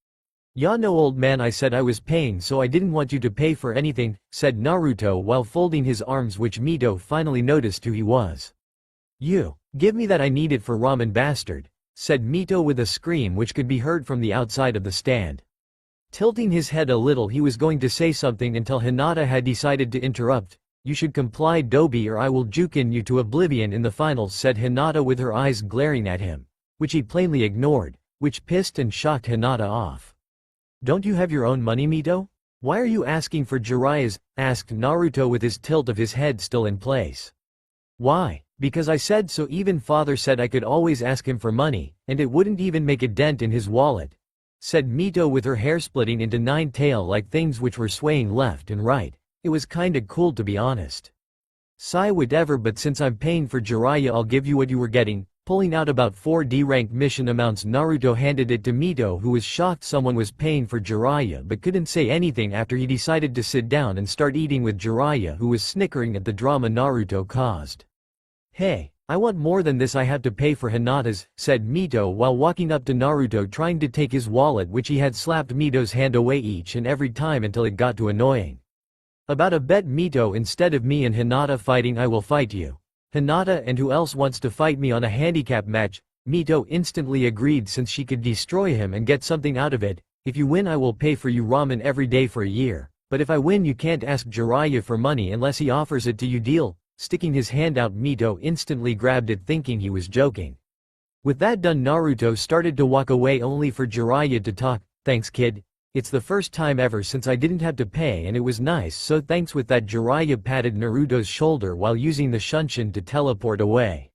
Ya no old man, I said I was paying, so I didn't want you to pay for anything, said Naruto while folding his arms, which Mito finally noticed who he was. You, give me that, I need it for ramen bastard, said Mito with a scream which could be heard from the outside of the stand. Tilting his head a little, he was going to say something until Hinata had decided to interrupt. You should comply, Dobi, or I will jukin you to oblivion in the finals, said Hinata with her eyes glaring at him, which he plainly ignored, which pissed and shocked Hinata off. Don't you have your own money, Mito? Why are you asking for Jiraiya's? Asked Naruto with his tilt of his head still in place. Why? Because I said so. Even father said I could always ask him for money, and it wouldn't even make a dent in his wallet, said Mito with her hair splitting into 9-tail-like things which were swaying left and right. It was kinda cool to be honest. Sigh whatever, but since I'm paying for Jiraiya I'll give you what you were getting. Pulling out about 4 D-rank mission amounts, Naruto handed it to Mito, who was shocked someone was paying for Jiraiya but couldn't say anything after he decided to sit down and start eating with Jiraiya, who was snickering at the drama Naruto caused. Hey, I want more than this. I have to pay for Hinata's, said Mito while walking up to Naruto trying to take his wallet, which he had slapped Mito's hand away each and every time until it got too annoying. About a bet, Mito? Instead of me and Hinata fighting, I will fight you. Hinata, and who else wants to fight me on a handicap match? Mito instantly agreed since she could destroy him and get something out of it. If you win I will pay for you ramen every day for a year, but if I win you can't ask Jiraiya for money unless he offers it to you. Deal? Sticking his hand out, Mito instantly grabbed it thinking he was joking. With that done, Naruto started to walk away only for Jiraiya to talk. Thanks kid. It's the first time ever since I didn't have to pay and it was nice, so thanks. With that, Jiraiya patted Naruto's shoulder while using the Shunshin to teleport away.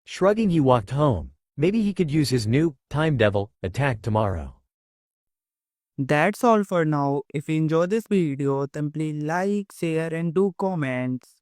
Shrugging, he walked home. Maybe he could use his new Time Devil attack tomorrow. That's all for now. If you enjoy this video, then please like, share and do comments.